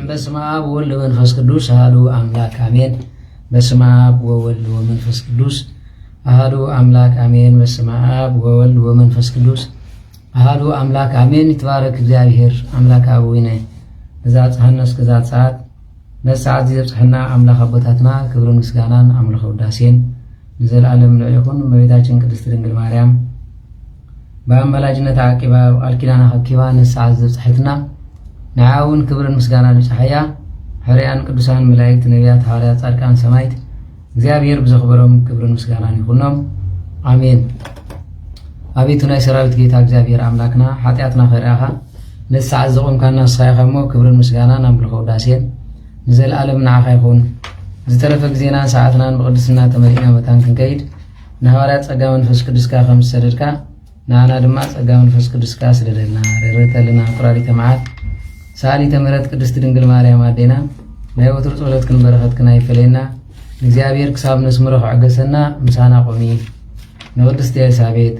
በስመ አብ ወወልድ ወመንፈስ ቅዱስ አሐዱ አምላክ አሜን። በስመ አብ ወወልድ ወመንፈስ ቅዱስ አሐዱ አምላክ አሜን። በስመ አብ ወወልድ ወመንፈስ ቅዱስ አሐዱ አምላክ አሜን። ይትባረክ እግዚአብሔር አምላክ አቡነ በዛ ጸሐነ እስከዛ ሰዓት በሰዓት ዘብጽሕና አምላክ አቦታትና ክብርን ምስጋናን አምልኮ ውዳሴን ለዘላለም ለይኹን። እመቤታችን ቅድስት ድንግል ማርያም በአማላጅነት አቂባ ቃል ኪዳና ኸኪባ ንስዓት ዘብጽሕትና ንዓውን ክብርን ምስጋናን ንጽሕያ ሕርያን ቅዱሳን መላእክት ነቢያት ሐዋርያት ጻድቃን ሰማዕት እግዚአብሔር ብዘኽበሮም ክብርን ምስጋናን ይኹኖም አሜን። አቤቱ ናይ ሰራዊት ጌታ እግዚአብሔር አምላክና ኃጢአትና ኸይራኻ ንስዓት ዘቆምካና ንስኻይኸሞ ክብርን ምስጋናን አምልኮ ውዳሴን ንዘለዓለም ንዓኻ ይኹን። ዝተረፈ ግዜና ሰዓትናን ብቅድስና ተመሊእና መታን ክንከይድ ንሐዋርያት ጸጋ መንፈስ ቅዱስካ ከም ዝሰደድካ ንዓና ድማ ጸጋ መንፈስ ቅዱስካ ስደደልና። ርህርተልና ቁራሪተ መዓት ሰአሊተ ምሕረት ቅድስት ድንግል ማርያም አዴና ናይ ወትር ጸሎትክን በረኸትክን አይፈለየና እግዚአብሔር ክሳብ ነስምሮ ክዕገሰና ምሳና ቆሚ ንቅድስት ኤልሳቤጥ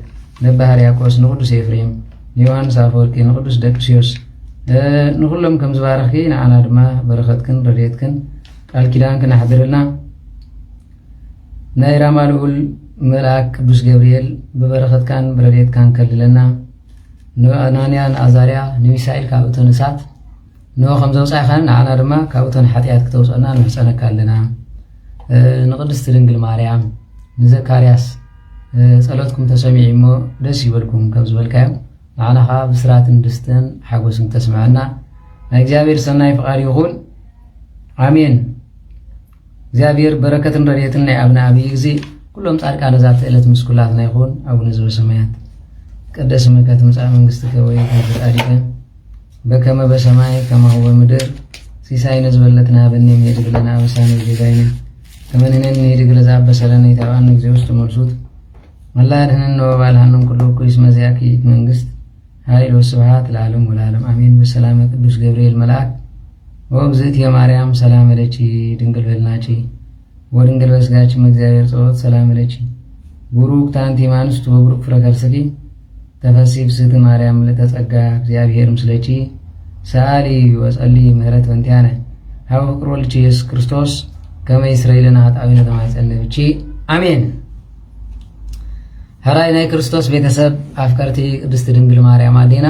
ነባ ሕርያቆስ ንቅዱስ ኤፍሬም ንዮሐንስ አፈወርቂ ንቅዱስ ደቅስዮስ ንኩሎም ከም ዝባረኽኪ ንዓና ድማ በረኸትክን ረድኤትክን ቃል ኪዳንክን ኣሕድርልና። ናይ ራማ ልዑል መልአክ ቅዱስ ገብርኤል ብበረኸትካን ብረድኤትካን ከልለና። ንአናንያ ንአዛርያ ንሚሳኤል ካብ እቶን እሳት ንኦ ከም ዘውፃእኻን ንዓና ድማ ካብ እቶን ሓጢአት ክተውፅአና ንሕፀነካ ኣለና። ንቅድስቲ ድንግል ማርያም ንዘካርያስ ጸሎትኩም ተሰሚዑ እሞ ደስ ይበልኩም ከም ዝበልካዮም ንዓና ኸ ብስራትን ደስታን ሓጎስን ተስምዐና። ናይ እግዚአብሔር ሰናይ ፍቃድ ይኹን አሜን። እግዚአብሔር በረከትን ረድኤትን ናይ ኣብና ዓብዪ ግዜ ኩሎም ጻድቃን ዛቲ ዕለት ምስኩላትና ይኹን። አቡነ ዘበሰማያት ይትቀደስ ስምከ ትምጻእ መንግሥትከ ወይኩን ፈቃድከ በከመ በሰማይ ከማሁ በምድር ሲሳይነ ዝበለትና ሀበነ ንኅድግ ለነ አበሳነ ወጌጋየነ ከመ ንሕነኒ ንኅድግ ለዘአበሰ ለነ ኢታብአነ እግዚኦ ውስተ መልሱት መላ ያድኅነነ ወባልሐነም ኩሉ እኩይ እስመ ዚአከ ይእቲ መንግሥት ኃይል ወስብሐት ለዓለሙ ወለዓለም አሜን። በሰላመ ቅዱስ ገብርኤል መልአክ ወእግዝእትየ ማርያም ሰላም ለኪ ድንግል በልናቺ ወድንግል በሥጋኪ እግዚአብሔር ጸሎት ሰላም ለኪ ቡሩክት አንቲ እምአንስቱ ወቡሩክ ፍሬ ከርሥኪ ተፈሥሒ ፍስሕት ማርያም ምልዕተ ጸጋ እግዚአብሔር ምስለኪ ሰአሊ ወጸሊ ምህረት በእንቲአነ ሀበ ፍቅር ወልድኪ ኢየሱስ ክርስቶስ ከመ ይስረይ ለነ ኃጣውኢነ ተማኅፀነ ብኪ አሜን። ሕራይ ናይ ክርስቶስ ቤተሰብ አፍቀርቲ ቅድስት ድንግል ማርያም አዴና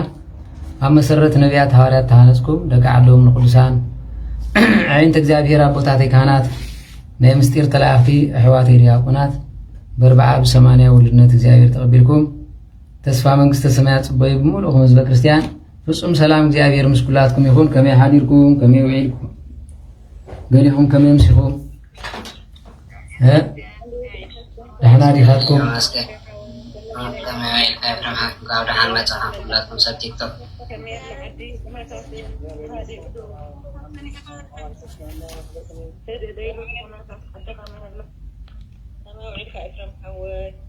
ኣብ መሰረት ነቢያት ሐዋርያት ተሃነጽኩም ደቂ ዓዶም ንቅዱሳን ዓይንት እግዚአብሔር ኣቦታተይ ካህናት ናይ ምስጢር ተላእኽቲ ኣሕዋተይ ዲያቆናት በርብዓ ብሰማንያ ውልድነት እግዚአብሔር ተቐቢልኩም ተስፋ መንግሥተ ሰማያት ጽበዩ ብምሉእኹም ህዝበ ክርስቲያን ፍጹም ሰላም እግዚአብሔር ምስ ኩላትኩም ይኹን። ከመይ ሓዲርኩም ከመይ ውዒልኩም ገሊኹም ከመይ ምሲኹም ደሕና ዲኻትኩም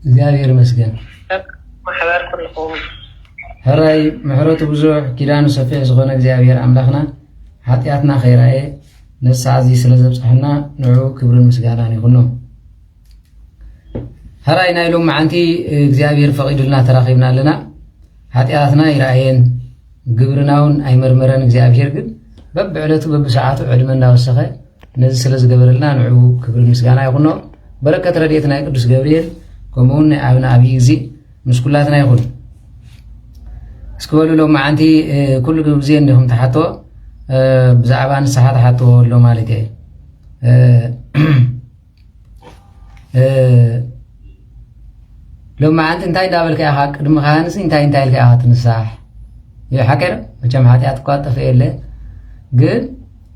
እግዚአብሔር ይመስገን። ሕራይ ምሕረቱ ብዙሕ ኪዳኑ ሰፊሕ ዝኾነ እግዚአብሔር ኣምላኽና ሓጢአትና ኸይራየ ነሳ እዚ ስለ ዘብፅሐና ንዑ ክብርን ምስጋናን ይኹኖ። ሕራይ ናይ ሎም መዓንቲ እግዚአብሔር ፈቒዱልና ተራኺብና ኣለና። ሓጢአትና ይረአየን ግብርናውን ኣይመርመረን። እግዚአብሔር ግን በብዕለቱ በብሰዓቱ ዕድመ እንዳወሰኸ ነዚ ስለ ዝገበረልና ንዑ ክብርን ምስጋና ይኹኖ። በረከት ረድኤት ናይ ቅዱስ ገብርኤል ከምኡውን ናይ ኣብና ዓብዪ ግዜ ምስ ኩላትና ይኹን። እስክበሉ ሎም መዓንቲ ኩሉ ግዜ እንዲኹም ተሓትዎ ብዛዕባ ንስሓ ተሓትዎ ኣሎ ማለት እየ። ሎም መዓንቲ እንታይ እንዳበልካ ኢኻ ቅድሚ ካህንሲ እንታይ ኢልካ ኢኻ ትንሳሕ ሓቀረ መቸም ሓጢአት እኳ ጠፍአ የለ ግን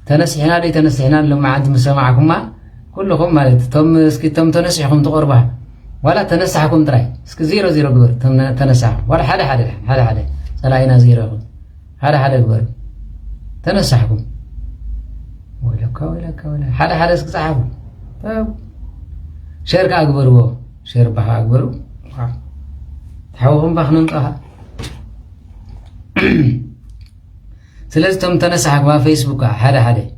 ተነሲሕና ዶ ተነሲሕና ሎም መዓንቲ ምስ ሰማዕኩማ ኩልኹም ማለት እቶም ተነሲሕኩም ትቆርባ ዋላ ተነሳሕኩም ጥራይ እስኪ 0-0 ግበር ተነሳሕ ዋላ ሓደ ጸላኢና 0 ይኹን ሓደ ግበር ተነሳሕኩም ወለካ ሓደ እስኪ ጸሓፉ ሸር ከዓ ግበርዎ ሸር ባኻ ግበሩ تحوهم بخنم طه سلازتم تنسحك ما فيسبوك حدا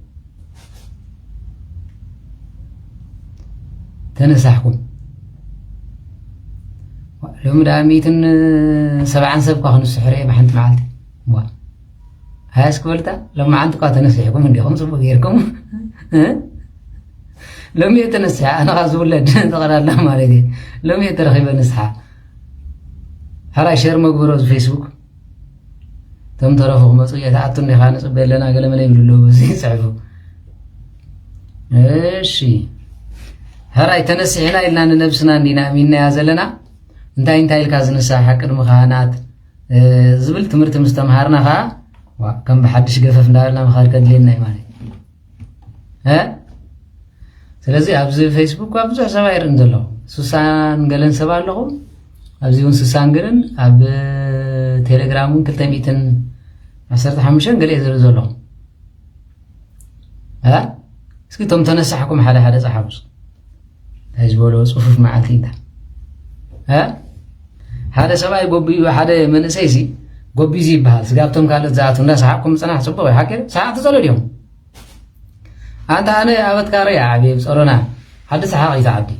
تنسحكم لهم داميتن 7 سبق خن السحريه بحنت معلتي وا هاس كولتا لما عندك تنسحكم عندكم صبغ غيركم لم يتنسح انا غاز ولد تقرا الله مالتي لم يترخيب نسحه هراي شير مغبروز فيسبوك تم ترفق مصيه تعتني خانص بلنا قال ملي يبلو بزي صعفو እሺ هراي تنسحنا إلا أن نفسنا عندنا منا يا زلنا انت إلك زنسا حق المخانات زبل تمرت مستمهارنا خا وكم بحدش قفف دارنا مخارج لنا مالي ها سلازي أبز فيسبوك وأبز سواير ندلو سوسان قالن سبار لهم أبزيون سوسان قالن أب تيليجرامون كل تيميتن عسرت حمشان قال يزرزو لهم ها اسكي تم تنسحكم حدا صحابس هجبولو صفوف معلتي انت ها هذا سباي غوبي هذا من سيسي غوبي زي بحال سغابتم قالت ذاتو الناس حقكم صنع صبوا حكر ساعه تصلوا اليوم انا ابد كاري يا حبيب صرونا حدث حقي تعدي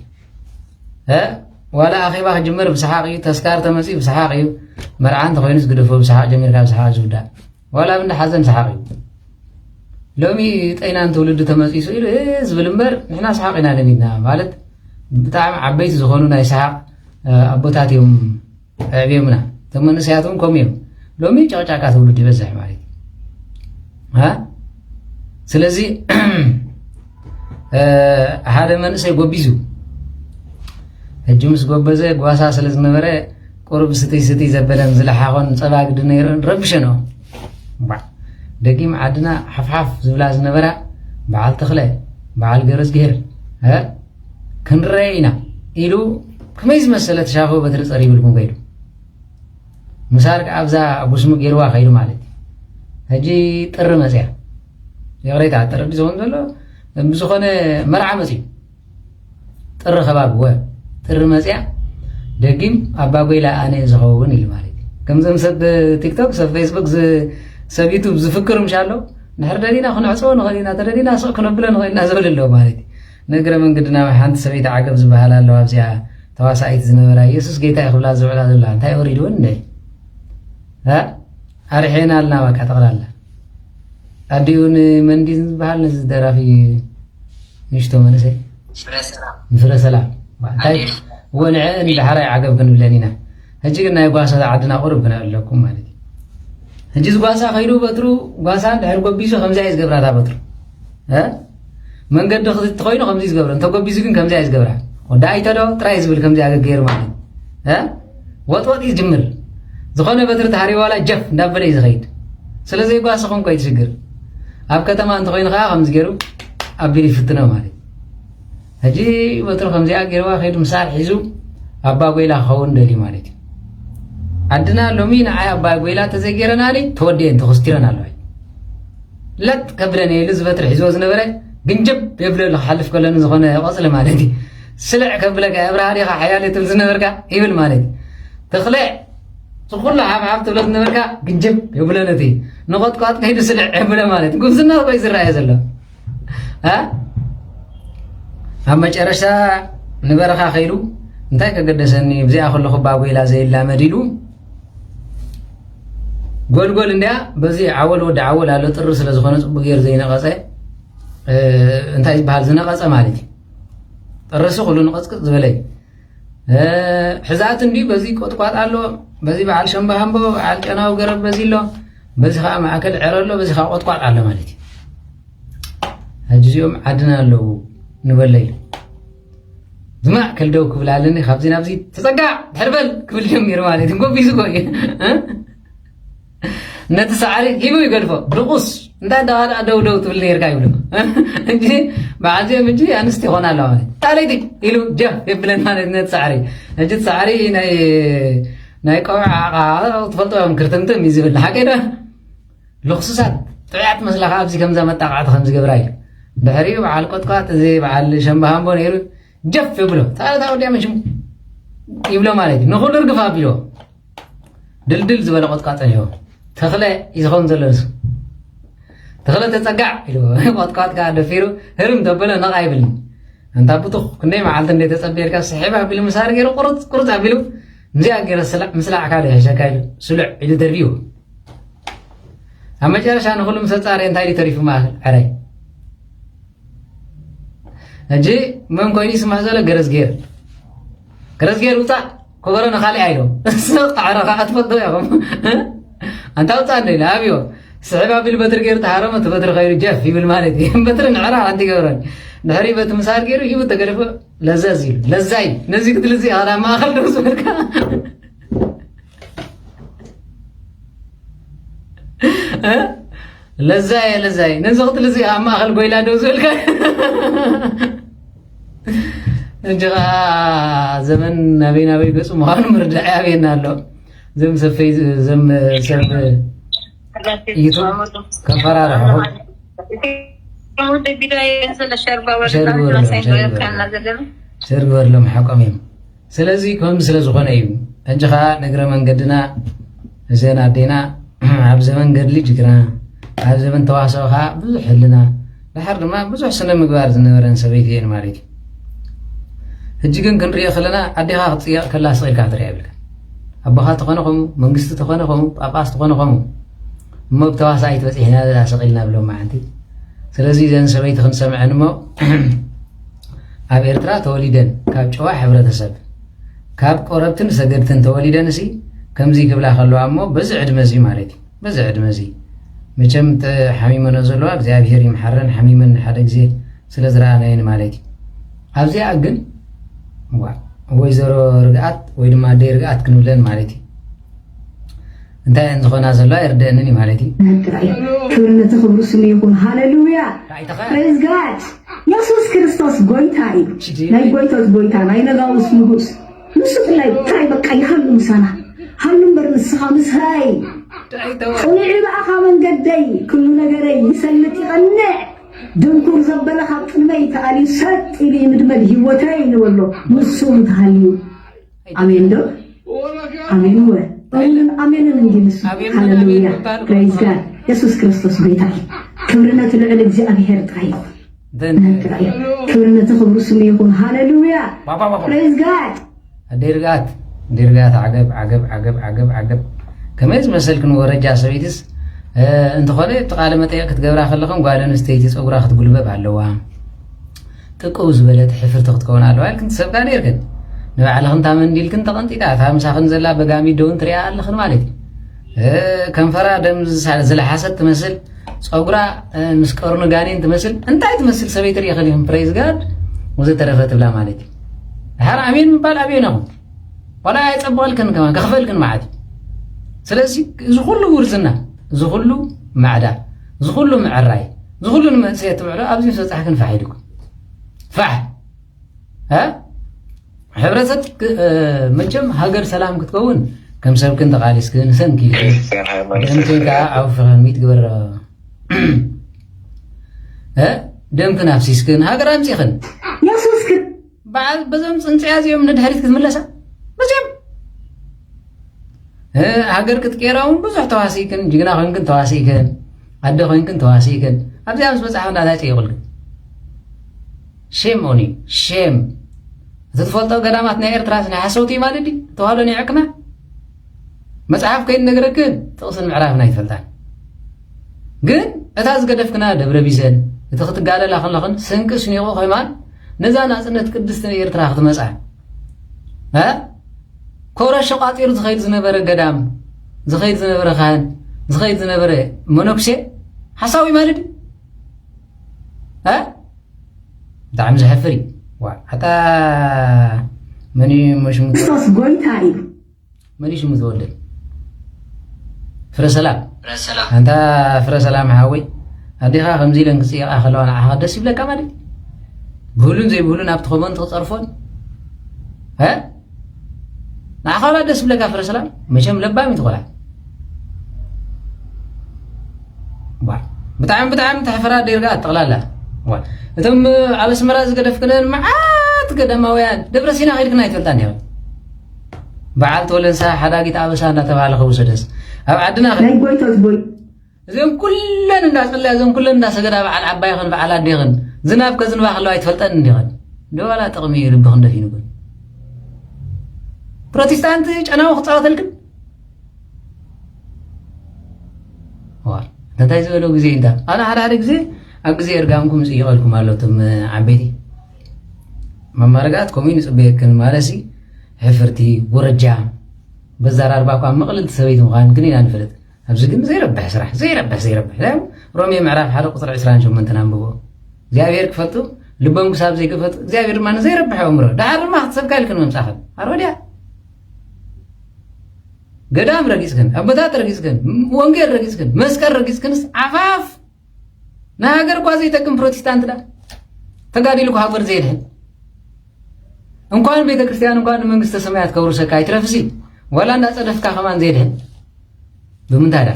ها ولا اخي باخ جمر بسحاقي تذكار تمسي بسحاقي مرعان تخوينس غدفو بسحاق جميل كاب سحاق زودا ولا من حزن سحاقي لومي طينان تولد تمسي سئل زبلمبر نحنا سحاقنا لمينا مالت بتاع عبيت زخونو ناي سحاق ابوتاتيوم ابيمنا تمنسياتهم كوميو لومي ጫጫቃ ትውልድ ይበዛል ማለት ስለዚህ ሓደ መንእሰይ ጎቢዙ ሕጂ ምስ ጎበዘ ጓሳ ስለዝነበረ ቁርብ ስተይ ዘበለን ዝለሓኾን ፀባግድ ነይረን ረብሸኖ ደጊም ዓድና ሓፍሓፍ ዝብላ ዝነበራ በዓል ተኽለ በዓል ገረዝ ገይር ክንረአይና ኢሉ ከመይ ዝመሰለ ተሻፎ በትሪ ፀሪብልኩም ከይዱ مسارك أبزا أبوسمو جيروا خير مالتي هجي طر مسيا يغريت على طر بزون ولا بزخنة مرعى مسيا طر خباب هو طر مسيا دقيم أبا قيلا أنا زخون اللي مالتي كم زم سب تيك توك سب فيسبوك سب يوتيوب زفكر مشالو نحر دارينا خن عصون خلينا تدارينا سوق نبلا نخلينا زول اللو مالتي نقرأ من قدنا حنت سبيت عقب زبالة اللو أبزيا تواسعيت زنورا يسوس جيتا يخبلا زبالة زبالة أنت يريدون ده أرحينا لنا وكاتغلال أديون من دين بحال نزدرا في نشتو منسي مفر سلام طيب ونعين بحراي عقب كن بلانينا هجي قلنا يقواسا عدنا قرب كنا لكم مالدي هجي قواسا خيرو بطرو قواسا دحر قبيسو 5 عايز قبراتا بطرو من قد خذت تخوينو 5 عايز قبرا انتو قبيسو كن 5 عايز قبرا وداي تدو ترايز بال 5 عايز غير مالد وط يجمر زخونه بتر تحري ولا جف دبل يزغيد سلازي يقاس خون كويس شجر اب كتما انت خوين خا خمس غيرو ابي فتنه مالي هجي بتر خمس غيروا خيد مسار حيزو ابا غويلا خون دلي مالي عندنا لومين عي ابا غويلا تزغيرنا لي تودي انت خستيرنا لوي لت كبرني لز بتر حيزو زنبره جنجب يبل حلف كلن زخونه قصل مالتي سلع كبلك ابراهيم حيالي تلزنبركا يبل مالتي تخلع تقول عم تبلغ نبركا جنجب يبلنتي نقط قات كيد سلع يبل مالتي قفزنا كويس الراي زلو هم مጨረሻ نبرخا خيرو انتي كقدسني بزي اخو لخ باغويلا زي لا مديلو ጎልጎል እንዲያ በዚህ ዓወል ወደ ዓወል አለ ጥር ስለዝኾነ ጽቡቅ ጌር ዘይነቀፀ እንታይ ይባሃል ዝነቀፀ ማለት እዩ ጥርሱ ሁሉ ንቀጽቅጽ ዝበለይ ሕዛት እንዲ በዚህ ቆጥቋጥ አሎ በዚህ በዓል ሸምባሃምቦ በዓል ጨናው ገረብ በዚህ ሎ በዚህ ኸ ማዕከል ዕረሎ በዚህ ኸ ቆጥቋጥ አለ ማለት እዩ ሕጂኦም ዓድና አለው ንበለይ ዝማ ከልደው ክብላለኒ ካብዚ ናብዚ ተጸጋ ሕርበል ክብል ጀሚሩ ማለት እዩ ጎቢሱ ቆይ نتسعري هيبو يقلفو دقوس انت دغال ادو تبل يركا يبلو انجي بعد يوم انجي انستي هنا لو تعالي دي يلو جا يبلن مالت نتسعري انجي تسعري ناي قوع تفلطو يوم كرتمتم يزبل حقيدا لخصوصات طيعت مسلخ ابزي كمزا متاقعت خمس قبراي بحريو بعال قطقات زي بعال شنبهامبو نيرو جف يبلو تعالي تاو ديما شم يبلو مالتي نخل رقفا بلو ድልድል ዝበለ ቆጥቋጥ እኒሆ ተኽለ ይዝኸውን ዘለሱ ተኽለ ተፀጋዕ ኢሉ ቆጥቋጥ ከዓ ደፊሩ ህርም ተበለ ነቓ ይብልኒ እንታ ብጡኽ ክንደይ መዓልቲ እንደ ተፀቢርካ ስሒብ ኣቢሉ ምሳር ገይሩ ቁርፅ ኣቢሉ እዚኣ ገይረ ምስላዕካ ዶ ሕሸካ ኢሉ ስሉዕ ኢሉ ተርቢዩ ኣብ መጨረሻ ንኩሉ ምስ ተፃረየ እንታይ ኢሉ ተሪፉ ማእኸል ዕረይ ሕጂ መን ኮይኑ ይስማዕ ዘሎ ገረዝጌር ውፃእ ከበሮ ንኻሊእ ኢሎም ጣዕረ ከዓ ትፈልጦ ኢኹም ኣንታ ውፃእ እንደ ኢሉ ኣብዮ ስሕብ ኣቢሉ በትሪ ገይሩ ተሃረመ እቲ በትሪ ኸይሩ ጀፍ ይብል ማለት እዩ በትሪ ንዕራ ኣንቲ ገብረኒ ድሕሪ በቲ ምሳር ገይሩ ሂቡ ተገደፈ ለዘዝ ኢሉ ለዛ እዩ ነዚ ክትል እዚ ኸዳ ማእኸል ዶ ዝበልካ ለዛየ ነዚ ክትል እዚ ኣብ ማእኸል ጎይላ ዶ ዝበልካ እንጂ ከዓ ዘመን ናበይ ገፁ ምዃኑ ምርዳዕ ያብየና ኣሎ ዘም ሰፈይ ዘም ሰብ ዩቱብ ከንፈራርሕኹም ሸር ግበርሎም ሓቆም እዮም ስለዚ ከምዚ ስለ ዝኾነ እዩ እንጂ ከዓ ነግረ መንገድና እዘን ኣዴና ኣብ ዘመን ገድሊ ጅግና ኣብ ዘመን ተዋስኦ ከዓ ብዙሕ ህልና ድሓር ድማ ብዙሕ ስነ ምግባር ዝነበረን ሰበይቲ እየን ማለት እዩ ሕጂ ግን ክንሪኦ ከለና ኣዴኻ ክትፅየቕ ከላ ስቒልካ ክትሪኣ ይብልካ ኣቦኻ ተኾነ ኸሙ መንግስቲ ተኾነ ኸሙ ጳጳስ ተኾነ ኸሙ እሞ ብተዋሳኢት በፂሕና ሰቒልና ብሎም ማዓንቲ ስለዚ ዘን ሰበይቲ ክንሰምዐን እሞ ኣብ ኤርትራ ተወሊደን ካብ ጨዋ ሕብረተሰብ ካብ ቆረብትን ሰገድትን ተወሊደን እሲ ከምዚ ክብላ ከለዋ እሞ በዚ ዕድመ እዚ ማለት እዩ በዚ ዕድመ እዚ መቸም ሓሚመኖ ዘለዋ እግዚኣብሔር ይምሓረን ሓሚመን ሓደ ግዜ ስለ ዝረኣናየን ማለት እዩ ኣብዚኣ ግን ወይዘሮ ርግኣት ወይ ድማ ደይ ርግኣት ክንብለን ማለት እዩ እንታይ ዝኾና ዘለዋ ይርድአንን ማለት እዩ ክብርነቱ ክብሩ ስሙ ይኹን ሃሌሉያ ፕሬዝ ጋድ ኢየሱስ ክርስቶስ ጎይታ እዩ ናይ ጎይቶት ጎይታ ናይ ነጋውስ ንጉስ ንሱ ጥላይ እንታይ በቃ ይሃሉ ምሳና ሃሉ እምበር ንስኻ ምስሃይ ፅኒዕ በኣኻ መንገደይ ኩሉ ነገረይ ይሰልጥ ይቐንዕ ድንኩር ዘበለ ካብ ቅድመይ ተኣልዩ ሰጥ ኢሉ ይምድመድ ሂወተይ ንበሎ ንሱ ምትሃልዩ ኣሜን ዶ ኣሜን ወ ኣሜንን እንጂ ንሱ ሃሌሉያ ፕሬዝ ጋድ ኢየሱስ ክርስቶስ ጎይታ ክብርነቱ ልዕሊ እግዚኣብሔር ጥራይ ይኹን ክብርነቱ ክብሩ ስሙ ይኹን ሃሌሉያ ፕሬዝ ጋድ ደርጋት ዓገብ ከመይ ዝመሰልክን ወረጃ ሰበይትስ እንተኾነ ቃለ መጠይቅ ክትገብራ ከለኹም ጓል ኣንስተይቲ ፀጉራ ክትጉልበብ ኣለዋ ጥቅው ዝበለት ሕፍርቲ ክትከውን ኣለዋ ኢልክን ትሰብካ ነርክን ንባዕልኽን ታመንዲልክን ተቐንጢጣ እታ ምሳኽን ዘላ በጋሚ ደውን ትሪኣ ኣለኽን ማለት እዩ ከንፈራ ደም ዝለሓሰት ትመስል ፀጉራ ምስ ቀርኑ ጋኔን ትመስል እንታይ ትመስል ሰበይቲ ርኢ ኸሊኹም ፕሬዝ ጋድ ወዘተረፈ ትብላ ማለት እዩ ድሓር ኣሜን ምባል ኣብየናኹም ዋላ ኣይፀበቐልክን ከማ ከኽፈልክን ማለት እዩ ስለዚ እዚ ኩሉ ውርዝና እዚ ኩሉ ማዕዳ እዚ ኩሉ ምዕራይ እዚ ኩሉ ንመንስኤ ትብዕሎ ኣብዚ ምስ በፃሕክን ፋሕ ኢልኩም ፋሕ ሕብረተሰብ መቸም ሃገር ሰላም ክትከውን ከም ሰብክን ተቃሊስክን ሰንኪልክን ደምክን ከዓ ዓውፍኽን ሚትግበር ደምክን ኣብሲስክን ሃገር ኣምፂኽን የሱስክን በዓል በዞም ፅንፅያ እዚኦም ንድሕሪት ክትምለሳ በዚኦም ሃገር ክትቀይራውን ብዙሕ ተዋሲእክን ጅግና ኮይንክን ተዋሲእክን ኣደ ኮይንክን ተዋሲእክን ኣብዚኣ ምስ መፅሓፍ እንዳታጨይቁልክን ሼም ኦኒ ሼም እቲ ትፈልጦ ገዳማት ናይ ኤርትራስ ናይ ሓሰውቲ ማለት ዲ ተዋህሎ ናይ ዕቅና መፅሓፍ ከይንነግረክን ጥቕስን ምዕራፍና ይትፈልጣን ግን እታ ዝገደፍክና ደብረ ቢዘን እቲ ክትጋለላ ከለኽን ስንቂ ስኒቑ ኮይማን ነዛ ናፅነት ቅድስቲ ኤርትራ ክትመፃ ኮብራ ሸቋጢሩ ዝኸይድ ዝነበረ ገዳም ዝኸይድ ዝነበረ ካህን ዝኸይድ ዝነበረ መነኩሴ ሓሳዊ ማለት ብጣዕሚ ዘሕፍር እዩ ሓታ መን ሽሙ ክርስቶስ ጎይታ እዩ መን ሽሙ ተወልድ ፍረ ሰላም እንታ ፍረ ሰላም ሓወይ ኣዴኻ ከምዚ ኢለን ክፅየቓ ከለዋ ንዓኻ ደስ ይብለካ ማለት ብህሉን ዘይብህሉን ኣብቲ ኮመንት ክፀርፎን ንዓኻ ወላ ደስ ይብለካ ፍረ ሰላም መቸም ለባሚ ትቆላ ብጣዕሚ ተሕፈራ ደርጋ ኣጠቕላላ እቶም ኣብ ኣስመራ ዝገደፍክነን መዓት ገዳማውያን ደብረ ሲና ከይድክና ኣይትፈልጣን እያ بعل تولنسا حداقيت أبسانا تبع الخوسدس أو عدنا لا يقويتوز بوي زين كلنا الناس اللي زين كل الناس قد بعل عبايخن بعل ديغن زناب كزن باخلو يتفلطن ديغن دولا تقمي يربخن دفين يقول بروتستانت أنا وخطأت لكن وار نتاي زولو غزي انت أنا هذا غزي أغزي أرقامكم سيقالكم علوتم عبيدي ما مرقات كومين صبيكن مالسي حفرتي ورجع بزار أربعة مقلد سويت مغان كنين نفلت أبزقن زي ربح سرح زي ربح لا رومي معرف حلقة قطر عسران شو من تنام زيابير كفتو لبهم كساب زي كفت زيابير ما زي ربح عمره دعار ما حتصب كالكن ممساحب أروديا قدام رقيسكن أبدات رقيسكن وانجر رقيسكن مسكر رقيسكن عفاف ناقر قوازي تكن بروتستانت دا تقادي لكو حبر زيدهن እንኳን ቤተ ክርስቲያን እንኳን መንግስተ ሰማያት ከወርሰካ አይትረፍሲ ወላ እንዳጸደፍካ ከማን ዘይደን በምን ታዳ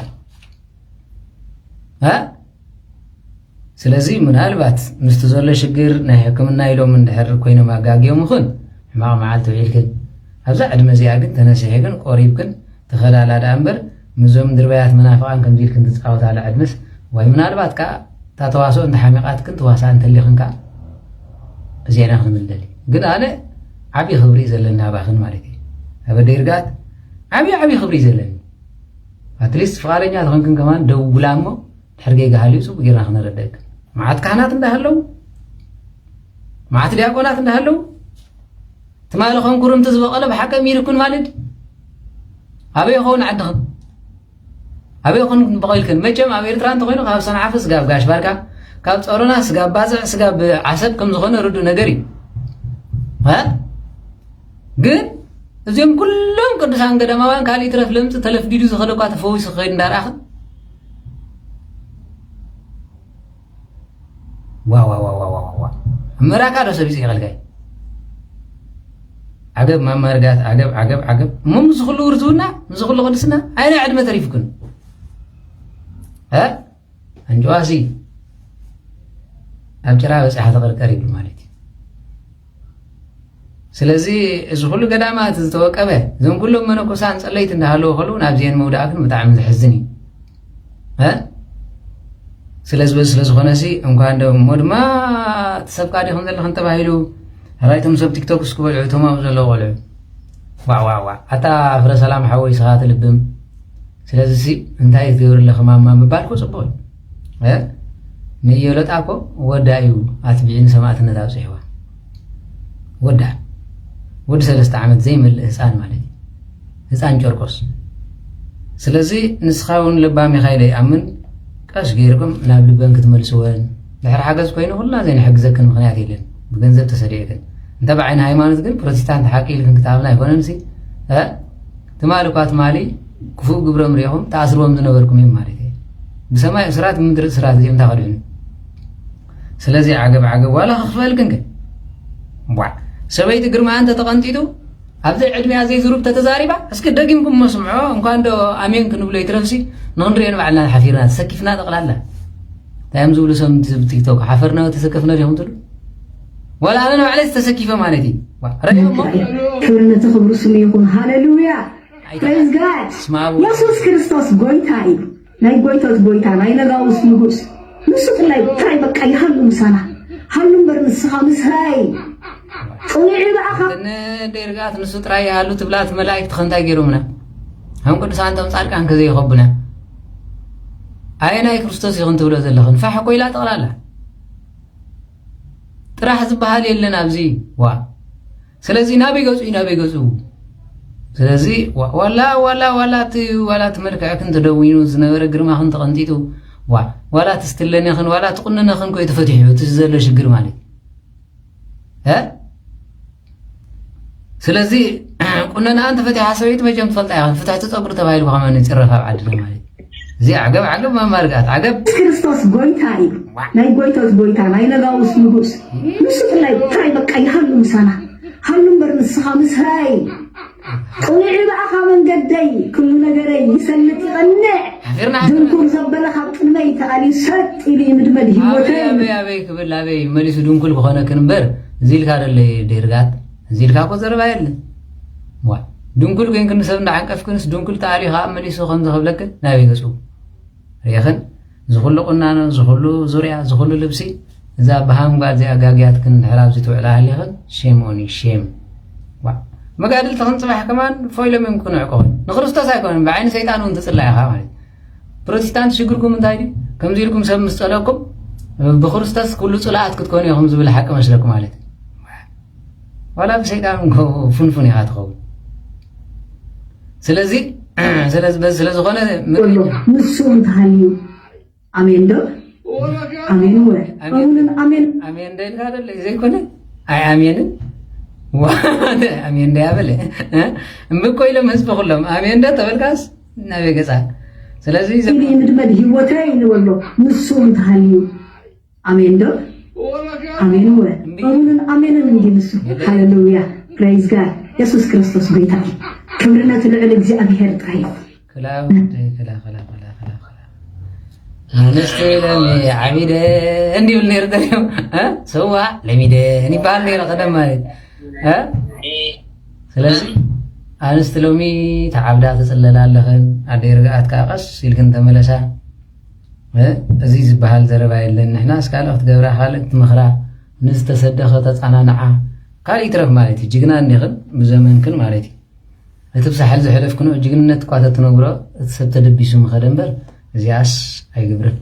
ስለዚህ ምናልባት ምስት ዘለ ሽግር ናይ ሕክምና ኢሎም እንድሕር ኮይነ ማጋጊዮም ይኹን ሕማቕ መዓልቲ ውዒልክን ኣብዛ ዕድመ እዚኣ ግን ተነሲሐ ግን ቆሪብክን ተኸላላዳ እምበር ምዞም ድርባያት መናፍቃን ከምዚልክን ትፃወታላ ዕድመስ ወይ ምናልባት ካ ታተዋስኦ እንተሓሚቓትክን ተዋሳ እንተሊኽንካ እዚና ክንምልደሊ ግን ኣነ عبي خبري زلنا باخن مالتي هذا ديرقات عبي خبري زلنا أتليست فقالني أتخنكن كمان دو بلامو تحرقي قهاليوسو بقينا خنا ردك ما عاد كهنات اندهلو ما عاد دياقونات اندهلو تمالو خون كورم تزبقله بحكم يركن والد أبي خون عدهم أبي خون بقولكن مجم أبي تران تقولوا خاف سنة عفس قاب قاش باركا قاب تصورونا سقاب بازع سقاب عسب كم زخون ردو نجري ها ግን እዚም ኩሎም ቅዱሳን ገዳማውያን ካሊ ትረፍ ለምጽ ተለፍዲዱ ዝኸለቋ ተፈውስ ኸይድ እንዳራኸ ዋ መራካ ደሰቢስ ይገልጋይ عجب ما مرقات عجب مو مزخلو ورزونا مزخلو قدسنا أين عد ما تعرفكن ها أنجواسي أبجرا بس أحد غير قريب مالتي سلزي زخلو قدامات تتوقع زين كلهم منو كوسان صليت إن هالو خلو نابزين موداكن بتعمل حزني ها سلز خناسي أم كان ده مود ما تسبق عليه هندل خنت باهلو رايتهم سب تيك توك سكول عتوما وزلوا ولا واو حتى فرس سلام حوي ساعات اللبم سلازي انتهي تقول لك ما مباركو صبوي ها نيولت اكو ودايو اتبعين سماعتنا داو صيوا ود سلست عمد زي من الانسان مالتي انسان جوركوس سلازي نسخاون لبامي خايلي امن كاش غيركم ناب لبنك تملسوين دحر حاجز كوينو كلنا زين حجزكن مخنيات يلن بجنزب تسريعكن انت بعين هايمانوت كن بروتستانت حقي لكن كتابنا يكوننسي ها تمالكات مالي كفو غبرم ريهم تاسروم زنبركم يماريتي بسماء سرات مدر سرات زي متاخدين سلازي عقب ولا خفالكن وا سبيت غرما انت تقنطيتو ابزي عدمي ازي زروب تتزاريبا اسك دغيمكم مسمعو انكان دو امين كنبلو يترفسي نونرين بعلنا حفيرنا سكفنا تقلالا تايم زولو سم تيك توك حفرنا وتسكفنا ليهم تلو ولا أنا معلش تسكيفة مالتي كلنا تخبروا سمي يكون هاللويا praise God يسوع كريستوس غويتاي ناي غويتوس غويتا ناي نغاوس نغوس نسوت لاي تاي بقى يحلم سنة حلم برنس خامس هاي طلعي بقى ديرغات نسوت راي هالو تبلات ملائكة تخنتا غيرومنا هم قد سانتم صالحان كزي يخبنا اينا كريستوس يخن تبلو زلخن فحكو إلا تقلالا راح زبحال يلنا بزي سلازي نابي قصو سلازي ولا تملك عكن تدوينو زنور قرما خن تقنتيتو ولا تستلني خن ولا تقننا خن كوي تفتحي وتزل شقر مالي ها سلازي قلنا انت فتح حسويت ما جمت فلطا خن فتحت صبر تبايل بخمان يتصرف عدنا مالي زي عقب ما مرقات عقب كريستوس غويتاي ناي غويتوس غويتا ناي نغاوس نغوس نسوت لاي تاي بقى يحلم سنة حلم برنس خامس هاي طلعي بقى خامن قدي كل نجري يسلط يغنى دنكم زبلة خط الميت علي سات إلي مدمد هيوتين أبي كبر أبي مليس دون كل بخانا كنبر زيل كار اللي ديرغات زيل كاكو زربايل ድንኩል ግን ክንሰብ እንዳዓንቀፍ ክንስ ድንኩል ታሪኻ መሊሱ ከም ዝኽብለክ ናበይ ገጹ ሪኽን ዝኹሉ ቁናኖ ዝኹሉ ዙርያ ዝኹሉ ልብሲ እዛ በሃም ጋር እዚኣ ጋግያት ክንድሕራብ ዝትውዕላ ሃሊኽን ሼም ኦን ሼም መጋድል ተኽንፅባሕ ከማን ፎይሎም እዮም ክንዕቆኹን ንክርስቶስ ኣይኮነን ብዓይኒ ሰይጣን እውን ትፅላእ ኢኻ ማለት ፕሮቴስታንት ሽግርኩም እንታይ ድዩ ከምዚ ኢልኩም ሰብ ምስ ፀለኩም ብክርስቶስ ኩሉ ፅላኣት ክትኮኑ ኢኹም ዝብል ሓቂ መስለኩም ማለት ዋላ ብሰይጣን ፍንፉን ኢኻ ትኸውን ስለዚ ስለዝኾነ ንሱ እንተሃልዩ ኣሜን ዶ ኣሜን ወይ ኣሜን ኣሜን ደልካ ደለ ዘይኮነ ኣይ ኣሜንን ኣሜን ዳ ያበለ እምብኮይሎም ህዝቢ ኩሎም ኣሜን ዳ ተበልካስ ናበይ ገፃ ስለዚ ምድመድ ሂወተይ ንበሎ ንሱ እንተሃልዩ ኣሜን ዶ ኣሜን ወይ ኣሜንን እንጂ ንሱ ሃሌሉያ ፕሬዝ ጋድ ኢየሱስ ክርስቶስ ጌታ ክብርነት ልዕል እግዚአብሔር ጥራይ ክላው ክላ አንስቴ ለሚ ዓቢደ እንዲብል ነይሩ ተሪው ሰዋ ለሚደ ይባል ነይሩ ቀደም ማለት ስለዚ አንስት ሎሚ ተዓብዳ ተጽለላ ኣለኽን ኣደይ ርግኣት ከዓ ቀስ ኢልክን ተመለሳ እዚ ዝበሃል ዘረባ የለን ንሕና እስካልእ ክትገብራ ካልእ ትምኽራ ንዝተሰደኸ ተፃናንዓ ካልእ ይትረፍ ማለት እዩ ጅግና እኒኽን ብዘመንክን ማለት እዩ እቲ ብሳሕል ዝሕለፍክኖ ጅግንነት እኳ ተትነግሮ እቲ ሰብ ተደቢሱ ምኸደ እምበር እዚኣስ ኣይግብርን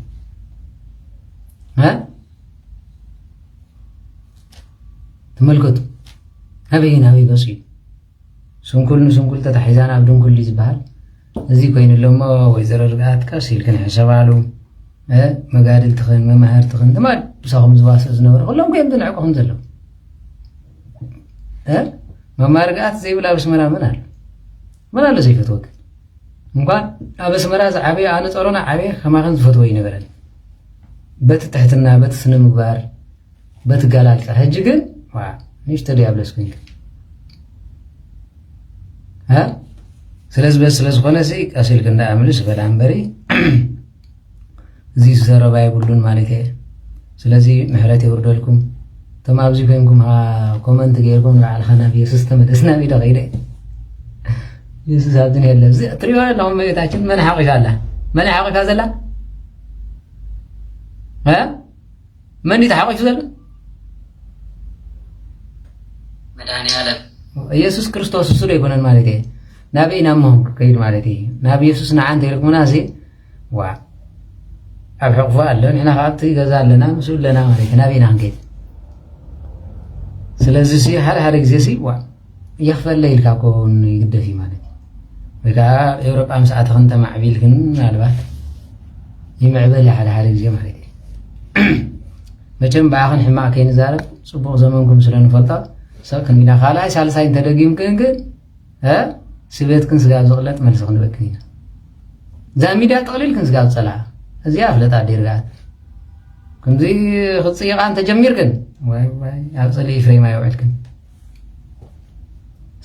ትመልከቱ ኣበይ ገፁ እዩ ስንኩል ንስንኩል ተታሒዛን ኣብ ድንኩል እዩ ዝበሃል እዚ ኮይኑ ሎሞ ወይዘሮ ርግኣት ቀስ ኢልክን ሕሰባሉ መጋድልትኽን መማህርትኽን ትማል ብሳኹም ዝዋስእ ዝነበረ ኩሎም ከዮም ትንዕቆኹም ዘለዉ መማር ርግኣት ዘይብላ በስመራ ምን ኣሎ ዘይፈትወክ እንኳን ኣብ ኣስመራ ዝዓበየ ኣነ ፀሮና ዓበየ ከማኸን ዝፈትዎ ይነበረን በቲ ትሕትና በቲ ስነ ምግባር በቲ ጋላልፃ ሕጂ ግን ንሽተ ዲያብሎስ ኮንክ ስለዝኾነ ሲ ቀሲልክ እንዳኣምልስ በላ እምበሪ እዚ ዝሰረባ ይብሉን ማለት እየ ስለዚ ምሕረት የውርደልኩም እቶም ኣብዚ ኮይንኩም ኮመንት ገይርኩም ንባዕልኻ ናብ ኢየሱስ ተመለስና ኢለ ኸይደ ኢየሱስ ኣብዝን የለ ትሪእዋ ኣለኹም መቤታችን መን ሓቂፋ ኣላ መን ሓቂፋ ዘላ መን ተሓቂፉ ዘሎ መድኃኒዓለም ኢየሱስ ክርስቶስ እሱ ዶ ይኮነን ማለት እየ ናበይ ናሞም ከይድ ማለት እዩ ናብ ኢየሱስ ንዓንተ ይልኩምና እዚ ኣብ ሕቑፉ ኣሎ ንሕና ካብቲ ገዛ ኣለና ምስኡ ኣለና ማለት እዩ ናበይና ክንከይድ ስለዚ ሲ ሓደ ግዜ ሲ የኽፈለ ኢልካ ኮን ይግደፍ እዩ ማለት እዩ ወይ ከዓ ኤውሮጳ ምስዓተ ክንተማዕቢልክን ምናልባት ይምዕበል ሓደ ግዜ ማለት እዩ መቸም ብኣኽን ሕማቕ ከይንዛረብ ፅቡቕ ዘመንኩም ስለንፈልጦ ሰብ ክንቢና ካልኣይ ሳልሳይ እንተደጊምክን ግን ስቤትክን ስጋብ ዝቕለጥ መልሲ ክንበክን ኢና እዛ ሚድያ ጠቕሊልክን ስጋብ ፀላዓ እዚኣ ፍለጣ ኣደይ ርግኣት ከምዚ ክትፅይቓ እንተጀሚርክን ኣብ ፀሊኢ ፍሬማ ይውዕልክን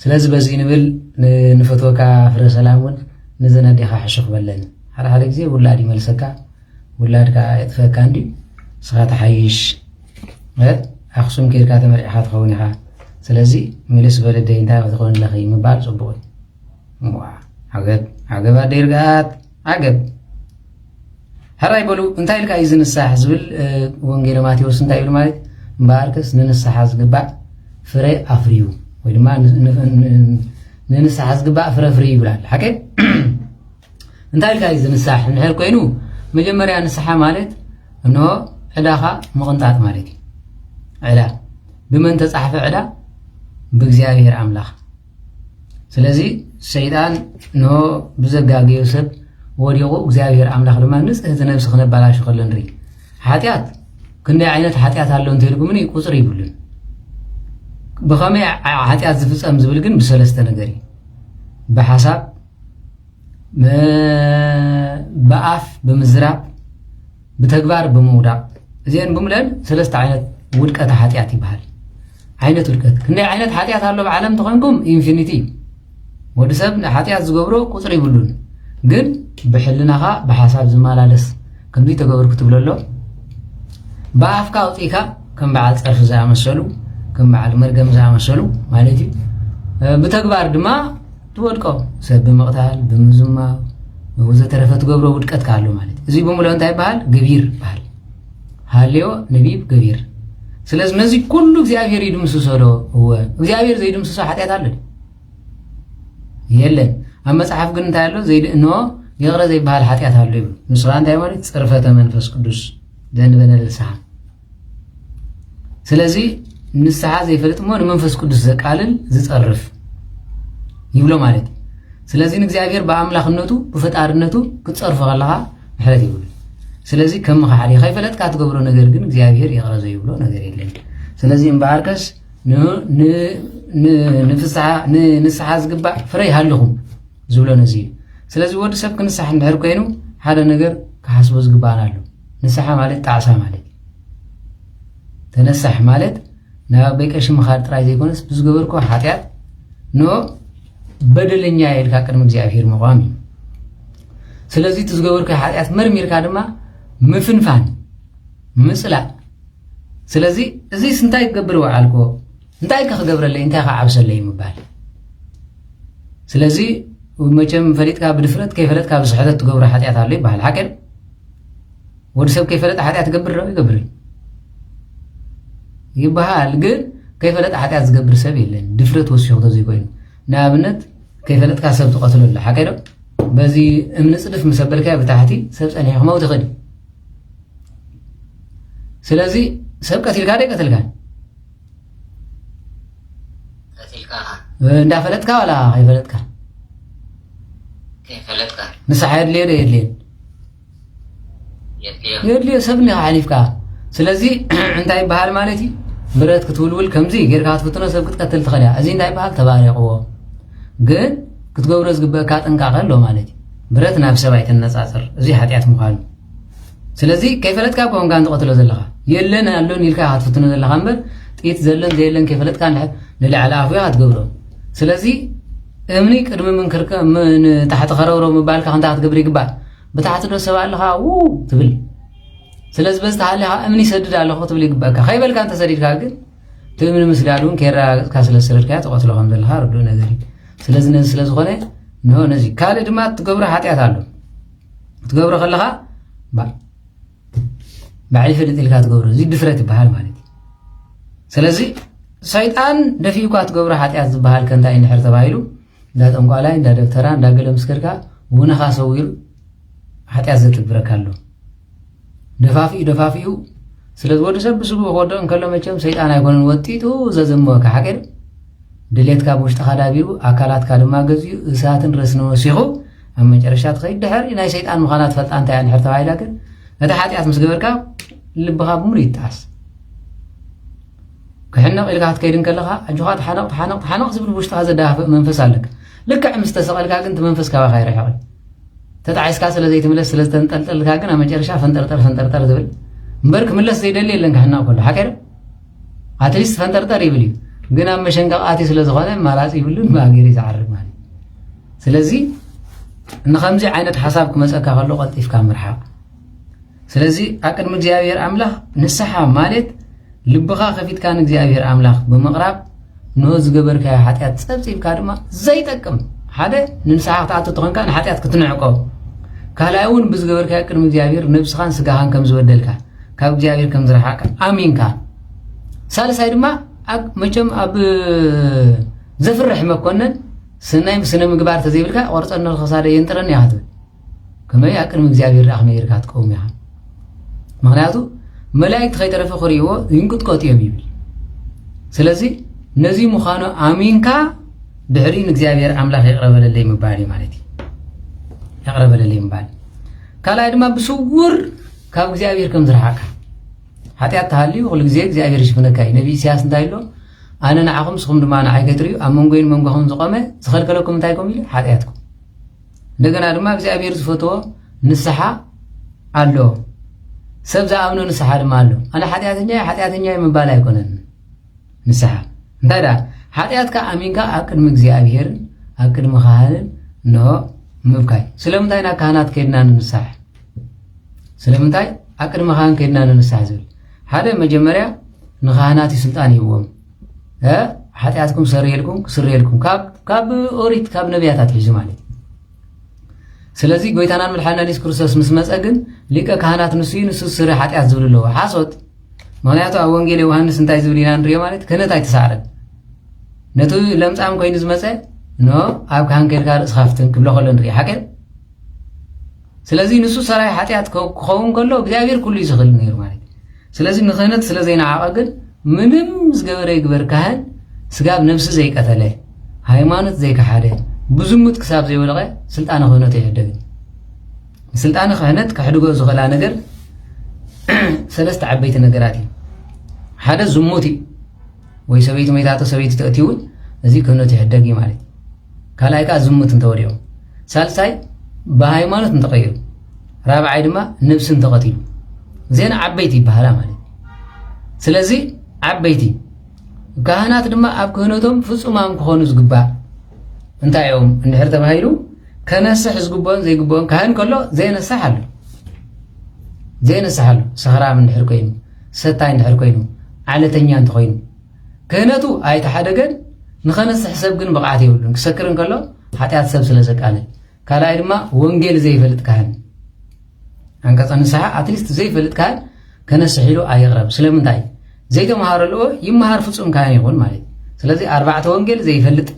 ስለዚ በዚ ንብል ንፈትወካ ፍረ ሰላም እውን ንዘነዴኻ ሕሽኽ በለን ሓደ ግዜ ውላድ ይመልሰካ ውላድካ የጥፈካ እንዲ ስኻ ተሓይሽ ኣክሱም ከይድካ ተመሪዕኻ ትኸውን ኢኻ ስለዚ ምልስ በለደይ እንታይ ክትኾን ኣለኺ ምባል ፅቡቕ እዩ ዓገብ ኣደይ ርግኣት ዓገብ ሕራይ በሉ እንታይ ኢልካ እዩ ዝንሳሕ ዝብል ወንጌለ ማቴዎስ እንታይ ይብል ማለት እምበኣርከስ ንንስሓ ዝግባእ ፍረ ኣፍርዩ ወይ ድማ ንንስሓ ዝግባእ ፍረ ፍርዩ ይብላል ሓቂ እንታይ ኢልካ እዩ ዝንሳሕ ንሕር ኮይኑ መጀመርያ ንስሓ ማለት እንሆ ዕዳኻ ምቕንጣጥ ማለት እዩ ዕዳ ብመን ተፃሕፈ ዕዳ ብእግዚኣብሔር ኣምላኽ ስለዚ ሰይጣን እንሆ ብዘጋገዩ ሰብ ወዲቑ እግዚአብሔር ኣምላኽ ድማ ንጽህቲ ነብሲ ክነባላሹ ከሎ ንርኢ ሓጢኣት ክንደይ ዓይነት ሓጢኣት ኣሎ እንተይልኩምኒ ቁፅሪ ይብሉን ብኸመይ ሓጢኣት ዝፍፀም ዝብል ግን ብሰለስተ ነገር እዩ ብሓሳብ ብኣፍ ብምዝራብ ብተግባር ብምውዳቕ እዚአን ብምለን ሰለስተ ዓይነት ውድቀት ሓጢኣት ይበሃል ዓይነት ውድቀት ክንደይ ዓይነት ሓጢኣት ኣሎ ብዓለም ተኾንኩም ኢንፊኒቲ ወዲ ሰብ ሓጢኣት ዝገብሮ ቁፅሪ ይብሉን ግን ብሕልናኻ ብሓሳብ ዝመላለስ ከምዚ ተገብርኩ ትብለሎ ብኣፍካ ኣውፂኢካ ከም በዓል ፀርፊ ዝኣመሰሉ ከም በዓል መርገም ዝኣመሰሉ ማለት እዩ ብተግባር ድማ ትወድቀው ሰብ በመቅታል በመዝማ ወዘተረፈ ትገብሮ ውድቀት ካሉ ማለት እዚ በሙሉ እንታይ ይባሃል ገቢር ይባሃል ሃልዮ ነቢብ ገቢር ስለዚህ እነዚህ ሁሉ እግዚአብሔር ይድምስሶ ነው እግዚአብሔር ዘይድምስሶ ኃጢአት አለ የለን ኣብ መጽሐፍ ግን እንታይ አለው ዘይድ ነው ይግረ ዘይባሃል ኃጢአት አለ ይብሉ ንስራ እንታይ ማለት ጽርፈተ መንፈስ ቅዱስ ዘንበነልሳ ስለዚህ ንስሐ ዘይፈልጥሞ መንፈስ ቅዱስ ዘቃልል ዝጸርፍ ይብሎ ማለት ስለዚህ እግዚአብሔር በአምላክነቱ በፈጣሪነቱ ክትጸርፍ ከለኻ ምሕረት ይብሉ ስለዚህ ከም ኻሊ ኸይፈለጥካ ትገብሮ ነገር ግን እግዚአብሔር ይግረ ዘይብሎ ነገር የለን ስለዚህ እምባርከስ ንስሐ ዝግባእ ፍረ ይሃልኹም ዝብሎ ነዚ ስለዚህ ወዲ ሰብ ክንስሐ እንድሕር ኮይኑ ሓደ ነገር ክሓስቦ ዝግባአና ኣሎ ንስሐ ማለት ጣዕሳ ማለት ተነሳሕ ማለት ናብ በቀሽ ምኻድ ጥራይ ዘይኮነስ ብዝገበርኮ ኃጢአት ኖ በደለኛ ይልካ ቅድሚ እግዚአብሔር መቋሚ ስለዚህ ትዝገበርኮ ኃጢአት መርሚርካ ድማ ምፍንፋን ምጽላእ ስለዚህ እዚ ስንታይ ይገብር ወዓልኮ እንታይ ከገብረለይ እንታይ ከዓብሰለይ ምባል ስለዚህ መቸም ፈሊጥካ ብድፍረት ከይፈለጥካ ብስሕተት ትገብሮ ኃጢአት አለ ይባሃል ሓቀን ወዲ ሰብ ከይፈለጥ ኃጢአት ይገብር ይገብር ይባሃል ግን ከይፈለጥ ኃጢአት ዝገብር ሰብ የለን ድፍረት ወሲኹ ተዘይኮይኑ ንኣብነት ከይፈለጥካ ሰብ ትቀትለሉ ሓቀዶ በዚ እምኒ ጽድፍ መሰበልካ ብታሕቲ ሰብ ጸኒሕኹ መውት ይኽእል ስለዚህ ሰብ ቀትልካ ደይቀትልካ እንዳፈለጥካ ወላ ከይፈለጥካ ንስሓ የድልዮ ዶ የድልዮ ሰብ ኒ ሓሊፍካ ስለዚህ እንታይ ይበሃል ማለት እዩ ብረት ክትውልውል ከምዚ ጌርካ ትፍትኖ ሰብ ክትቀትል ትኽእል እዚ እንታይ ይበሃል ተባሪቕዎ ግን ክትገብሮ ዝግበአካ ጥንቃቐ ኣሎ ማለት እዩ ብረት ናብ ሰብ ኣይተነጻጽር እዚ ኃጢአት ምዃኑ ስለዚህ ከይፈለጥካ ኮንካ እንትቀትሎ ዘለኻ የለን ኣሎን ኢልካ ክትፍትኖ ዘለኻ እምበር ጥኢት ዘለን ዘየለን ከይፈለጥካ ንላዕሊ ኣፍያ ክትገብሮ ስለዚህ እምኒ ቅድሚ ምንክርከ ታሕቲ ኸረብሮ ምባልካ ክንታ ክትገብር ይግባእ ብታሕቲ ዶ ሰብ ኣለኻ ትብል ስለዚህ በዝ ተሃሊኻ እምኒ ሰድድ ኣለኹ ትብል ይግባእካ ኸይበልካ እንተሰዲድካ ግን ትእምኒ ምስዳዱን ከይረጋግፅካ ስለሰደድካ ትቆትሎ ከም ዘለኻ ርዱእ ነገር እዩ ስለዚህ ነዚ ስለ ዝኾነ ንሆ ነዚ ካልእ ድማ ትገብሮ ኃጢአት ኣሎ ትገብሮ ከለኻ ባዕሊ ፍልጥ ኢልካ ትገብሮ እዚ ድፍረት ይበሃል ማለት እዩ ስለዚህ ሰይጣን ደፊኡካ ትገብሮ ኃጢአት ዝበሃል ከንታይ እንድሕር ተባሂሉ እንዳ ጠንቋላይ እንዳ ደብተራ እንዳ ገለ ምስክርካ ውነኻ ሰዊሩ ኃጢአት ዘትግብረካ ኣሎ ደፋፊኡ ስለዚ ወዲ ሰብ ብስጉ ክወድቕ እንከሎ መቸም ሰይጣን ኣይኮነን ወጢጡ ዘዘመወካ ሓቀድ ድሌትካ ብውሽጥኻ ዳቢሩ ኣካላትካ ድማ ገዚኡ እሳትን ርስን ወሲኹ ኣብ መጨረሻ ትኸይድ ድሕሪ ናይ ሰይጣን ምዃና ትፈልጣ እንታይ እንድሕር ተባሂላ ግን እቲ ኃጢአት ምስ ገበርካ ልብኻ ብምሉእ ይጣስ ክሕነቕ ኢልካ ክትከይድ ከለኻ ኣጆኻ ተሓነቕ ዝብል ብውሽጥኻ ዘዳፍእ መንፈስ ኣለካ ልክዕ ምስ ተሰቐልካ ግን እቲ መንፈስ ካባኻ ይርሕቕ ተጣዒስካ ስለዘይትምለስ ስለዝተንጠልጠልካ ግን ኣብ መጨረሻ ፈንጠርጠር ዝብል እምበር ክምለስ ዘይደሊ የለን ክሕነቕ ከሎ ሓቀዶ ኣትሊስት ፈንጠርጠር ይብል እዩ ግን ኣብ መሸንቀቃቲ ስለዝኾነ ማራፂ ይብሉን ማገሪ ዝዓርግ ማለት ስለዚ ንኸምዚ ዓይነት ሓሳብ ክመፀካ ከሎ ቀልጢፍካ ምርሓቕ ስለዚ ኣብ ቅድሚ እግዚኣብሔር ኣምላኽ ንስሓ ማለት ልብኻ ከፊትካ ንእግዚኣብሔር ኣምላኽ ብምቕራብ ንሆ ዝገበርካዮ ኃጢአት ፀብፂብካ ድማ ዘይጠቅም ሓደ ንንስሓ ክትኣቱ ትኾንካ ንኃጢአት ክትንዕቆ ካልኣይ እውን ብዝገበርካዮ ቅድሚ እግዚኣብሔር ነብስኻን ስጋኻን ከም ዝበደልካ ካብ እግዚኣብሔር ከም ዝረሓቕካ ኣሚንካ ሳልሳይ ድማ መቸም ኣብ ዘፍርሕ መኮነን ስናይ ስነ ምግባር ተዘይብልካ ቆርፀነ ክሳደ የንጥረኒ ኢኻ ትብል ከመይ ኣብ ቅድሚ እግዚኣብሔር ዳኣኸመይ ጌርካ ትቀውም ኢኻ ምክንያቱ መላእክቲ ከይተረፈ ክሪእዎ ይንቅጥቀጡ እዮም ይብል ስለዚ ነዚ ምዃኑ ኣሚንካ ድሕሪ ንእግዚኣብሔር ኣምላኽ የቕረበለለይ ምባል እዩ ማለት እዩ የቕረበለለይ ምባል ካልኣይ ድማ ብስውር ካብ እግዚኣብሔር ከም ዝረሓቕካ ኃጢአት ተሃልዩ ኩሉ ግዜ እግዚኣብሔር ይሽፍነካ እዩ ነቢ ኢሳያስ እንታይ ኢሎ ኣነ ንዓኹም ንስኹም ድማ ንዓይ ከይትርእዩ ኣብ መንጎይን መንጎኹም ዝቆመ ዝኸልከለኩም እንታይ ኮም ኢሉ ኃጢአትኩም እንደገና ድማ እግዚኣብሔር ዝፈትዎ ንስሓ ኣሎ ሰብ ዝኣምኖ ንስሓ ድማ ኣሎ ኣነ ሓጢአተኛ ምባል ኣይኮነን ንስሓ እንታይ ዳ ኃጢአትካ ኣሚንካ ኣብ ቅድሚ እግዚኣብሔርን ኣብ ቅድሚ ካህንን እንሆ ምብካይ ስለምንታይ ናብ ካህናት ከይድና ንንስሓ ስለምንታይ ኣብ ቅድሚ ካህን ከይድና ንንስሓ ዝብል ሓደ መጀመርያ ንካህናት ስልጣን ይዎም ኃጢአትኩም ሰሪየልኩም ክስርየልኩም ካብ ካብ ኦሪት ካብ ነቢያታት ሒዙ ማለት ስለዚህ ጎይታናን መድሓኒትና ኢየሱስ ክርስቶስ ምስ መፀ ግን ሊቀ ካህናት ንሱ ስረ ኃጢአት ዝብሉ ኣለዎ ሓሶት ምክንያቱ ኣብ ወንጌል ዮሃንስ እንታይ ዝብል ኢና ንሪኦ ማለት ክህነት ኣይተሳዕረን ነቱ ለምፃም ኮይኑ ዝመፀ ኣብ ካህን ከይድካ ርእስኻ ፍትን ክብሎ ከሎ ንሪኢ ሓቀር ስለዚ ንሱ ሰራይ ኃጢአት ክኸውን ከሎ እግዚአብሔር ኩሉ ይዝኽእል ነይሩ ማለት ስለዚ ንክህነት ስለ ዘይነዓቐ ግን ምንም ዝገበረ ይግበር ካህን ስጋብ ነፍሲ ዘይቀተለ ሃይማኖት ዘይከሓደ ብዙሙት ክሳብ ዘይወደቀ ስልጣነ ክህነት ይሕደግ ስልጣነ ክህነት ክሕድጎ ዝኽእላ ነገር ሰለስተ ዓበይቲ ነገራት እዩ ሓደ ዝሙት እዩ ወይ ሰበይቲ መይታቶ ሰበይቲ ተእትውን እዚ ክህነት ይሕደግ እዩ ማለት ካልኣይ ከዓ ዝሙት እንተወዲዑ ሳልሳይ በሃይማኖት እንተቀይሩ ራብዓይ ድማ ነብሲ እንተቀቲሉ ዜና ዓበይቲ ይበሃላ ማለት ስለዚ ዓበይቲ ካህናት ድማ ኣብ ክህነቶም ፍጹማን ክኾኑ ዝግባእ እንታይ እዮም እንድሕር ተባሂሉ ከነስሕ ዝግብኦን ዘይግብኦን ካህን ከሎ ዘይነስሕ ኣሎ ሰኽራም እንድሕር ኮይኑ ሰታይ እንድሕር ኮይኑ ዓለተኛ እንተኮይኑ ክህነቱ ኣይተሓደገን ንኸነስሕ ሰብ ግን ብቕዓት የብሉን ክሰክርን ከሎ ኃጢአት ሰብ ስለ ዘቃልል ካልኣይ ድማ ወንጌል ዘይፈልጥ ካህን አንቀጸ ንስሓ አትሊስት ዘይፈልጥ ካህን ከነስሕ ኢሉ ኣይቕረብ ስለምንታይ ዘይተመሃረልዎ ይመሃር ፍጹም ካህን ይኹን ማለት ስለዚ ኣርባዕተ ወንጌል ዘይፈልጥ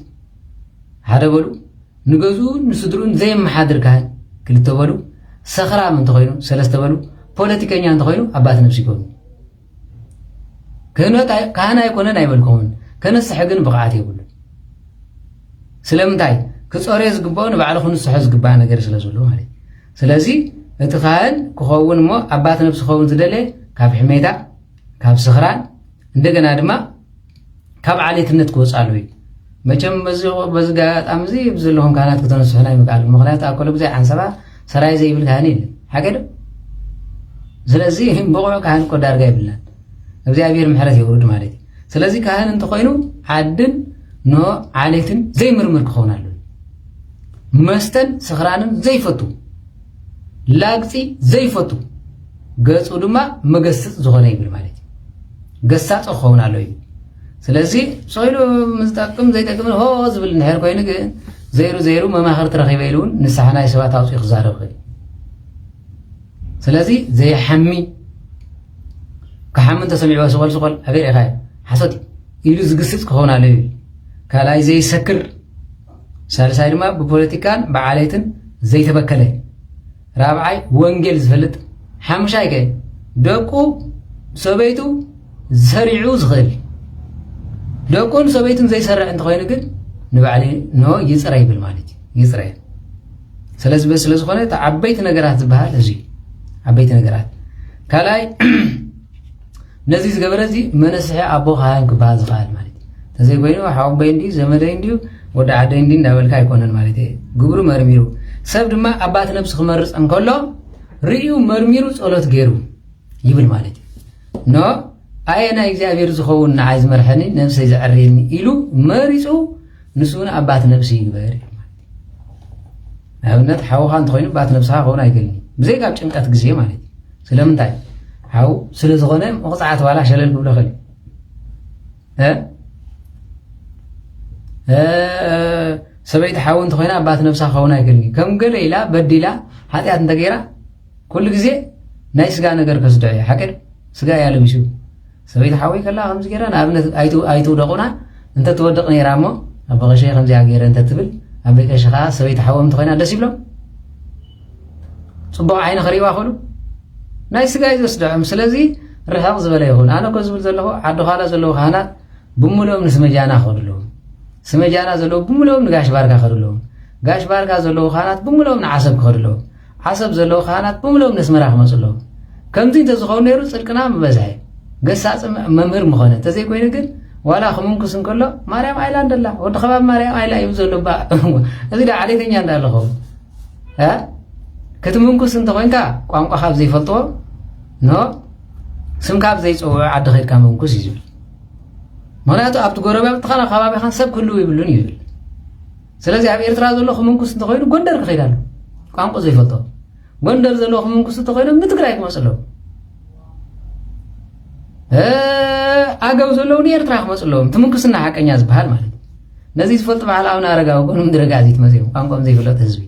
ሓደ በሉ ንገዙ ንስድሩን ዘይመሓድር ካህን ክልተ በሉ ሰኽራም እንተኮይኑ ሰለስተ በሉ ፖለቲከኛ እንተኮይኑ ኣባት ነብሲ ይኮኑ ክህነት ካህን ኣይኮነን ኣይበልኩምን ከነስሕ ግን ብቕዓት የብሉ ስለምንታይ ክጾርዮ ዝግብኦ ንባዕሉ ክንስሖ ዝግባእ ነገር ስለ ዘሎ ማለት ስለዚ እቲ ካህን ክኸውን እሞ ኣባት ነብሲ ክኸውን ዝደለየ ካብ ሕሜታ ካብ ስኽራን እንደገና ድማ ካብ ዓሌትነት ክወፃሉ እዩ መቸም በዚ ጋጣሚ እዚ ብዘለኹም ካህናት ክተነስሑና ይምቃሉ ምክንያቱ ኣብ ኮሎ ግዜ ዓንሰባ ሰራይ ዘይብል ካህን የለን ሓገዶ ስለዚ ብቑዑ ካህን እኮ ዳርጋ ይብልናን እግዚኣብሔር ምሕረት የውርድ ማለት እዩ ስለዚ ካህን እንተኮይኑ ዓድን ዓሌትን ዘይምርምር ክኸውን ኣሎ መስተን ስኽራንን ዘይፈቱ ላግፂ ዘይፈቱ ገፁ ድማ መገስፅ ዝኾነ ይብል ማለት እዩ ገሳፆ ክኸውን ኣሎ እዩ ስለዚ ሰይሉ ምዝጠቅም ዘይጠቅምን ሆ ዝብል እንድሕር ኮይኑ ግን ዘይሩ መማኽርቲ ረኺበ ኢሉ እውን ንስሓ ናይ ሰባት ኣውፅኡ ክዛረብ ክእል ስለዚ ዘይሓሚ ክሓሚ እንተሰሚዕዎ ስቆል ኣበይ ኢኻ ሓሶት ኢሉ ዝግስፅ ክኸውን ኣሎ እዩ ካልኣይ ዘይሰክር ሳልሳይ ድማ ብፖለቲካን ብዓሌትን ዘይተበከለ ራብዓይ ወንጌል ዝፈልጥ ሓምሻይ ከ ደቁ ሰበይቱ ዝሰሪዑ ዝኽእል ደቁን ሰበይትን ዘይሰርዕ እንተኮይኑ ግን ንባዕሊ ይፅረ ይብል ማለት እዩ ይፅረ ስለዚ ስለ ዝኾነ እቲ ዓበይቲ ነገራት ዝበሃል እዚ ዓበይቲ ነገራት ካልኣይ ነዚ ዝገበረ እዚ መነስሒ ኣቦ ካህን ክበሃል ዝኽእል ማለት እዩ ተዘይኮይኑ ሓወበይ እንዲ ዘመደይ እንዲዩ ወዲ ዓደይ እንዲ እንዳበልካ ኣይኮነን ማለት እዩ ግብሩ መርሚሩ ሰብ ድማ ኣባት ነብሲ ክመርፅ እንከሎ ርእዩ መርሚሩ ጸሎት ገይሩ ይብል ማለት እዩ ኣየ ናይ እግዚኣብሔር ዝኸውን ንዓይ ዝመርሐኒ ነብሰይ ዝዕርየኒ ኢሉ መሪፁ ንሱን ኣባት ነብሲ ይግበር ንኣብነት ሓውኻ እንተኮይኑ ባት ነብስኻ ክኸውን ኣይገልኒ ብዘይ ካብ ጭንቀት ግዜ ማለት እዩ ስለምንታይ ሓው ስለ ዝኾነ መቕፃዕት ዋላ ሸለል ክብሎ ኽእል ሰበይቲ ሓው እንተኮይና ኣባት ነብሳ ክኸውን ኣይገልኒ ከም ገለ ኢላ በዲላ ኃጢአት እንተገይራ ኩሉ ግዜ ናይ ስጋ ነገር ከስድዑ እያ ሓቀድ ስጋ እያ ለቢሱ ሰበይቲ ሓወይ ከላ ከምዚ ገይራ ንኣብነት ኣይትውደቑና እንተትወድቕ ነይራ እሞ ኣብ በቐሸይ ከምዚኣ ገይረ እንተትብል ኣብ በቀሸ ከዓ ሰበይቲ ሓወም እንተኮይና ደስ ይብሎም ፅቡቕ ዓይነ ክሪእዋ ክእሉ ናይ ስጋ እዩ ዘስድዖም ስለዚ ርሕቕ ዝበለ ይኹን ኣነ ኮ ዝብል ዘለኹ ዓዲ ኋላ ዘለዉ ካህናት ብምልኦም ንስመጃና ክኸዱ ኣለዎም ስመጃና ዘለዉ ብምልኦም ንጋሽ ባርካ ክኸዱ ኣለዎም ጋሽ ባርካ ዘለዉ ካህናት ብምልኦም ንዓሰብ ክኸዱ ኣለዎም ዓሰብ ዘለዉ ካህናት ብምልኦም ነስመራ ክመፁ ኣለዎም ከምዚ እንተዝኸውን ነይሩ ፅድቅና ምበዝሐ ገሳፅ መምህር ምኾነ ተዘይኮይኑ ግን ዋላ ክምንኩስ እንከሎ ማርያም ኣይላ እንደላ ወዲ ከባቢ ማርያም ኣይላ እዩ ዘሎ እዚ ዳ ዓሌተኛ እንዳለኸውን ክትምንኩስ እንተኮይንካ ቋንቋ ካብ ዘይፈልጥዎ ስም ካብ ዘይፀውዑ ዓዲ ኸይድካ መንኩስ እዩ ዝብል ምክንያቱ ኣብቲ ጎረቤትኻ ከባቢኻን ሰብ ክህልው ይብሉን ይብል ስለዚ ኣብ ኤርትራ ዘሎ ክምንኩስ እንተኮይኑ ጎንደር ክኸይድ ኣሎ ቋንቋ ዘይፈልጦ ጎንደር ዘሎ ክምንኩስ እንተኮይኑ ንትግራይ ክመፅ ኣለዉ ኣገው ዘለውን ኤርትራ ክመፅ ኣለዎም ትምንኩስና ሓቀኛ ዝበሃል ማለት ነዚ ዝፈልጥ በዓል ኣብና ኣረጋዊ ኮኑ ምድረጋዚት መፅኡ ቋንቋም ዘይፍለጥ ህዝቢ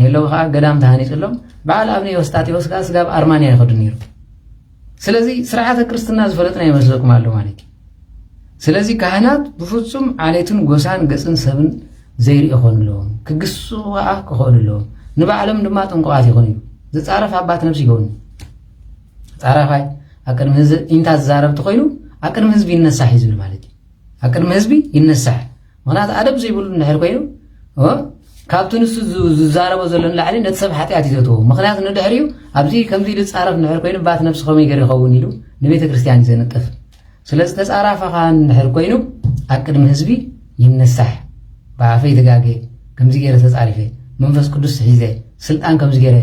ነለው ከዓ ገዳም ተሃኒፅሎም በዓል ኣብነ ዮስጣቴዎስ ከዓ ስጋብ ኣርማንያ ይኸዱ ነይሩ። ስለዚ ስርዓተ ክርስትና ዝፈለጥና ይመስለኩም ኣሎ ማለት እዩ። ስለዚ ካህናት ብፍጹም ዓሌትን ጎሳን ገፅን ሰብን ዘይርኢ ይኾኑ ኣለዎም፣ ክግሱ ከዓ ክኽእሉ ኣለዎም። ንባዕሎም ድማ ጥንቁቓት ይኾኑ እዩ። ዝፃረፍ ኣባት ነብሲ ይኸውን ፃራፋይ ኣብ ቅድሚ ህዝቢ ኢንታት ዝዛረብቲ ኮይኑ ኣብ ቅድሚ ህዝቢ ይነሳሕ እዩ ዝብል ማለት እዩ። ኣብ ቅድሚ ህዝቢ ይነሳሕ ምክንያቱ ኣደብ ዘይብሉ እንድሕር ኮይኑ ካብቲ ንሱ ዝዛረቦ ዘሎ ንላዕሊ ነቲ ሰብ ሓጢኣት እዩ ዘትዎ። ምክንያቱ ንድሕሪኡ ኣብዚ ከምዚ ኢሉ ዝፃረፍ እንድሕር ኮይኑ ባት ነብሲ ከመይ ገይሩ ይኸውን ኢሉ ንቤተ ክርስቲያን እዩ ዘነጥፍ። ስለዚ ተፃራፈኻ እንድሕር ኮይኑ ኣብ ቅድሚ ህዝቢ ይነሳሕ ብኣፈይ ተጋገ ከምዚ ገይረ ተፃሪፈ መንፈስ ቅዱስ ሒዘ ስልጣን ከምዚ ገይረ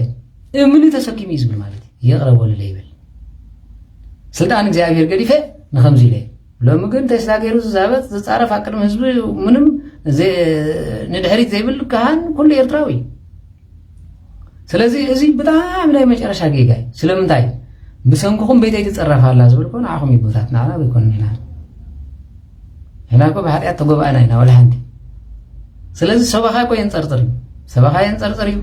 እምኒ ተሰኪሙ እዩ ዝብል ማለት እዩ። የቕረበሉ ይብል ስልጣን እግዚአብሔር ገዲፈ ንኸምዚ ኢለ ሎሚ ግን ተስታ ገይሩ ዝዛበት ዝፃረፍ ኣብ ቅድሚ ህዝቢ ምንም ንድሕሪት ዘይብል ካህን ኩሉ ኤርትራዊ። ስለዚ እዚ ብጣዕሚ ናይ መጨረሻ ጌጋ እዩ። ስለምንታይ ብሰንኩኹም ቤተይ ትፀረፋላ ዝብል ኮ ንዓኹም ይቦታት ንዓና ዘይኮነ ኢና ኮ ብሓጢኣት ተጎባእና ኢና ወላ ሓንቲ። ስለዚ ሰባኻ ኮ የንፀርፅር እዩ ሰባኻ የንፀርፅር እዩ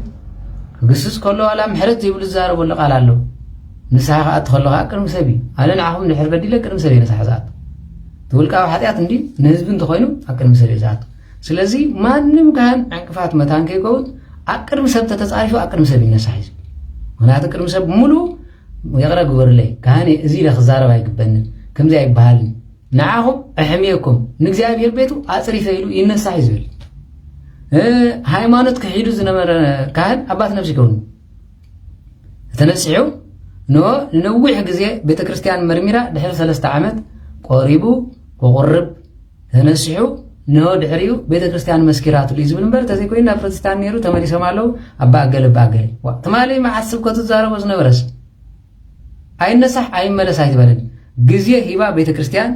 ክግስስ ከሎ ዋላ ምሕረት ዘይብሉ ዝዛረበሉ ቃል ኣሎ። ንስሓ ከኣቲ ከለካ ቅድሚ ሰብ እዩ ኣነ ንዓኹም ድሕር በዲለ ቅድሚ ሰብ እየ ንስሓ ዝኣቱ ትውልቃዊ ሓጢኣት እንዲ ንህዝቢ እንተኮይኑ ኣብ ቅድሚ ሰብ እዩ ዝኣቱ። ስለዚ ማንም ካህን ዕንቅፋት መታን ከይከውን ኣብ ቅድሚ ሰብ ተተፃሪፉ ኣብ ቅድሚ ሰብ ይነሳሕ እዩ። ምክንያቱ ቅድሚ ሰብ ሙሉእ የቕረ ግበሩለይ ካህን እዚ ኢለ ክዛረብ ኣይግበንን ከምዚ ኣይበሃልን ንዓኹም ኣሕምየኩም ንእግዚኣብሔር ቤቱ ኣፅሪፈ ኢሉ ይነሳሕ እዩ ዝብል ሃይማኖት ክሒዱ ዝነበረ ካህን ኣባት ነብሲ ይከውን ተነሲሑ ንነዊሕ ግዜ ቤተ ክርስቲያን መርሚራ ድሕሪ 3 ዓመት ቆሪቡ ክቁርብ ተነሲሑ ድሕሪኡ ቤተ ክርስቲያን መስኪራትሉ ዝብል እምበር ተዘይኮይኑ ናብ ፕሮቴስታንት ነይሩ ተመሊሶም ኣለው ኣባኣገለ ትማሊ መዓስብ ኮ ዝዛረቦ ዝነበረስ ኣይነሳሕ ኣይመለስ ኣይትበለን ግዜ ሂባ ቤተ ክርስቲያን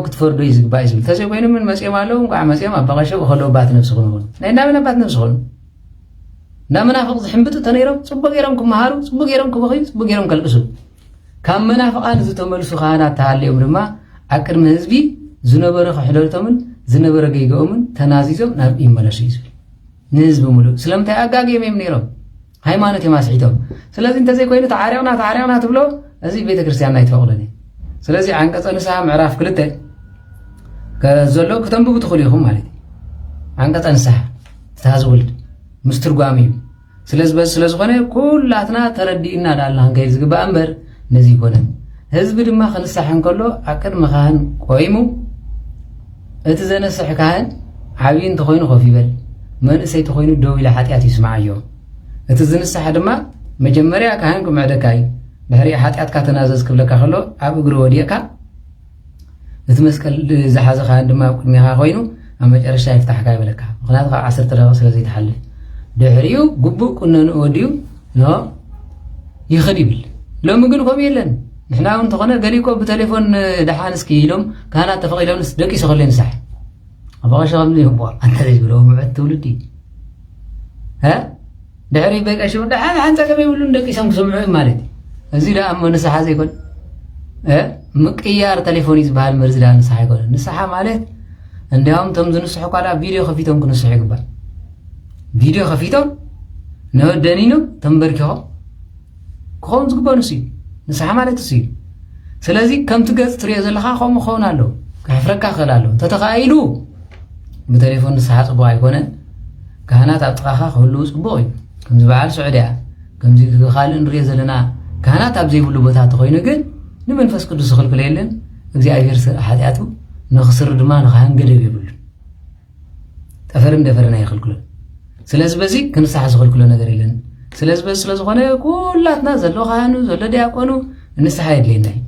ክትፈርዶ እዩ ዝግባእ ዝብል ተዘይኮይኑ ምን መፅኦም ኣለው እንኳዕ መፅኦም ኣባቐሸው ከለዉ ባት ነብሲ ክኾኑ ናይ እንዳመን ኣባት ነብሲ ክኾኑ ናብ መናፍቕ ዝሕምብጡ ተነይሮም ፅቡቅ ገይሮም ክመሃሩ ፅቡቅ ገይሮም ክበኽዩ ፅቡቅ ገይሮም ከልቅሱ ካብ መናፍቓን ዝተመልሱ ካህናት ተሃልዮም ድማ ኣብ ቅድሚ ህዝቢ ዝነበረ ክሕደቶምን ዝነበረ ገይገኦምን ተናዚዞም ናብ ይመለሱ እዩ ዝብል ንህዝቢ ሙሉእ ስለምንታይ ኣጋጊዮም እዮም ነይሮም ሃይማኖት እዮም ኣስሒቶም። ስለዚ እንተዘይኮይኑ ተዓርያውና ትብሎ እዚ ቤተ ክርስቲያን ናይ ተፈቕዶን እዩ። ስለዚ ዓንቀጸ ንስሓ ምዕራፍ 2 ዘሎ ክተንብቡ ትኽእሉ ኢኹም ማለት እዩ። ዓንቀጸ ንስሓ ትታዝ ውልድ ምስ ትርጓሚ እዩ። ስለዝኾነ ኩላትና ተረዲእና ዳልና ክንከይድ ዝግባእ እምበር ነዚ ይኮነን። ህዝቢ ድማ ክንሳሕ እንከሎ ኣብ ቅድሚ ካህን ቆይሙ እቲ ዘነስሕ ካህን ዓብዪ እንተኮይኑ ኮፍ ይበል መንእሰይ እንተኮይኑ ደው ኢለ ሓጢኣት ይስማዓዮ። እቲ ዝንሳሕ ድማ መጀመርያ ካህን ክምዕደካ እዩ ድሕሪኡ ሓጢኣትካ ተናዘዝ ክብለካ ከሎ ኣብ እግሪ ወዲቕካ እቲ መስቀል ዝሓዘ ካህን ድማ ኣብ ቅድሚኻ ኮይኑ ኣብ መጨረሻ ይፍታሕካ ይበለካ ምክንያቱ ካብ 10 ደቂቕ ስለዘይተሓልፍ ድሕሪኡ ግቡእ ቁነንኡ ወዲኡ ይኽድ ይብል። ሎሚ ግን ከምኡ የለን ንሕና እውን እንተኾነ ገሊኮ ብቴሌፎን ድሓን እስኪ ኢሎም ካህናት ተፈቒሎምስ ደቂሱ ከሎ ይንሳሕ ኣባቐሸ ከምዚ ይህቦ ኣንተ ዘይብሎ ምዕት ትውልድ እዩ ድሕሪ በቀሽ ድሓን ሓንፀገበ ይብሉን ደቂሶም ክሰምዑ ማለት እዩ። እዚ ዳ እሞ ንስሓ ዘይኮን ምቅያር ቴሌፎን እዩ ዝበሃል መርዚ ዳ ንስሓ ይኮነ ንስሓ ማለት እንዲያውም ቶም ዝንስሑ ኳ ቪድዮ ከፊቶም ክንስሑ ይግባል። ቪድዮ ከፊቶም ነወደኒኖም ተንበርኪኾም ክኸውን ዝግበኦ ንሱ እዩ ንስሓ ማለት እሱ እዩ። ስለዚ ከምቲ ገፅ ትሪኦ ዘለካ ከምኡ ክኸውን ኣለዎ ክሕፍረካ ክኽእል ኣለዎ እንተተኻኢሉ ብቴሌፎን ንስሓ ፅቡቕ ኣይኮነን። ካህናት ኣብ ጥቓኻ ክህልው ፅቡቕ እዩ ከምዚ በዓል ስዑድያ ከምዚ ካልእ እንሪኦ ዘለና ካህናት ኣብ ዘይብሉ ቦታ እንተኮይኑ ግን ንመንፈስ ቅዱስ ዝኽልክሎ የለን እግዚኣብሔር ሓጢኣቱ ንኽስር ድማ ንካህን ገደብ የብሉ ጠፈርን ደፈርን ኣይኽልክሎን። ስለዚ በዚ ክንሳሕ ዝኽልክሎ ነገር የለን። ስለዚ በዚ ስለዝኾነ ኩላትና ዘሎ ካህኑ ዘሎ ዲያቆኑ ንስሓ የድልየና እዩ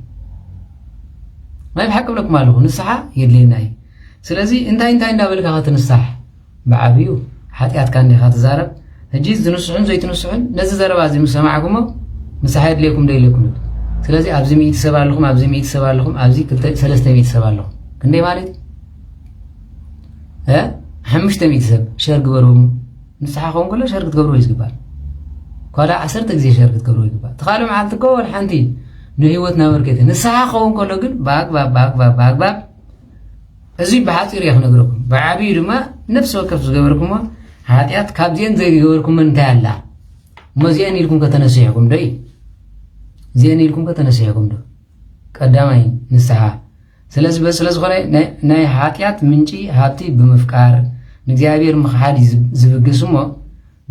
ናይ ብሓቂ ብለኩም ኣለኹ ንስሓ የድልየና እዩ። ስለዚ እንታይ እንዳበልካ ክትንሳሕ ብዓብዩ ሓጢኣትካ እንዲኻ ትዛረብ ሕጂ ዝንስሑን ዘይትንስሑን ነዚ ዘረባ እዚ ምስ ሰማዕኩሞ ንስሓ የድልየኩም ዶ የለኩም? ስለዚ ኣብዚ 100 ሰብ ኣለኹም ኣብዚ 100 ሰብ ኣለኹም ኣብዚ 300 ሰብ ኣለኹም ክንደይ ማለት 500 ሰብ ሸር ግበርዎም ንስሓ ኸውን ከሎ ሸር ክትገብርዎ ይዝግባል ኳላ 10 ግዜ ሸር ክትገብርዎ ይግባል። ተኻልእ መዓልቲ ኮ ወላ ሓንቲ ንህይወት ናበርከተ ንስሓ ኸውን ከሎ ግን ብኣግባብ እዙይ ብሓፂር እየ ክነግረኩም ብዓብዪ ድማ ነፍሲ ወከፍ ዝገበርኩሞ ሓጢኣት ካብዚአን ዘይገበርኩም እንታይ ኣላ እሞ እዚአን ኢልኩም ከተነሲሕኩም ዶ እዩ እዚአን ኢልኩም ከተነሲሕኩም ዶ ቀዳማይ ንስሓ ስለዚ ስለዝኾነ ናይ ሓጢኣት ምንጪ ሃብቲ ብምፍቃር ንእግዚአብሔር ምኽሓድ ዝብግስ እሞ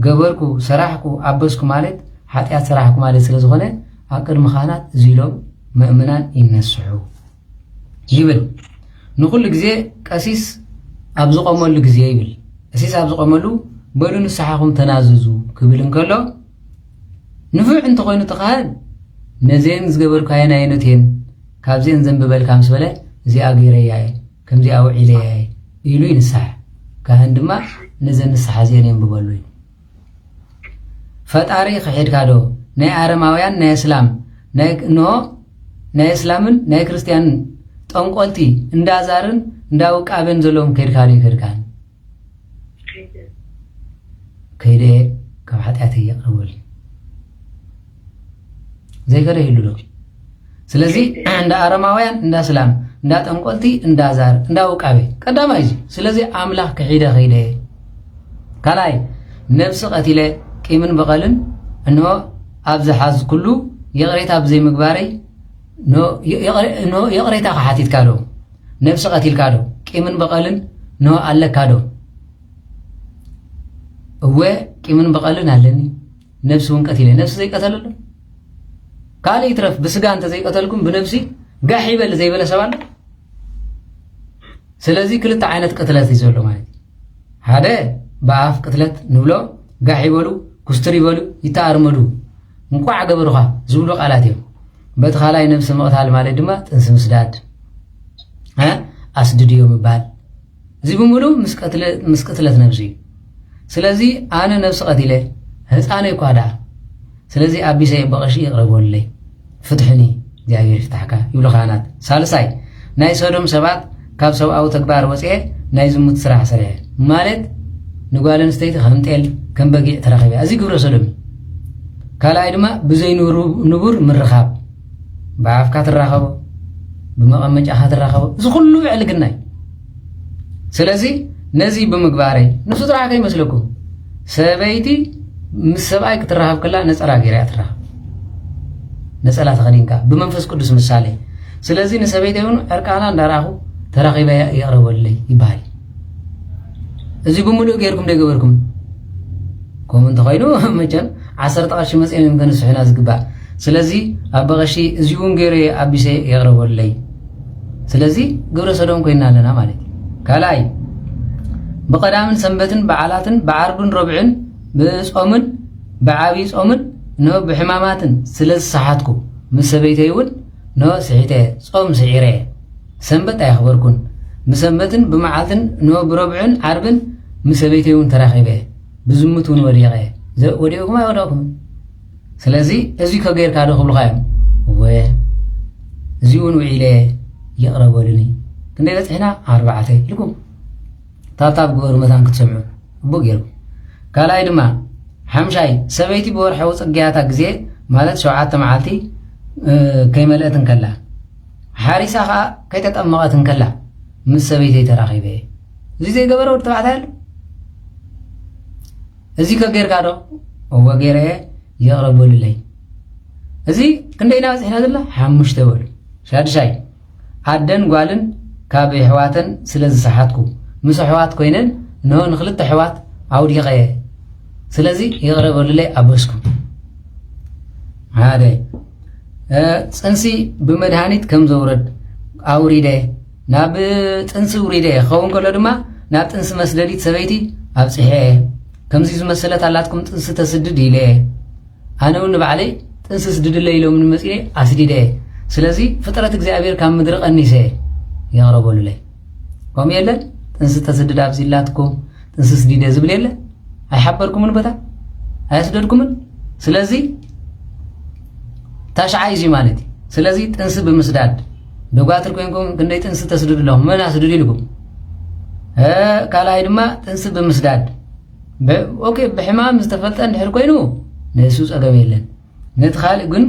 ገበርኩ ሰራሕኩ ኣበስኩ ማለት ሓጢኣት ሰራሕኩ ማለት ስለዝኾነ ኣብ ቅድሚ ካህናት እዚ ኢሎም ምእምናን ይነስሑ ይብል ንኩሉ ግዜ ቀሲስ ኣብ ዝቆመሉ ግዜ ይብል ቀሲስ ኣብ ዝቆመሉ በሉ ንስሓኹም ተናዘዙ ክብል እንከሎ ንፍዕ እንተኮይኑ ተኻህን ነዘን ዝገበርካየን ዓይነት እየን ካብዚአን ዘንብበልካ ምስ በለ እዚኣ ገይረያ ከምዚኣ ውዒለያ ኢሉ ይንስሓ ካህን ድማ ነዘን ንስሓ እዚአን የንብበሉ እዩ ፈጣሪ ክሒድካ ዶ ናይ ኣረማውያን ናይ እስላም ናይ እስላምን ናይ ክርስቲያንን ጠንቆልቲ እንዳዛርን እንዳውቃበን ዘለዎም ከይድካ ዶ ይከድካን ከይደ ካብ ሓጢኣት የቕርበል ዘይከደ ይህሉ ዶ ስለዚ እንዳ ኣረማውያን እንዳ እስላም እንዳ ጠንቆልቲ እንዳዛር እንዳውቃበ ቀዳማይ እዚ ስለዚ ኣምላኽ ክሒደ ከይደ ካልኣይ ነብሲ ቀቲለ ቂምን በቐልን እንሆ ኣብ ዝሓዝ ኩሉ የቕሬታ ብዘይ ምግባረይ የቕሬታ ክሓቲትካ ዶ ነብሲ ቀቲልካ ዶ ቂምን በቐልን እንሆ ኣለካ ዶ እወ ቂምን በቐልን ኣለኒ ነብሲ እውን ቀቲለ ነብሲ ዘይቀተለሎ ካልእ ይትረፍ ብስጋ እንተ ዘይቀተልኩም ብነብሲ ጋሕ ይበል ዘይበለ ሰብ ኣሎ ስለዚ ክልተ ዓይነት ቅትለት እዩ ዘሎ ማለት ሓደ ብኣፍ ቅትለት ንብሎ ጋሕ ይበሉ ኩስትር ይበሉ ይተኣርመዱ እንቋዕ ገበሩኻ ዝብሉ ቃላት እዮም በቲ ካልኣይ ነብሲ ምቕታል ማለት ድማ ጥንሲ ምስዳድ ኣስድድዮ ምባል እዚ ብምሉእ ምስ ቅትለት ነብሲ እዩ ስለዚ ኣነ ነብሲ ቀቲለ ህፃነይ እኳ ደኣ ስለዚ ኣቢሰይ በቐሺ ይቕረበለይ ፍትሕኒ እግዚኣብሔር ይፍታሕካ ይብሉ ካህናት ሳልሳይ ናይ ሰዶም ሰባት ካብ ሰብኣዊ ተግባር ወፅአ ናይ ዝሙት ስራሕ ሰሪሐ ማለት ንጓል ኣንስተይቲ ከም ጤል ከም በጊዕ ተራኺበ እዚ ግብረ ሰዶም ካልኣይ ድማ ብዘይ ንቡር ምርኻብ ብኣፍካ ትራኸቦ ብመቐመጫኻ ትራኸቦ እዚ ኩሉ ዕልግናይ ስለዚ ነዚ ብምግባረይ ንሱ ጥራሕ ከይመስለኩም ሰበይቲ ምስ ሰብኣይ ክትራኸብ ከላ ነፀላ ገይራ እያ ትራኸብ ነፀላ ተኸዲንካ ብመንፈስ ቅዱስ ምሳሌ ስለዚ ንሰበይቲ እውን ዕርቃና እንዳራኹ ተራኺበ የቕረበለይ ይበሃል እዚ ብምሉእ ገይርኩም ደይገበርኩም ከምኡ እንተኮይኑ መቸም 10 ቀሺ መፅኦም እዮም ከንስሑና ዝግባእ ስለዚ ኣብ በቐሺ እዚ እውን ገይረ ኣቢሰ የቕረበለይ ስለዚ ግብረ ሰዶም ኮይና ኣለና ማለት እዩ ካልኣይ ብቐዳምን ሰንበትን በዓላትን ብዓርብን ረብዕን ብጾምን ብዓብይ ጾምን ኖ ብሕማማትን ስለ ዝሰሓትኩ ምስ ሰበይተይ እውን ኖ ስሒተ ጾም ስዒረ ሰንበት ኣይኽበርኩን ብሰንበትን ብመዓልትን ኖ ብረብዕን ዓርብን ምስ ሰበይተይ እውን ተራኺበ ብዝሙት እውን ወዲቐ ወዲቕኩም ኣይወደቕኩም ስለዚ እዚ ከገይርካ ዶ ክብልካዮም ወ እዚ እውን ውዒለ የቕረበሉኒ ክንደይ በፂሕና 4 ኢልኩም ታብታብ ግበሩ መታን ክትሰምዑ እቦ ገይርኩም ካልኣይ ድማ ሓምሻይ ሰበይቲ ብወርሒ ፅግያታ ግዜ ማለት 7 መዓልቲ ከይመልአትን ከላ ሓሪሳ ከዓ ከይተጠመቐትን ከላ ምስ ሰበይተይ ተራኺበ እዚ ዘይገበረ ወዲ ተባዕታይ ኣሎ እዚ ከገይርካ ዶ እወ ገይረ የቕረበሉለይ እዚ ክንደይና በፂሕና ዘላ 5 በሉ ሻድሻይ ኣደን ጓልን ካብ ኣሕዋተን ስለ ዝሰሓትኩ ምስ ኣሕዋት ኮይነን ኖ ንክልተ ኣሕዋት ኣውዲቐ ስለዚ ይቕረበሉለይ ኣበስኩ ሓደ ፅንሲ ብመድሃኒት ከም ዘውረድ ኣውሪደ ናብ ፅንሲ ውሪደ ክኸውን ከሎ ድማ ናብ ጥንሲ መስደዲት ሰበይቲ ኣብፅሐ ከምዚ ዝመሰለት ኣላትኩም ጥንሲ ተስድድ ኢለ ኣነ እውን ንባዕለይ ጥንሲ ስድድለ ኢሎም ንመፂለ ኣስዲደ ስለዚ ፍጥረት እግዚኣብሔር ካብ ምድሪ ቀኒሰ የቕረበሉለይ ከምኡ የለን ጥንሲ ተስድድ ኣብዚላትኩም ጥንሲ ስዲደ ዝብል የለ ኣይሓበርኩምን በታ ኣያስደድኩምን ስለዚ ታሽዓይ እዚ ማለት እዩ ስለዚ ጥንሲ ብምስዳድ ደጓትር ኮይንኩም ክንደይ ጥንሲ ተስድዱ ኣለኹም መን ኣስድዱ ኢልኩም ካልኣይ ድማ ጥንሲ ብምስዳድ ኦኬ ብሕማም ዝተፈልጠ እንድሕር ኮይኑ ንእሱ ፀገም የለን ነቲ ካልእ ግን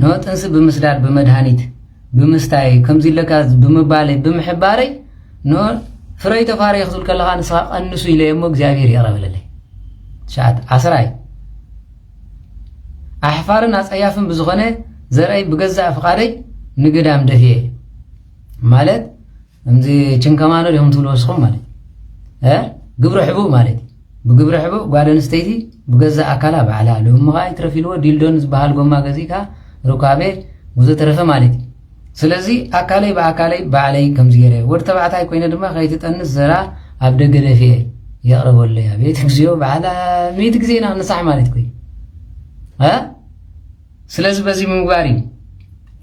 ንሆ ጥንሲ ብምስዳድ ብመድሃኒት ብምስታይ ከምዚ ኢለካ ብምባለይ ብምሕባረይ نو فري تفاري يخذل كلها نسخ أنسو إليه مو እግዚአብሔር يقرب لله شات عسراي أحفارنا أصيافن بزخنة زرعي بجزء فقاري نقدام دفيه مالت أمزي كنكمانو لهم تلوسخم مالت قبر حبو مالت بقبر حبو قادن استيتي بجزء أكلا بعلا لهم غاي ترفيلو ديلدونز بحال قوما غزيكا ركابه وزو ترفه مالتي سلازي أكالي بأكالي بعلي كم زيره ورتبعتها كوينة دما غاية تتأنس زرع أبدا قرفيه يقرب اللي بيتك زيو بعلا ميتك زينا نصح مالت كوي سلازي بزي مقباري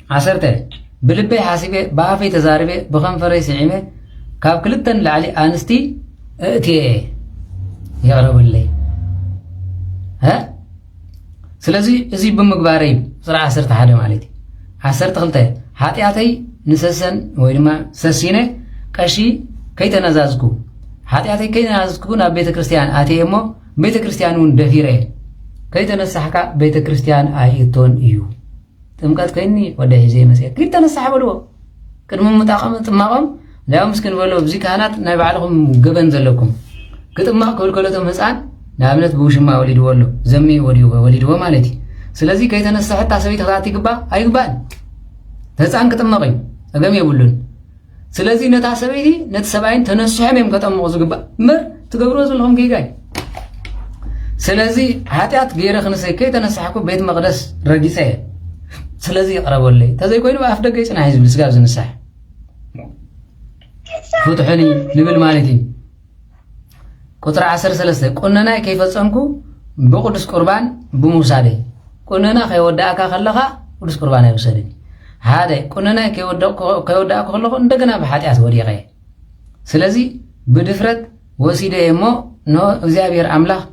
عسرته بلبي حاسبه بافي تزاربه بخم فري سعيمه كاب كلتن لعلي آنستي اتيه يقرب اللي سلازي ازي بمقباري صراع عسرت حدا مالتي عسرت غلطه حاتياتي نسسن ويما سسينه قشي كيتنازازكو حاتياتي كيتنازازكو نا بيت كريستيان اتيمو بيت كريستيانون دفيره كيتنسحكا بيت كريستيان ايتون ايو تمقات كيني ودا هيزي مسيا كيتنسح بلو قدم متاقم تماقم لا مسكن بلو بزي كهنات ناي بعلكم غبن زلكم كتما كلكلتهم حصان نابنت بوشما وليد ولو زمي وليد مالتي سلازي كيتنسح حتى سبيت خاطي غبا ايغبان تهصان كتمقي اغم يبلون سلازي نتا سبيتي نت سباين تنسحم يم كتمقو زغبا مر تغبرو زلهم كيغاي سلازي حاتيات غير خنسي كيتنسحكو بيت مقدس رجيسه سلازي قرب لي تزي كوينو افدق يصنا حزب مسغاب زنسح فتحني نبل مالتي قطر 13 قننا كيفصمكو بقدس قربان بموسادي قننا خيوداكا خلخا قدس قربان يوسدني هذا قننا كيوداكا خلخو እንደገና በኃጢአት ወዲቀ ስለዚህ በድፍረት ወሲደ የሞ ነው እግዚአብሔር አምላክ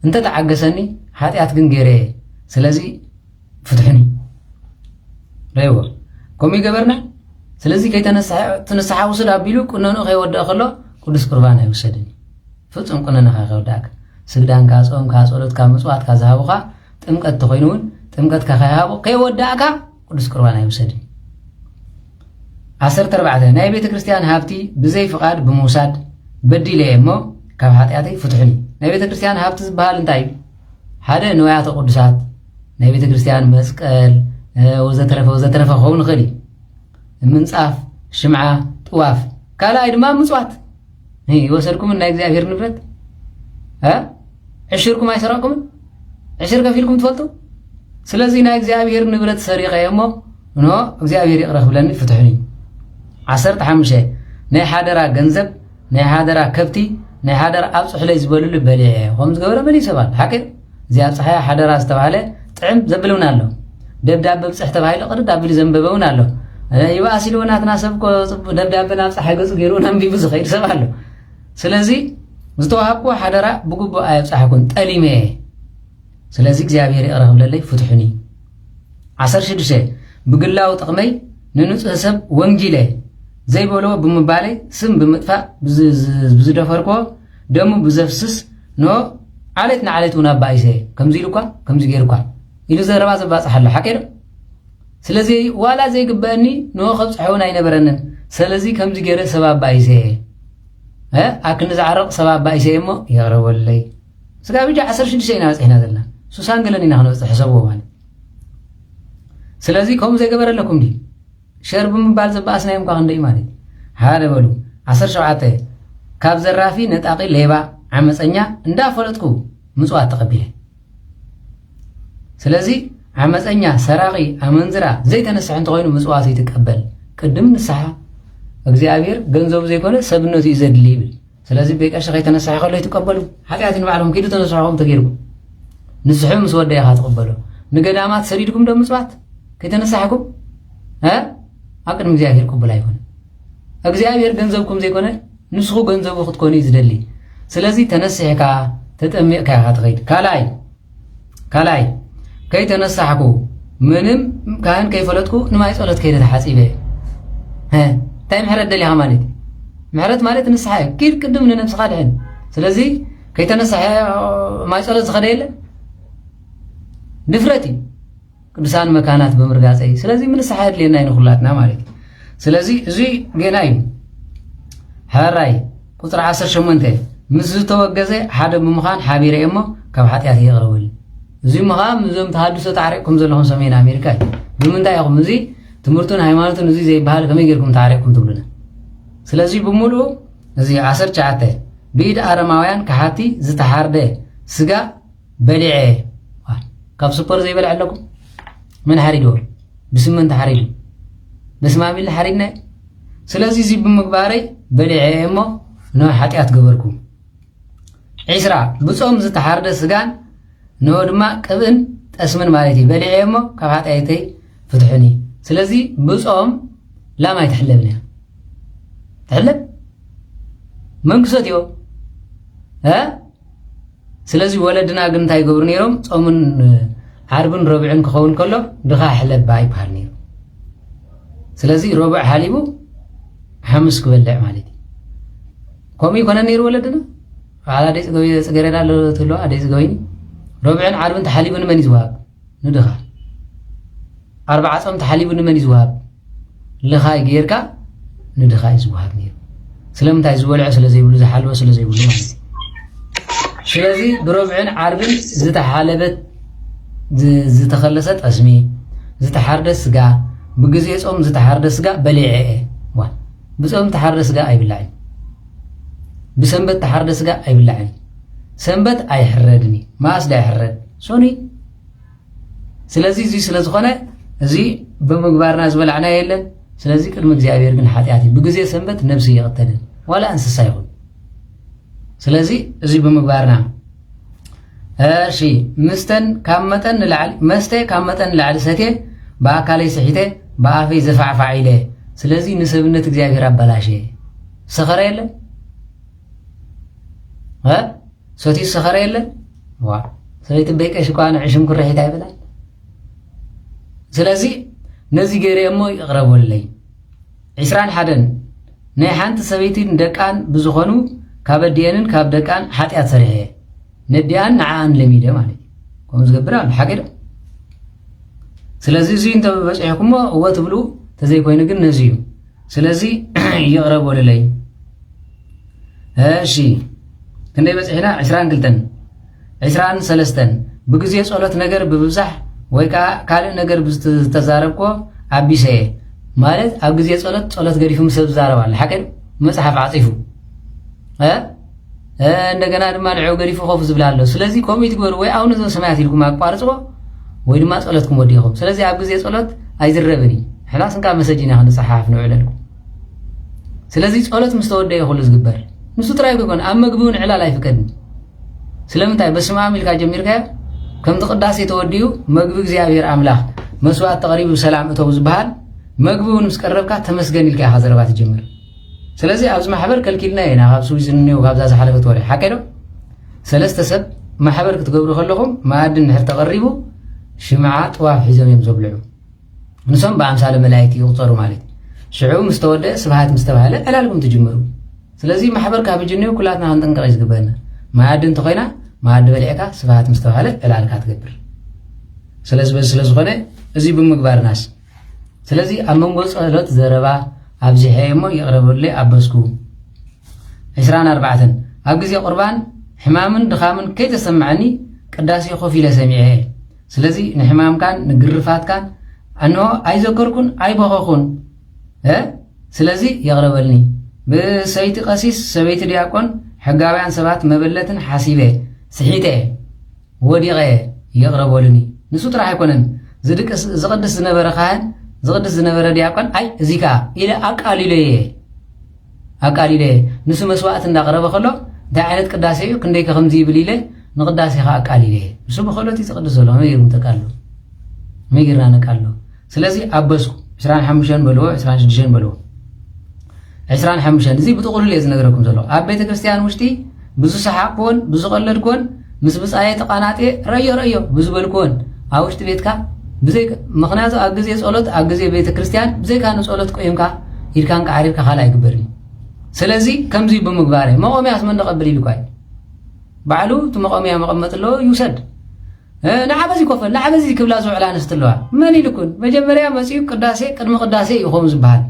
እንተ ተዓገሰኒ ኃጢአት ግን ገሬ ስለዚህ ፍትሕኒ ረይዎ ኮሚ ገበርና ስለዚህ ከይተነሳሐ ውስድ አቢሉ ቁነኑ ከይወዳ ከሎ ቅዱስ ቁርባን አይወሰድኒ ፍጹም ቁነና ከይወዳክ ስግዳን ካጾም ካጾሎት ካመጽዋት ካዛሃቡካ ጥምቀት ተኮይኑን ጥምቀት ከኸያቡ ከይወዳካ ቅዱስ ቁርባን አይወሰድኒ 14 ናይ ቤተ ክርስቲያን ሃብቲ ብዘይ ፍቃድ በመውሳድ በዲለ እሞ ካብ ኃጢአተይ ፍትሕኒ ናይ ቤተ ክርስቲያን ሃብቲ ዝበሃል እንታይ ሓደ ንዋያተ ቅዱሳት ናይ ቤተ ክርስቲያን መስቀል ወዘተረፈ ኸውን خلي ምንጻፍ ሽምዓ ጥዋፍ ካላይ ድማ ምጽዋት ይወሰድኩም እና እግዚአብሔር ንብረት ዕሽርኩም አይሰራኩም ዕሽር ከፊልኩም ትፈልጡ ስለዚህ ናይ እግዚአብሔር ንብረት ሰሪቀ እሞ ኖ እግዚአብሔር ይቅረኽ ብለኒ ፍትሕኒ 15 ናይ ሓደራ ገንዘብ ናይ ሓደራ ከብቲ ናይ ሓደራ ኣብጽሕለይ ዝበልሉ በሊዕ ከም ዝገበረ በሊዕ ሰባል ሓቂር እዚ ኣብጽሕያ ሓደራ ዝተባሃለ ጥዕም ዘብለውና ኣሎ ደብዳቤ ብጽሕ ተባሂሉ ቅድድ ኣቢሉ ዘንበበውን ኣሎ ይባሲሉ ወናትና ሰብኮ ደብዳቤ ናብ ፀሓይ ገጽ ገይሩና አንቢቡ ዝኸይድ ሰብ ኣሎ ስለዚ ዝተዋሃብኩ ሓደራ ብግቡእ ኣይብጽሕኩን ጠሊመ ስለዚ እግዚአብሔር ይቅረኽ ብለለይ ፍትሕኒ 16 ብግላው ጥቕመይ ንንጹህ ሰብ ወንጌለ ዘይበለዎ ብምባለይ ስም ብምጥፋእ ብዝደፈርኮ ደሙ ብዘፍስስ ኖ ዓለት ንዓለት እውን ኣባይሰ ከምዚ ኢሉኳ ከምዚ ገይርኳ ኢሉ ዘረባ ዘባፅሓሎ ሓቂር ስለዚ ዋላ ዘይግበአኒ ኖ ከብፅሐውን ኣይነበረንን ስለዚ ከምዚ ገይረ ሰብ ኣባይሰ ኣክኒ ዝዓረቕ ሰብ ኣባይሰ እሞ ይቕረበለይ ስጋብ ጃ 16 ኢና በፂሕና ዘለና ሱሳን ገለን ኢና ክንበፅሕ ሕሰብዎ ማለት ስለዚ ከምኡ ዘይገበረለኩም ዲ ሸር ብምባል ዘባእስናዮም ኳ ክንደይ ማለት ሓደ በሉ 17 ካብ ዘራፊ ነጣቂ ሌባ ዓመፀኛ እንዳፈለጥኩ ምጽዋት ተቀቢለ ስለዚ ዓመፀኛ ሰራቂ ኣመንዝራ ዘይተነስሕ እንተኮይኑ ምጽዋት ይተቀበል ቅድም ንስሓ እግዚአብሔር ገንዘቡ ዘይኮነ ሰብነቱ ይዘድሊ ይብል ስለዚ በቀሽ ከይተነስሕ ከሎ ይተቀበሉ ኃጢአትን ባዕሎም ከይዱ ተነስሖም ተገይርኩ ንስሑ ምስ ወደያ ተቀበሉ ንገዳማት ሰሪድኩም ደም ምጽዋት ከይተነስሕኩም አቅድም እግዚአብሔር ቅቡል አይሆን እግዚአብሔር ገንዘብኩም ዘይኮነ ንስኹ ገንዘቡ ክትኮኑ ይዝደሊ ስለዚህ ተነስሕካ ተጠሚቕካ ትኸይድ ካላይ ከይተነሳሕኩ ምንም ካህን ከይፈለጥኩ ንማይ ጸሎት ከይደ ተሓጺበ እንታይ ምሕረት ደሊኻ ማለት ምሕረት ማለት ንስሓ ኪድ ቅድም ንነፍስኻ ድሕን ስለዚህ ከይተነሳሕ ማይ ጸሎት ዝኸደ የለ ድፍረቲ ቅዱሳን መካናት በምርጋጸይ ስለዚህ ምን ሰሓድ ለና ይንኹላትና ማለት ስለዚህ እዚ ገና እዩ هراي قطر 18 مس توجزه حدا بمخان حبيره امو كاب حطيات يقرول زي مخام زم تحدثوا تعريقكم زلهم سمين امريكا بمنتا يقوم زي تمرتون ሃይማኖትን زي ባህል ከመይገርኩም ታሪኩም ትብሉና ስለዚህ በሙሉ እዚ 19 بيد አረማውያን ከሓቲ ዝተሓርደ ስጋ በልዐ ካብ ሱፐር زي بلع لكم من حريدو بسمنت حريدو بسمامي الحريدنا ስለዚህ እዚ ብምግባረይ በልዐ እሞ ነው ኃጢአት ገበርኩም ዒስራ ብጾም ዝተሓርደ ስጋን ነው ድማ ቅብን ጠስምን ማለት በልዐ እሞ ካብ ኃጢአተይ ፍትሕኒ ስለዚህ ብጾም ላማይ ተሕለብና ተሕለብ መንግስት ይው ስለዚህ ወለድና ግን እንታይ ገብሩ ነይሮም ጾምን ዓርብን ረብዕን ክኸውን ከሎ ድኻ ሕለብ ባይ ባል ነይሩ ስለዚህ ረብዕ ሓሊቡ ሓሙስ ክበልዕ ማለት ከምኡ ይኮነ ነይሩ ወለድና ዓላ ደስ ገበይ ጽገረዳ ለተሎ አደስ ገበይ ረብዕን ዓርብን ተሓሊቡን መን ይዝዋብ ንድኻ أربعة ጾም ተሓሊቡ ንመን ይዝዋብ ለኻ ጌርካ ንድኻ ይዝዋብ ነይሩ ስለምንታይ ዝበልዕ ስለዘይብሉ ዝሓልወ ስለዘይብሉ ማለት ስለዚ ብረብዕን ዓርብን ዝተሓለበት ዝተኸለሰ ጠስሚ ዝተሓርደ ስጋ ብግዜ ጾም ዝተሓርደ ስጋ በልዐ ዋ ብጾም ተሓርደ ስጋ ኣይብላዕን ብሰንበት ተሓርደ ስጋ ኣይብላዕን ሰንበት ኣይሕረድኒ ማስዳ ኣይሕረድ ሶኒ ስለዚህ እዚ ስለዝኾነ እዚ በመግባርና ዝበልዕና የለን ስለዚህ ቅድመ እግዚአብሔር ግን ኃጢአት ብግዜ ሰንበት ነፍስ ይቀተል ወላ እንስሳ ይሁን ስለዚህ እዚ በመግባርና እሺ ምስተን ካመጠን ለዓል መስተ ካመጠን ለዓል ሰቴ በአካላይ ሰሒቴ በአፌ ዘፋዕፋዒለ ስለዚህ ንሰብነት እግዚአብሔር አባላሽ ሰኸረ የለን ሶቲ ሰኸረ የለን ዋ ስለዚህ በቀሽ ቋን ዕሽም ኩረሂታ ይበላል ስለዚህ ነዚህ ገሬ እሞ ይቅረቡልኝ 21 ናይ ሓንቲ ሰበይቲን ደቃን ብዝኾኑ ካብዲየንን ካብ ደቃን ኃጢአት ሰሪሐ ነዲያን ንዓን ለሚደ ማለት ቆም ዝገብራ ሓቂዶ ስለዚህ እዚ እንተ በጽሕኩሞ ወት ብሉ ተዘይ ኮይኑ ግን ነዚዩ ስለዚህ ይቅረቡልኝ እሺ ክንደይ በጽሕና 22 ብግዜ ጸሎት ነገር ብብዛሕ ወይካ ካልእ ነገር ብዝተዛረብኮ አቢሰ ማለት ኣብ ግዜ ጸሎት ገሪፉ ሰብ ዛረባል ሓቂዶ መጽሐፍ ዓጽፉ እንደገና ድማ ንዕው ገሪፉ ኸፍ ዝብላለ ስለዚህ ኮሚት ገሩ ወይ አሁን ዘ ሰማያት ይልኩም አቋርጽዎ ወይ ድማ ጸሎትኩም ወዲኹም ስለዚህ ኣብ ግዜ ጸሎት አይዝረብኒ ሕላስንካ መሰጂና ክንጽሐፍ ነው ዕለልኩ ስለዚህ ጸሎት ምስተወደየ ሁሉ ዝግበር ንሱ ጥራይ ኮን ኣብ መግቢውን ዕላል አይፍቀድኒ ስለምንታይ በስመ አብ ኢልካ ጀሚርካ ከም ተቅዳሴ ተወዲዩ መግቢ እግዚአብሔር አምላክ መስዋዕት ተቀሪቡ ሰላም እተው ዝባሃል መግቢውን ምስቀረብካ ተመስገን ኢልካ ሓዘረባት ጀምር ስለዚህ ኣብዚ ማሕበር ከልኪልና ኢና ካብ ስዊዝን ነው ካብዛ ዝሓለፈት ወሬ ሓቀዶ ሰለስተ ሰብ ማሕበር ክትገብሩ ከለኹም ማዕድን ንሕር ተቀሪቡ ሽምዓ ጥዋፍ ሒዞም እዮም ዘብልዑ ንሶም በአምሳለ መላእክት ይቁጠሩ ማለት ሽዑ ምስተወደእ ስብሃት ምስተባሃለ ዕላልኩም ትጅምሩ ስለዚህ ማሕበር ካብ ጅነው ኩላትና ክንጥንቀቕ ይዝግበና ማዕድን ተኾይና ማዕድ በልዕካ ስብሃት ምስተባሃለ ዕላልካ ትገብር ስለዝኾነ እዚ ብምግባርናስ ስለዚህ ኣብ መንጎ ጸሎት ዘረባ ኣብዚ ሕየሞ ይቅረበልይ ኣበስኩ 24 ኣብ ግዜ ቁርባን ሕማምን ድኻምን ከይተሰምዐኒ ቅዳሴ ኮፍ ኢለ ሰሚዐ ስለዚህ ንሕማምካን ንግርፋትካን ኣንሆ ኣይዘከርኩን ኣይበኸኹን ስለዚህ ይቅረበልኒ ብሰይቲ ቀሲስ ሰበይቲ ዲያቆን ሕጋውያን ሰባት መበለትን ሓሲበ ስሒተ ወዲቀ ይቅረበልኒ ንሱ ጥራሕ ኣይኮነን ዝድቅስ ዝቅድስ ዝነበረ ካህን ዝቅድስ ዝነበረ ዲያቆን አይ እዚካ ኢለ አቃሊለ ንሱ መስዋዕት እንዳቀረበ ከሎ እንታይ ዓይነት ቅዳሴ እዩ ክንደይ ከምዚ ይብል ኢለ ንቅዳሴኻ አቃሊለ ንሱ በኸሎት ይቅድስ ዘሎ ይሩም ተቃሉ መይግራ ነቃሉ ስለዚህ ኣበስኩ 25 በልዎ 26 በልዎ 25 እዚ ብጥቕሉል እየ ዝነገረኩም ዘሎ ኣብ ቤተ ክርስቲያን ውሽጢ ብዙ ሰሓቅዎን ብዙ ቀለድኮን ምስ ብፃየ ተቃናጤ ረዮ ብዝበልኮን ኣብ ውሽጢ ቤትካ ብዘይ ምኽንያቱ ኣብ ግዜ ጸሎት ኣብ ግዜ ቤተ ክርስቲያን ብዘይ ካኑ ጸሎት ቆይምካ ኢድካን ቃሪርካ ካላ ይግበርኒ ስለዚህ ከምዚ ብምግባረ መቆሚያስ መን ተቀበል ይልኳይ ባዕሉ ተመቆሚያ መቀመጥሎ ይውሰድ ንዓበዚ ኮፈል ንዓበዚ ክብላ ዝውዕላ ነስትለዋ መን ይልኩን መጀመርያ መጽዩ ቅዳሴ ቅድመ ቅዳሴ ይኹም ዝባሃል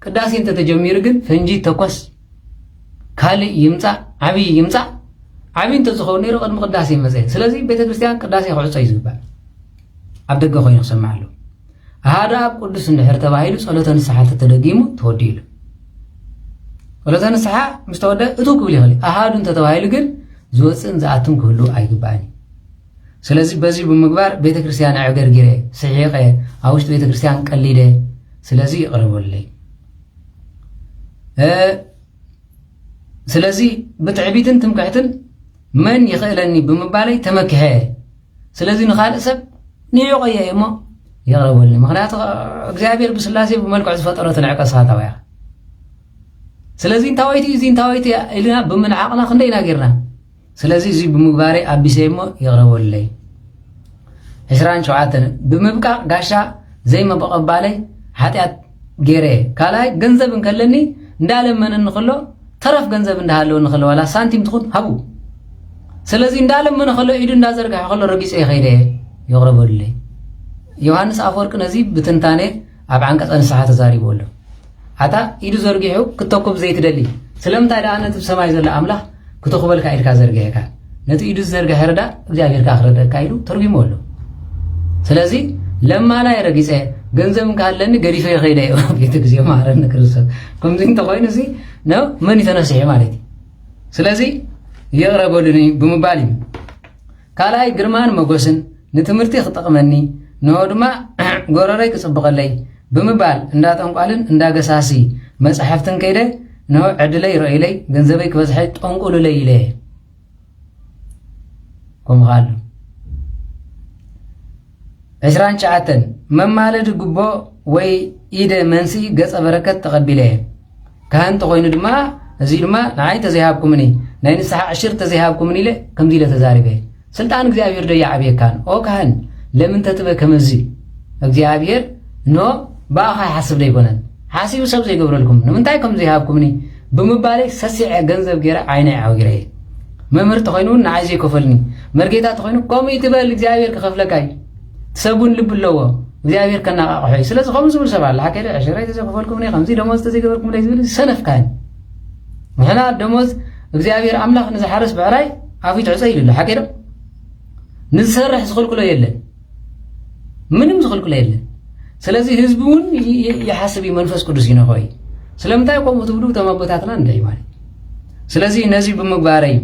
ቅዳሴ እንተ ተጀሚሩ ግን ፈንጂ ተኮስ ካልእ ይምፃእ ዓብይ ይምፃእ ዓብይ እንተዝኸውን ነይሩ ቅድሚ ቅዳሴ መፅአ ስለዚ ቤተክርስትያን ቅዳሴ ክዕፆ እዩ ዝግባእ ኣብ ደገ ኮይኑ ክሰማዕ ኣለዎ ኣሃዱ ኣብ ቅዱስ እንድሕር ተባሂሉ ጸሎተ ንስሓ ተደጊሙ ተወዲሉ ጸሎተ ንስሓ ምስ ተወድአ እቱ ክብል ይኽእል ኣሃዱ እንተተባሂሉ ግን ዝወፅእን ዝኣቱን ክህሉ ኣይግባእን ስለዚ በዚ ብምግባር ቤተክርስትያን ዕገርጊረ ስሒቐ ኣብ ውሽጢ ቤተክርስትያን ቀሊደ ስለዚ ይቕረበለይ ስለዚ ብትዕቢትን ትምክሕትን መን ይኽእለኒ ብምባለይ ተመክሐ ስለዚ ንኻልእ ሰብ ንዕቆየ እሞ ይቕረበልኒ ምክንያቱ እግዚኣብሔር ብስላሴ ብመልክዑ ዝፈጠሮ ትንዕቀስኻ እያ ስለዚ እንታወይቲ እዚ እንታወይቲ ኢልና ብምንዓቕና ክንደይና ጌርና ስለዚ እዚ ብምግባሬ ኣቢሰ እሞ ይቕረበለይ 27 ብምብቃቕ ጋሻ ዘይመበቐባለይ ሓጢኣት ጌረ ካልኣይ ገንዘብ እንከለኒ እንዳለመነኒ ንኽሎ ተረፍ ገንዘብ እንዳሃለወኒ ንኽሎ ዋላ ሳንቲም ትኹን ሃቡ ስለዚ እንዳለመነ ከሎ ኢዱ እንዳዘርግሐ ከሎ ረጊፀ ይኸይደ ይቕረበለይ ዮሃንስ ኣፈወርቂ ነዚ ብትንታኔ ኣብ ዓንቀጸ ንስሓ ተዛሪቡ ኣሎ ኣታ ኢዱ ዘርጊሑ ክተኩብ ዘይትደሊ ስለምንታይ ደኣ ነቲ ብሰማይ ዘሎ ኣምላኽ ክትኽበልካ ኢድካ ዘርጊሐካ ነቲ ኢዱ ዝዘርግሐ ረዳ እግዚኣብሔርካ ክረድአካ ኢሉ ተርጊሙ ኣሎ ስለዚ ለማናይ ረጊፀ ገንዘብ እንካለኒ ገዲፈ ይኸይደ ቤተ ግዜ ማረኒ ክርስቶስ ከምዚ እንተኮይኑ እዚ ነው መን ተነሲሐ ማለት እዩ ስለዚ ይቕረበሉኒ ብምባል እዩ ካልኣይ ግርማን መጎስን ንትምህርቲ ክጠቕመኒ ንሆ ድማ ጎረረይ ክፅብቐለይ ብምባል እንዳጠንቋልን እንዳገሳሲ መፅሓፍትን ከይደ ንሆ ዕድለይ ረእይለይ ገንዘበይ ክበዝሐይ ጠንቁሉለይ ኢለ ከምኡ ኣሎ 29 መማለድ ጉቦ ወይ ኢደ መንሲ ገጸ በረከት ተቐቢለ ካህን ተኮይኑ ድማ እዚ ድማ ንዓይ ተዘይሃብኩምኒ ናይ ንስሓ ዕሽር ተዘይሃብኩምኒ ኢለ ከምዚ ኢለ ተዛሪበ ስልጣን እግዚኣብሔር ዶ ይዓብየካን ኦ ካህን ለምን ተጥበ ከምዚ እግዚኣብሔር ኖ ባእኻ ይሓስብ ደይኮነን ሓሲቡ ሰብ ዘይገብረልኩም ንምንታይ ከምዚ ይሃብኩምኒ ብምባለይ ሰሲዐ ገንዘብ ገይረ ዓይነይ ዓውጊረ መምህር ተኮይኑ ንዓይ ዘይከፈልኒ መርጌታ ተኮይኑ ከምኡ ትበል እግዚኣብሔር ክኸፍለካ እዩ ሰቡን ልብ ኣለዎ እግዚኣብሔር ከናቃቅሖ እዩ ስለዚ ከምኡ ዝብል ሰብ ኣለ ሓከደ ዕሽረይ ተዘይከፈልኩምኒ ከምዚ ደሞዝ ተዘይገበርኩምኒ ዝብል ሰነፍካን ንሕና ደሞዝ እግዚኣብሔር ኣምላኽ ንዝሓረስ ብዕራይ ኣፉ ትዕፀ ኢሉ ሓከደ ንዝሰርሕ ዝኽልክሎ የለን ምንም ዝኽልክሎ የለን ስለዚ ህዝቢ እውን ይሓስብ መንፈስ ቅዱስ ይነኾይ ስለምንታይ ቆምኡ ትብሉ እቶም ኣቦታትና እንታይ ማለት ስለዚ ነዚ ብምግባረይ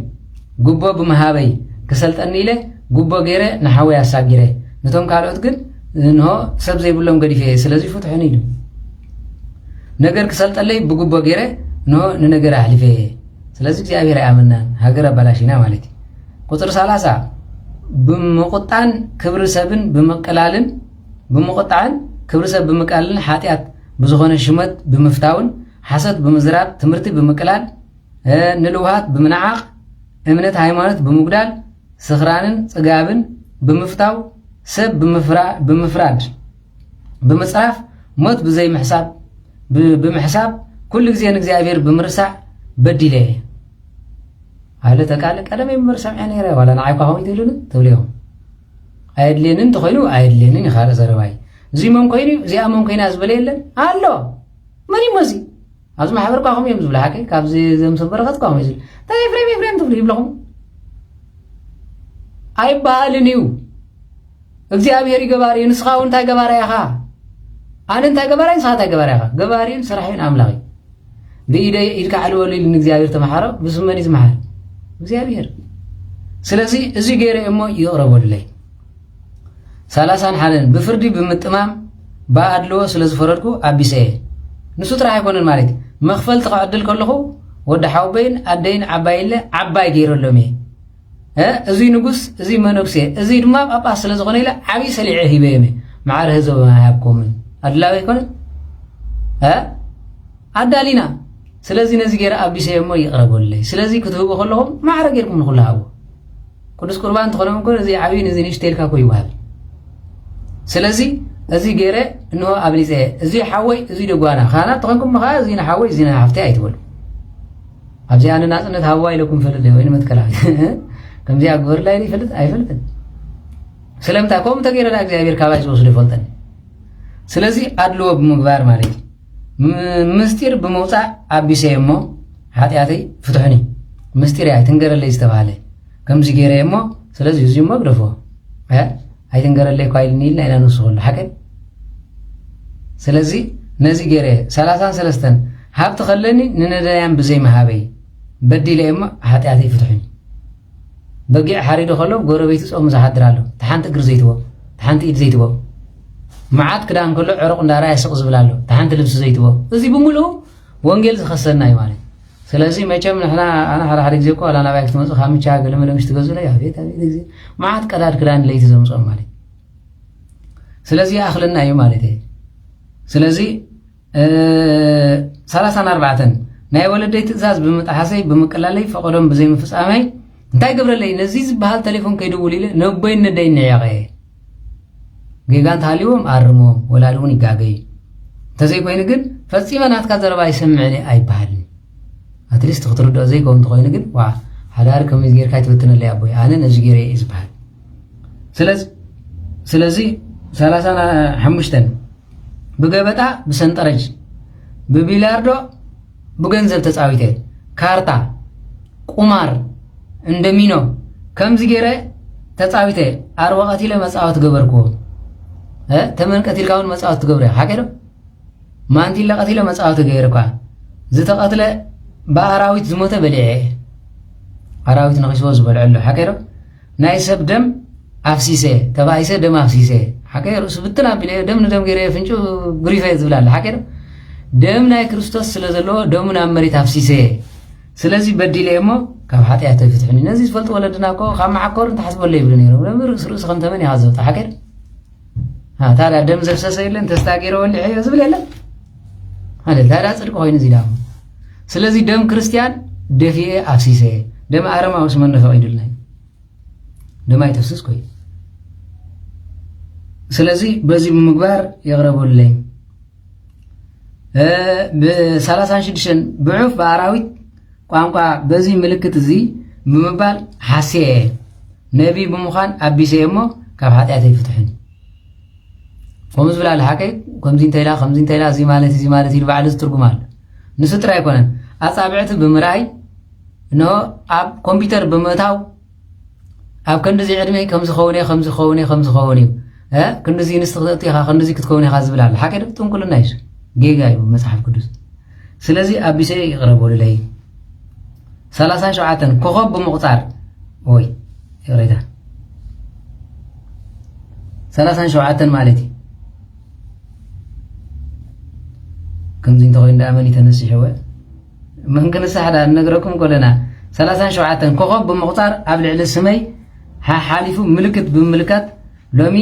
ጉቦ ብምሃበይ ክሰልጠኒ ኢለ ጉቦ ገይረ ንሓወይ ኣሳጊረ ነቶም ካልኦት ግን እንሆ ሰብ ዘይብሎም ገዲፈ ስለዚ ፍትሑን ኢሉ ነገር ክሰልጠለይ ብጉቦ ገይረ እንሆ ንነገር ኣሕሊፈ ስለዚ እግዚኣብሔር ኣይኣመናን ሃገር ኣበላሽና ማለት እዩ ቁፅሪ 30 ብምቁጣን ክብሪ ሰብን ብምቅላልን ብምቁጣዕን ክብሪ ሰብ ብምቃልን ሓጢኣት ብዝኾነ ሽመት ብምፍታውን ሓሰት ብምዝራብ ትምህርቲ ብምቅላል ንልውሃት ብምንዓቕ እምነት ሃይማኖት ብምጉዳል ስኽራንን ጽጋብን ብምፍታው ሰብ ብምፍራድ ብምጽራፍ ሞት ብዘይ ምሕሳብ ብምሕሳብ ኩሉ ግዜ ንእግዚኣብሔር ብምርሳዕ በዲለ ኣለ ተቃለ ቀደመ ብምርሳዕ ነይረ ዋላ ንዓይኳ ከምኡ ትብሉን ትብልዮም ኣየድልየንን እንተኮይኑ ኣየድልየንን ይኻልእ ዘረባይ እዚ መን ኮይኑ እዚኣ መን ኮይና ዝበለ የለን ኣሎ መን ይሞዚ ኣብዚ ማሕበርካ ከምኡ እዮም ዝብሉ ሓቀይ ካብዚ ዘምሰብ በረኸት ከምኡ ዝብል እንታይ ኤፍሬም ትብሉ ይብለኹም ኣይበሃልን እዩ እግዚአብሔር ይገባሪ ንስኻ እውን እንታይ ገባሪ ኢኻ ኣነ እንታይ ገባሪ ንስኻ እንታይ ገባሪ ኢኻ ገባሪን ስራሕን ኣምላኺ ብኢደ ኢድካ ዓልወሉ ኢሉ ንእግዚኣብሔር ተመሓሮ ብስመን ዝመሓር እግዚአብሔር ስለዚ እዚ ገይረ እሞ ይቕረበሉለይ 31 ብፍርዲ ብምጥማም ባኣድልዎ ስለ ዝፈረድኩ ኣቢሰ ንሱ ጥራሕ ኣይኮነን ማለት መኽፈልቲ ክዕድል ከለኹ ወዲ ሓውበይን ኣደይን ዓባይለ ዓባይ ገይረሎም እየ እዚ ንጉስ እዚ መነኩሴ እዚ ድማ ጳጳስ ስለ ዝኾነ ኢለ ዓብይ ሰሊዐ ሂበየመ ማዕረ ህዝብ ማያብኮምን ኣድላዊ ኣይኮነን ኣዳሊና ስለዚ ነዚ ገይረ ኣቢሰ እሞ ይቕረበሉለይ ስለዚ ክትህቦ ከለኹም ማዕረ ጌርኩም ንኹሉ ሃቦ ቅዱስ ቁርባን ተኾኖም እኮ እዚ ዓብይን እዚ ንእሽተይልካ ኮ ይወሃብ ስለዚ እዚ ገይረ እንሆ ኣብሊፀ እዚ ሓወይ እዚ ደጓና ካህናት ተኾንኩም ምኻ እዚ ንሓወይ እዚ ንሓፍተይ ኣይትበሉ ኣብዚ ኣነ ናፅነት ሃብዋ ኢለኩም ፈልጥ ወይ ንመትከላ ከምዚ ኣግበርላ ኢለ ይፈልጥ ኣይፈልጥን ስለምንታይ ከምኡ ተገይረና እግዚኣብሔር ካባይ ዝወስዶ ይፈልጠን ስለዚ ኣድልዎ ብምግባር ማለት ምስጢር ብምውፃእ ኣቢሰ እሞ ሓጢኣተይ ፍትሑኒ ምስጢር ኣይትንገረለይ ዝተባሃለ ከምዚ ገይረ እሞ ስለዚ እዚ እሞ ግደፎ ኣይትንገረለይ እኳ ኢልኒ ኢልና ኢና ንውስኸሉ ሓቀን ስለዚ ነዚ ገይረ 33 ሃብቲ ከለኒ ንነዳያን ብዘይ መሃበይ በዲለ እሞ ሓጢኣተይ ፍትሑኒ በጊዕ ሓሪዱ ከሎ ጎረቤቱ ጾም ዝሓድር ኣሎ ተሓንቲ እግሪ ዘይትቦ ተሓንቲ ኢድ ዘይትቦ መዓት ክዳን ከሎ ዕሩቕ እንዳራ ይስቕ ዝብል ኣሎ ተሓንቲ ልብሲ ዘይትቦ እዚ ብምሉእ ወንጌል ዝኸሰና እዩ ማለት ስለዚ መቸም ንሕና ኣነ ሓደ ግዜ እኮ ኣላ ናባይ ክትመፅእ ካምቻ ገለመለምሽ ትገዝኡለይ ኣቤት ግዜ መዓት ቀዳድ ክዳን ለይቲ ዘምፅኦም ማለት ስለዚ ኣኽልና እዩ ማለት እዩ ስለዚ 34 ናይ ወለደይ ትእዛዝ ብምጣሓሰይ ብምቅላለይ ፈቐዶም ብዘይ ምፍፃመይ እንታይ ገብረለይ ነዚ ዝበሃል ቴሌፎን ከይድውል ኢለ ነቦይ ነደይ ንዕያቐ ጌጋ እንተሃልዎም ኣርሞም ወላዲ እውን ይጋገይ እንተዘይ ኮይኑ ግን ፈፂመ ናትካ ዘረባ ይሰምዕኒ ኣይበሃልን ኣትሊስት ክትርድኦ ዘይከው እንተኮይኑ ግን ዋ ሓዳር ከመይ ጌርካ ይትበትነለይ ኣቦይ ኣነ ነዚ ገይረ እየ ዝበሃል ስለዚ 35 ብገበጣ ብሰንጠረጅ ብቢላርዶ ብገንዘብ ተፃዊተ ካርታ ቁማር እንደሚኖ ከምዚ ገይረ ተፃዊተ ኣርወቐት ኢለ መፃወት ገበርክዎ ተመንቀት ኢልካ እውን መፃወት ትገብረ ሓቀዶ ማንቲ ኢለ ቀቲለ መፃወት ገይርኳ ዝተቐትለ ብኣራዊት ዝሞተ በሊዐ ኣራዊት ነኺስዎ ዝበልዐሉ ሓቀዶ ናይ ሰብ ደም ኣፍሲሰ ተባይሰ ደም ኣፍሲሰ ሓቀዶ ርእሱ ብትን ኣቢለ ደም ንደም ገይረ ፍንጩ ግሪፈ ዝብላለ ሓቀዶ ደም ናይ ክርስቶስ ስለ ዘለዎ ደሙ ናብ መሬት ኣፍሲሰ ስለዚ በዲለ እሞ ካብ ሓጢኣት ተፍትሕኒ ነዚ ዝፈልጥ ወለድና እኮ ካብ መዓኮር እንተሓስበለ ይብሉ ነይሮም ርእስ ከም ተመን ኢኻ ዘውጣ ሓቀዶ ታዲያ ደም ዘፍሰሰ የለን ተስታ ገይረ ወሊዐ ዝብል የለን አይደል ታዲያ ጽድቅ ኮይኑ እዚ ዳሞ ስለዚ ደም ክርስቲያን ደፊኤ ኣፍሲሰ ደም ኣረማውስ መን ፈቂዱልና ደም ኣይተፍስስ ኮይ ስለዚ በዚ ብምግባር ይቕረበሉለይ ብ36 ብዑፍ በኣራዊት ቋንቋ በዚ ምልክት እዚ ብምባል ሓሴ ነቢ ብምዃን ኣቢሰ እሞ ካብ ሓጢኣት ይፍትሕን ከምዚ ዝብላለ ሓቀይ ከምዚ እንተኢላ እዚ ማለት ኢሉ ባዕሉ ዝትርጉም ኣሎ ንሱ ጥራይ ኣይኮነን ኣፃብዕቲ ብምርኣይ እንሆ ኣብ ኮምፒተር ብምእታው ኣብ ክንዲዚ ዕድመ ከምዝኸውን እዩ ክንዲዚ ንስቲ ክትእቱ ኢኻ ክንዲዚ ክትከውን ኢኻ ዝብል ኣሎ ሓቀይ ጥንቁልና እዩ ጌጋ እዩ መፅሓፍ ቅዱስ ስለዚ ኣቢሰ ይቕረበሉለይ 37 ኮኸብ ብምቁፃር ወይ ይቕሬታ 37 ማለት እዩ ከምዚ እንተኮይኑ ዳኣመን ተነሲሕወ መንክንሳ ሓዳ ነግረኩም ኮለና 37 ኮኸብ ብምቁፃር ኣብ ልዕሊ ስመይ ሓሊፉ ምልክት ብምልካት ሎሚ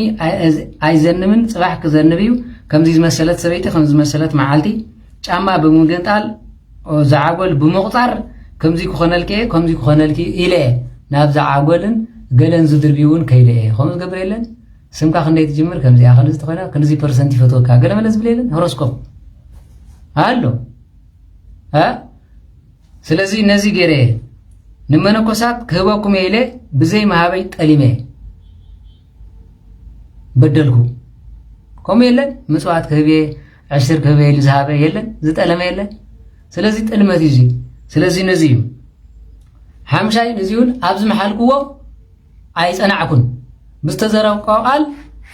ኣይዘንምን ፅባሕ ክዘንብ እዩ ከምዚ ዝመሰለት ሰበይቲ ከምዚ ዝመሰለት መዓልቲ ጫማ ብምግንጣል ዝዓጎል ብምቁፃር ከምዚ ክኾነልኪ ኢለ ናብ ዝዓጎልን ገለን ዝድርቢ እውን ከይደ እየ ከምዚ ገብር የለን ስምካ ክንደይ ትጅምር ከምዚ ክንዚ ተኮይና ክንዚ ፐርሰንት ይፈትወካ ገለ መለ ዝብል የለን ሆሮስኮፕ ኣሎ ስለዚ ነዚ ገይረ ንመነኮሳት ክህበኩም ኢለ ብዘይ መሃበይ ጠሊመ በደልኩ ከምኡ የለን ምጽዋት ክህበ ዕሽር ክህበ ኢሉ ዝሃበ የለን ዝጠለመ የለን ስለዚ ጥልመት እዩ ስለዚ ነዚ እዩ ሓምሻይ ነዚውን ኣብዚ መሓልክዎ ኣይፀናዕኩን ብዝተዘረብቆ ቃል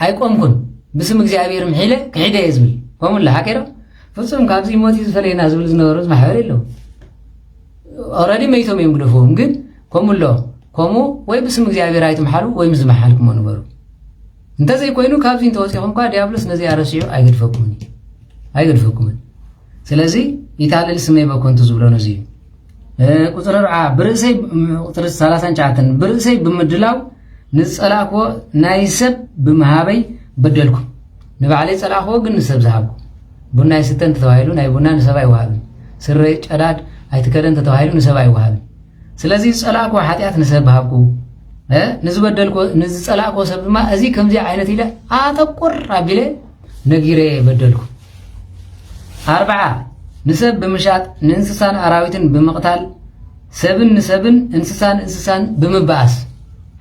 ኣይቆምኩን ብስም እግዚኣብሔር ምሒለ ክሒደ እየ ዝብል ከምኡላ ሓቀዶ ፍጹም ካብዚ ሞት ዝፈለየና ዝብል ዝነበሩ ዝማሕበር የለው ኦልሬዲ መይቶም እዮም ግደፍዎም ግን ከምኡሎ ከምኡ ወይ ብስም እግዚኣብሔር ኣይትመሓሉ ወይ ምስ ዝመሓልክሞ ነበሩ እንተዘይኮይኑ ካብዚ እንተወፂኹም እኳ ዲያብሎስ ነዚ ኣረሲዑ ኣይገድፈኩምን ስለዚ ይታልል ስመይ በኮንቱ ዝብሎ ነዚ እዩ ቁፅሪ 4 ብርእሰይ ቁፅሪ 39 ብርእሰይ ብምድላው ንፀላእክዎ ናይ ሰብ ብምሃበይ በደልኩ ንባዕለይ ፀላእክዎ ግን ንሰብ ዝሃብኩ ቡና ይስተን ተተባሂሉ ናይ ቡና ንሰብ ኣይወሃብን ስረ ጨዳድ ኣይትከደን ተተባሂሉ ንሰብ ኣይወሃብን ስለዚ ፀላእክዎ ሓጢኣት ንሰብ ሃብኩ ንዝበደልክዎ ንዝፀላእክዎ ሰብ ድማ እዚ ከምዚ ዓይነት ኢለ ኣተቁር ኣቢለ ነጊረ በደልኩ 4 ንሰብ ብምሻጥ ንእንስሳን ኣራዊትን ብምቕታል ሰብን ንሰብን እንስሳን ብምባኣስ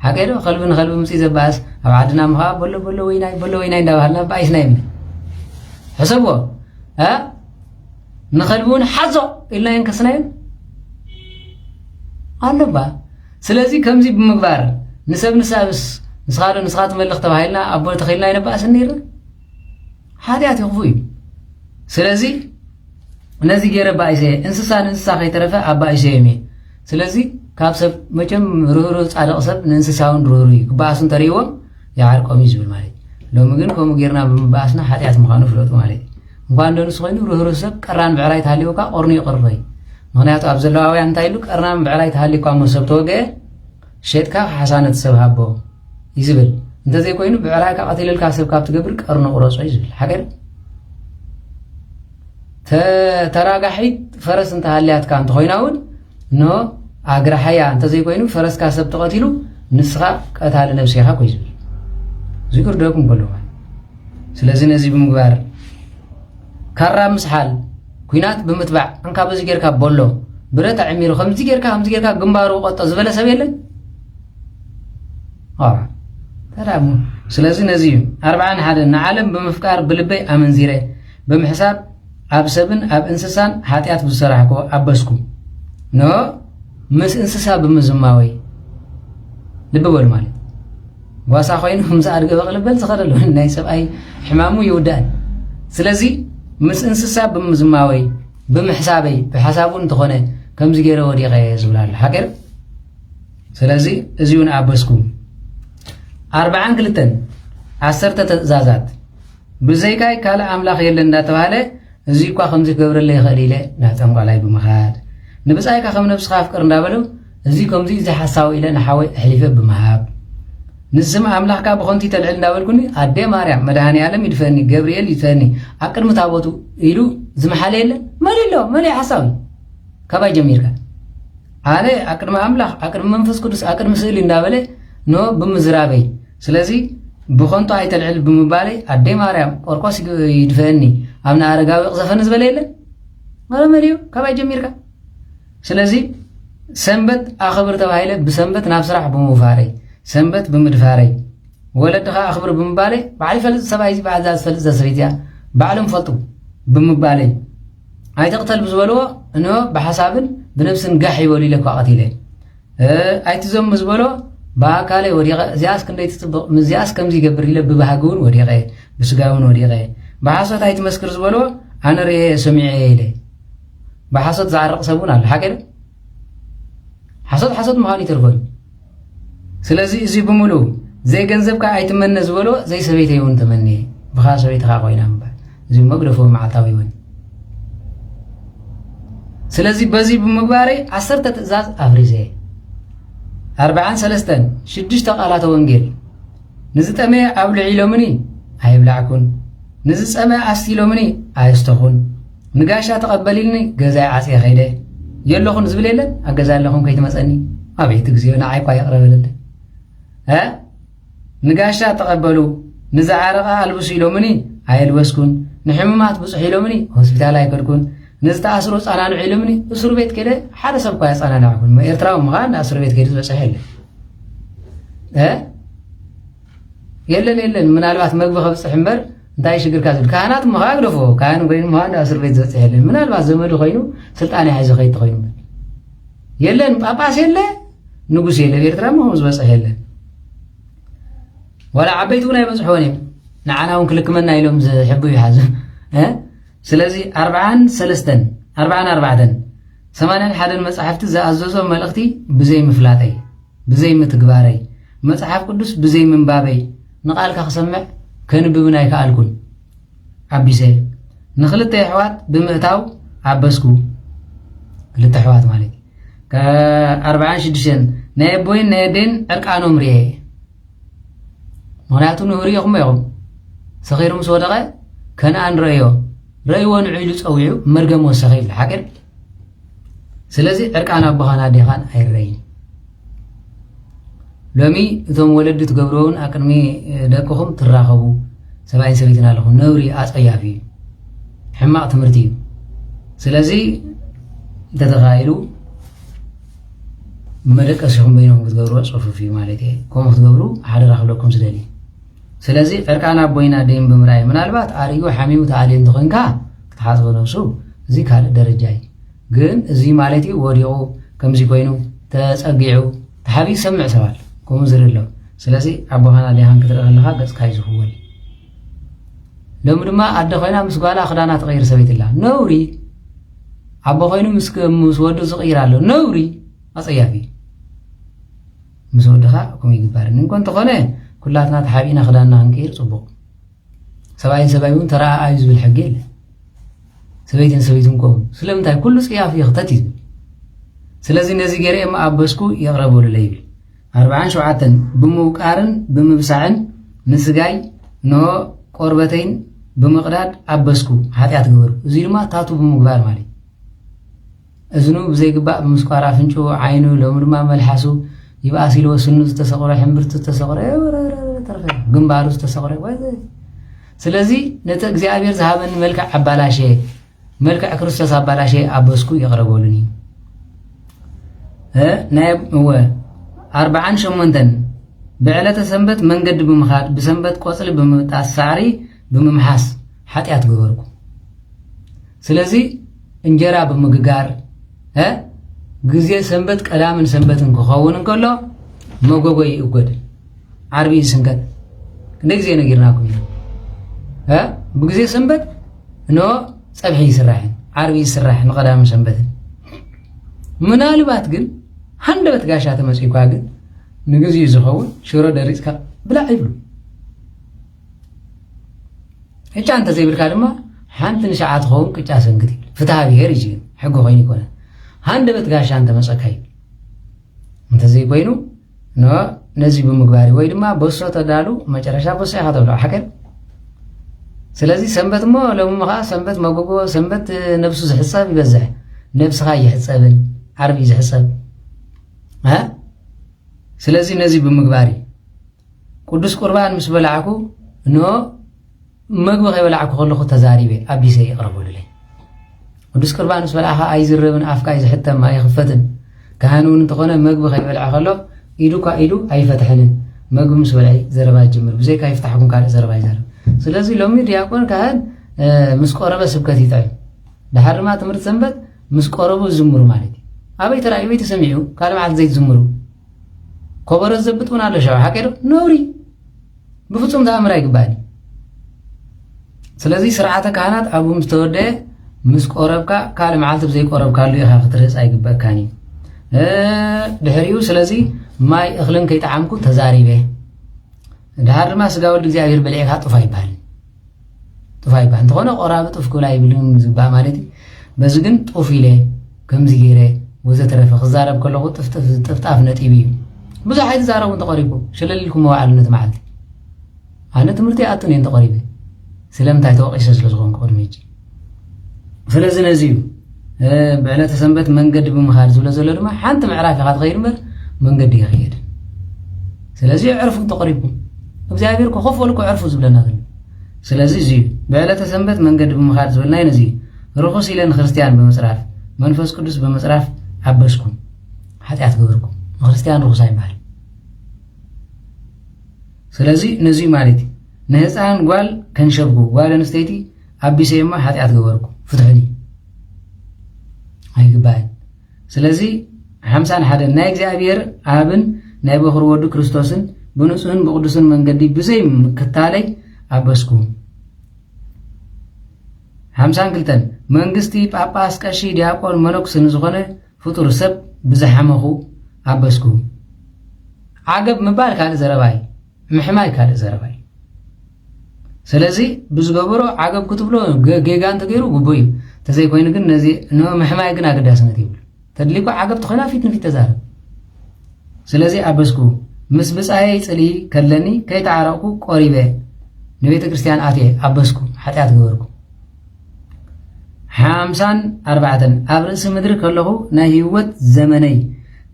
ሓቀዶ ከልቢ ንከልቢ ምፅኢ ዘባኣስ ኣብ ዓድና ምኻ በሎ ወይናይ እንዳባሃልና ባኣይስና ይብለ ሕሰብዎ ንኸልቢ እውን ሓዞ ኢልና የንከስናዮ ኣለባ ስለዚህ ከምዚ ብምግባር ንሰብ ንሳብስ ንስኻዶ ንስኻት መልእኽቲ ተባሂልና ኣቦ ተኸይልና ይነባእስ ነይረ ሓጢአት ይኽፉ እዩ ስለዚህ እነዚህ ገይረ ባይሴ እንስሳ ከይተረፈ ኣባይሴ የሜ ስለዚህ ካብ ሰብ መቸም ርህሩህ ጻድቕ ሰብ ንእንስሳውን ርህሩህ እዩ ክበኣሱን ተርእይዎም ይዓርቆም እዩ ዝብል ማለት ሎሚ ግን ከምኡ ጌርና ብምበኣስና ሓጢአት ምዃኑ ፍለጡ ማለት እንኳን ደንሱ ኮይኑ ርህሩህ ሰብ ቀራን ብዕራይ ተሃልዩካ ቁርኒ ይቕርበይ ምክንያቱ ኣብ ዘለዋውያን እንታይ ኢሉ ቀርናን ብዕራይ ተሃልዩካ ሰብ ተወግአ ሸጥካ ሓሳነት ሰብ ሃቦ እዩ ዝብል እንተዘይኮይኑ ብዕራይካ ቀቲልልካ ሰብ ካብ ትገብር ቀርኖ ቁረፆ እዩ ዝብል ሓገር ተራጋሒት ፈረስ እንተሃልያትካ እንተኮይና እውን ኖ ኣግራሓያ እንተዘይኮይኑ ፈረስካ ሰብ ተቐቲሉ ንስኻ ቀታሊ ነብሲኻ ኮይ ዝብል ዝቅርደኩም ከለዋ ስለዚ ነዚ ብምግባር ካራ ምስሓል ኩናት ብምትባዕ እንካ በዚ ጌርካ ቦሎ ብረት ዕሚሩ ከምዚ ጌርካ ግንባሩ ቆጦ ዝበለ ሰብ የለን ተራሙ ስለዚ ነዚ እዩ 41 ንዓለም ብምፍቃር ብልበይ ኣመንዚረ ብምሕሳብ ኣብ ሰብን ኣብ እንስሳን ሓጢአት ብዝሰራሕኮ ኣበስኩ ኖ ምስ እንስሳ ብምዝማወይ ልቢ በሉ ማለት ዋሳ ኮይኑ ከምዚ ኣድገ በቕልበል ዝኸደሉ ናይ ሰብኣይ ሕማሙ ይውዳእ ስለዚ ምስ እንስሳ ብምዝማወይ ብምሕሳበይ ብሓሳቡ እንተኾነ ከምዚ ገይረ ወዲቐ ዝብላሉ ሓገር ስለዚ እዚውን ኣበስኩ 42 10 ትእዛዛት ብዘይካይ ካልእ ኣምላኽ የለን እንዳተባሃለ እዚ እኳ ከምዚ ክገብረለ ይኽእል ኢለ ናብ ጠንቋላይ ብምኻድ ንብፃይካ ከም ነብስኻ ኣፍቅር እንዳበለው እዚ ከምዚ ዘይሓሳዊ ኢለ ንሓወይ ኣሕሊፈ ብምሃብ ንስም ኣምላኽካ ብኾንቲ ተልዕል እንዳበልኩኒ ኣዴ ማርያም መድሃኒ ዓለም ይድፈኒ ገብርኤል ይድፈኒ ኣብ ቅድሚ ታቦቱ ኢሉ ዝመሓለ የለን መሊሎ መሊእ ሓሳብ ካባይ ጀሚርካ ኣነ ኣብ ቅድሚ ኣምላኽ ኣብ ቅድሚ መንፈስ ቅዱስ ኣብ ቅድሚ ስእሊ እንዳበለ ኖ ብምዝራበይ ስለዚ ብኾንቶ ኣይተልዕል ብምባለይ ኣዴ ማርያም ቆርቆስ ይድፈኒ ኣብ ንኣረጋዊ ቅዘፈኒ ዝበለ የለን መለመልዩ ካባይ ጀሚርካ ስለዚ ሰንበት ኣኽብር ተባሂለ ብሰንበት ናብ ስራሕ ብምውፋረይ ሰንበት ብምድፋረይ ወለድኻ ኣኽብር ብምባለይ ባዕሊ ፈልጥ ሰብኣይ ባዕዛ ዝፈልጥ ዘሰበይት እያ ባዕሎም ፈልጡ ብምባለይ ኣይተቕተል ብዝበልዎ እንሆ ብሓሳብን ብነብስን ጋሕ ይበሉ ኢለ እኳ ቀቲለ ኣይትዞም ዝበልዎ ብኣካለይ ወዲቐ እዚኣስ ክንደይ ትፅብቕ ምዚኣስ ከምዚ ይገብር ኢለ ብባህግውን ወዲቐ ብስጋውን ወዲቐ ብሓሶት ኣይትመስክር ዝበልዎ ኣነ ርአ ሰሚዐ ኢለ ብሓሶት ዝዓርቕ ሰብ እውን ኣሎ ሓገደ ሓሶት ምዃኑ ይትርፈዩ ስለዚ እዚ ብምሉእ ዘይገንዘብካ ኣይትመነ ዝበልዎ ዘይሰበይተይ እውን ተመንየ ብኻ ሰበይትኻ ኮይና ምባል እዚ መግደፎ መዓልታዊ እውን ስለዚ በዚ ብምግባረይ 10 ትእዛዝ ኣፍሪሰ 43 6 ቃላተ ወንጌል ንዝጠመየ ኣብ ልዒሎምኒ ኣይብላዕኩን ንዝፀመየ ኣስቲሎምኒ ኣየስተኹን ንጋሻ ተቐበሊልኒ ገዛይ ዓፅየ ኸይደ የለኹን ዝብል የለን ኣብ ገዛ ኣለኹም ከይትመፀኒ ኣበይቲ ግዜዮ ንዓይ እኳ የቕረበለለ ንጋሻ ተቐበሉ ንዝዓረቓ ኣልብሱ ኢሎምኒ ኣየልበስኩን ንሕሙማት ብፅሑ ኢሎምኒ ሆስፒታል ኣይከድኩን ንዝተኣስሩ ፃናንዑ ኢሎምኒ እስሩ ቤት ከደ ሓደ ሰብ እኳ ያፃናንዕኩን ኤርትራዊ ምኻን እስሩ ቤት ከይዱ ዝበፅሕ የለን ምናልባት መግቢ ከብፅሕ እምበር እንታይ ሽግርካ ዝብል ካህናት ምኻ ግደፎ ካህን ኮይኑ ምዃን እስር ቤት ዝበፅሕ የለን ምናልባት ዘመዱ ኮይኑ ስልጣን ሓይዙ ከይድ ተኮይኑ የለን ጳጳስ የለ ንጉስ የለ ኤርትራ ምኹም ዝበፅሕ የለን ወላ ዓበይቲ እውን ኣይበፅሕዎን እዮም ንዓና እውን ክልክመና ኢሎም ዝሕቡ ይሓዙ ስለዚ 44 81 መፅሓፍቲ ዝኣዘዞም መልእኽቲ ብዘይ ምፍላጠይ ብዘይ ምትግባረይ መፅሓፍ ቅዱስ ብዘይ ምንባበይ ንቓልካ ክሰምዕ ከንብብን ኣይከኣልኩን ዓቢሰ ንክልተ ኣሕዋት ብምእታው ዓበስኩ ክልተ ኣሕዋት ማለት 46 ናይ ኣቦይን ናይ ኣዴን ዕርቃኖም ርየ ምክንያቱ ንህሪ ኢኹም ኢኹም ሰኺሩ ምስ ወደቐ ከነኣን ረእዮ ረእይዎ ንዒሉ ፀዊዑ መርገም ወሰኺ ይብል ሓገር ስለዚ ዕርቃን ኣቦኻን ኣዴኻን ኣይረይን ሎሚ እቶም ወለዲ ትገብርውን ኣብ ቅድሚ ደቅኹም ትራኸቡ ሰብኣይን ሰበይትን ኣለኹም ነውሪ ኣፀያፊ እዩ ሕማቕ ትምህርቲ እዩ ስለዚ እንተተኻኢሉ መደቀሲኹም በይኖም ክትገብርዎ ፅፉፍ እዩ ማለት እየ ከምኡ ክትገብሩ ሓደራ ክብለኩም ዝደሊ ስለዚ ዕርቃን ኣቦይን ኣዴን ብምርኣይ ምናልባት ኣርዩ ሓሚሙ ተኣልዩ እንተኮይንካ ክትሓፅቦ ነብሱ እዚ ካልእ ደረጃ እዩ ግን እዚ ማለት እዩ ወዲቑ ከምዚ ኮይኑ ተጸጊዑ ተሓቢ ሰምዕ ሰባል ከምኡ ዝርሎ ስለዚ ኣቦኻና ዲሃን ክትረኸለኻ ገጽካ ይዝኽወል ሎም ድማ ኣደ ኮይና ምስ ጓላ ክዳና ተቐይር ሰበይት ኢላ ነውሪ ኣቦ ኮይኑ ምስ ወዱ ዝቕይር ኣሎ ነውሪ ኣጸያፊ ምስ ወድኻ ከምኡ ይግባርን እንኳን ተኾነ ኩላትና ተሓቢና ክዳንና ክንቀይር ጽቡቕ ሰብኣይን ሰብኣይ እውን ተረኣኣዩ ዝብል ሕጊ የለ ሰበይትን ሰበይትን ቆሙ ስለምንታይ ኩሉ ጽያፍ ይኽተት እዩ ስለዚ ነዚ ገይረ እማ ኣበስኩ የቕረበሉ ለይብል 47 ብምውቃርን ብምብሳዕን ንስጋይ ኖ ቆርበተይን ብምቕዳድ ኣበስኩ ኃጢአት ገበርኩ እዚ ድማ ታቱ ብምግባር ማለት እዝኑ ብዘይግባእ ብምስቋር ኣፍንጩ ዓይኑ ሎም ድማ መልሓሱ ይብኣስ ኢልዎ ስኑ ዝተሰቕረ ሕምብርቱ ዝተሰቕረ ግንባሩ ዝተሰቕረ ስለዚ ነቲ እግዚኣብሔር ዝሃበኒ መልክዕ ኣባላሸ መልክዕ ክርስቶስ ኣባላሸ ኣበስኩ የቕረበሉኒ ናይ 48 ብዕለተ ሰንበት መንገዲ ብምኻድ ብሰንበት ቆጽሊ ብምጣስ ሳዕሪ ብምምሓስ ኃጢአት ገበርኩ ስለዚ እንጀራ ብምግጋር ግዜ ሰንበት ቀዳምን ሰንበትን ክኸውን እንከሎ መጎጎይ ይእጎድ ዓርቢ ይስንከት እንደግዜ ነጊርናኩም ብግዜ ሰንበት ኖ ፀብሒ ይስራሕ ዓርቢ ይስራሕ ንቀዳምን ሰንበትን ምናልባት ግን ሃንደበት ጋሻ ተመጽይኳ ግን ንግዜ ዝኸውን ሽሮ ደሪጽካ ብላ ይብሉ እቻ እንተ ዘይብልካ ድማ ሓንቲ ንሸዓት ኸውን ቅጫ ሰንግት ፍትሃ ብሔር ይጅ ሕጊ ኮይኑ ይኮነ ሃንደበት ጋሻ እንተ መጸካ እንተ ዘይኮይኑ ኖ ነዚ ብምግባሪ ወይ ድማ በሶ ተዳሉ መጨረሻ በሶ ኢኻ ተብሎ ሓቀር ስለዚ ሰንበት ሞ ሎምኻ ሰንበት መጎጎ ሰንበት ነፍሱ ዝሕጸብ ይበዝሕ ነፍስኻ ይሕጸብን ዓርቢ ዝሕጸብ ስለዚ ነዚ ብምግባሪ ቅዱስ ቁርባን ምስ በላዕኩ ኖ መግቢ ከይበላዕኩ ከለኹ ተዛሪበ ኣቢሰ ይቕረበሉለይ ቅዱስ ቁርባን ምስ በላዕኻ ኣይዝረብን ኣፍካ ይዝሕተም ኣይኽፈትን ካህን እውን እንተኾነ መግቢ ከይበልዕ ከሎ ኢዱካ ኢዱ ኣይፈትሕንን መግቢ ምስ በልዐ ዘረባ ጅምር ብዘይካ ይፍታሕኩም ካልእ ዘረባ ይዛረብ ስለዚ ሎሚ ዲያቆን ካህን ምስ ቆረበ ስብከት ይጥዕም ድሓር ድማ ትምህርቲ ሰንበት ምስ ቆረቡ ዝምሩ ማለት እዩ ኣበይ ተራእዩ ወይ ተሰሚዑ ካልእ መዓልቲ ዘይትዝምሩ ከበሮ ዘብጥ እውን ኣሎ ሸባ ሓቀዶ ነውሪ ብፍጹም ተኣምር ኣይግባእኒ ስለዚ ስርዓተ ካህናት ኣብኡ ምስ ተወደአ ምስ ቆረብካ ካልእ መዓልቲ ብዘይቆረብካሉ ኢኻ ክትርህፅ ኣይግበአካን እዩ ድሕሪኡ ስለዚ ማይ እኽልን ከይጠዓምኩ ተዛሪበ ድሓር ድማ ስጋ ወልዲ እግዚኣብሔር በልዒካ ጡፍ ኣይበሃል እንተኾነ ቆራቢ ጡፍ ክብላ ይብልን ዝግባእ ማለት እዩ በዚ ግን ጡፍ ኢለ ከምዚ ገይረ ወዘተረፈ ክዛረብ ከለኹ ጥፍጣፍ ነጢብ እዩ ብዙሕ ኣይትዛረቡ እንተቐሪቡ ሸለሊልኩም መዋዕሉ ነቲ መዓልቲ ኣነ ትምህርቲ ኣቱን እየ እንተቐሪበ ስለምንታይ ተወቂሰ ስለ ዝኾንኩ ቅድሚ እጂ ስለዚ ነዚ እዩ ብዕለተ ሰንበት መንገዲ ብምኻድ ዝብሎ ዘሎ ድማ ሓንቲ ምዕራፍ ኢኻ ትኸይድ እምበር መንገዲ ይኸይድ ስለዚ ዕርፉ ተቐሪብኩም እግዚኣብሔር ክኸፈሉኩ ዕርፉ ዝብለና ዘሎ ስለዚ እዚ እዩ ብዕለተ ሰንበት መንገዲ ብምኻድ ዝብልናይ ነዚ ርኹስ ኢለ ንክርስቲያን ብምፅራፍ መንፈስ ቅዱስ ብምፅራፍ ዓበስኩም ኃጢአት ገበርኩም ንክርስቲያን ርኹስ ኣይበሃል ስለዚ ነዚ ማለት እዩ ንህፃን ጓል ከንሸብኩ ጓል ኣንስተይቲ ኣቢሰ እማ ኃጢአት ገበርኩ ፍትሕኒ ኣይግባእን ስለዚ 51 ናይ እግዚኣብሔር ኣብን ናይ በኽሪ ወዱ ክርስቶስን ብንጹህን ብቅዱስን መንገዲ ብዘይ ምክታለይ ኣበስኩ 52 መንግስቲ ጳጳስ ቀሺ ዲያቆን መነኩስ ንዝኾነ ፍጡር ሰብ ብዝሓመኹ ኣበስኩ ዓገብ ምባል ካልእ ዘረባይ ምሕማይ ካልእ ዘረባይ ስለዚ ብዝገበሮ ዓገብ ክትብሎ ጌጋ እንተገይሩ ግቡ እዩ ተዘይኮይኑ ግን ነዚ ምሕማይ ግን ኣገዳስነት ይብሉ ተድሊኮ ዓገብ ተኾይና ፊት ንፊት ተዛረብ ስለዚ ኣበስኩ ምስ ብፃየይ ጽሊ ከለኒ ከይተዓረቕኩ ቆሪበ ንቤተ ክርስቲያን ኣትየ ኣበስኩ ኃጢአት ገበርኩ 54 ኣብ ርእሲ ምድሪ ከለኹ ናይ ህይወት ዘመነይ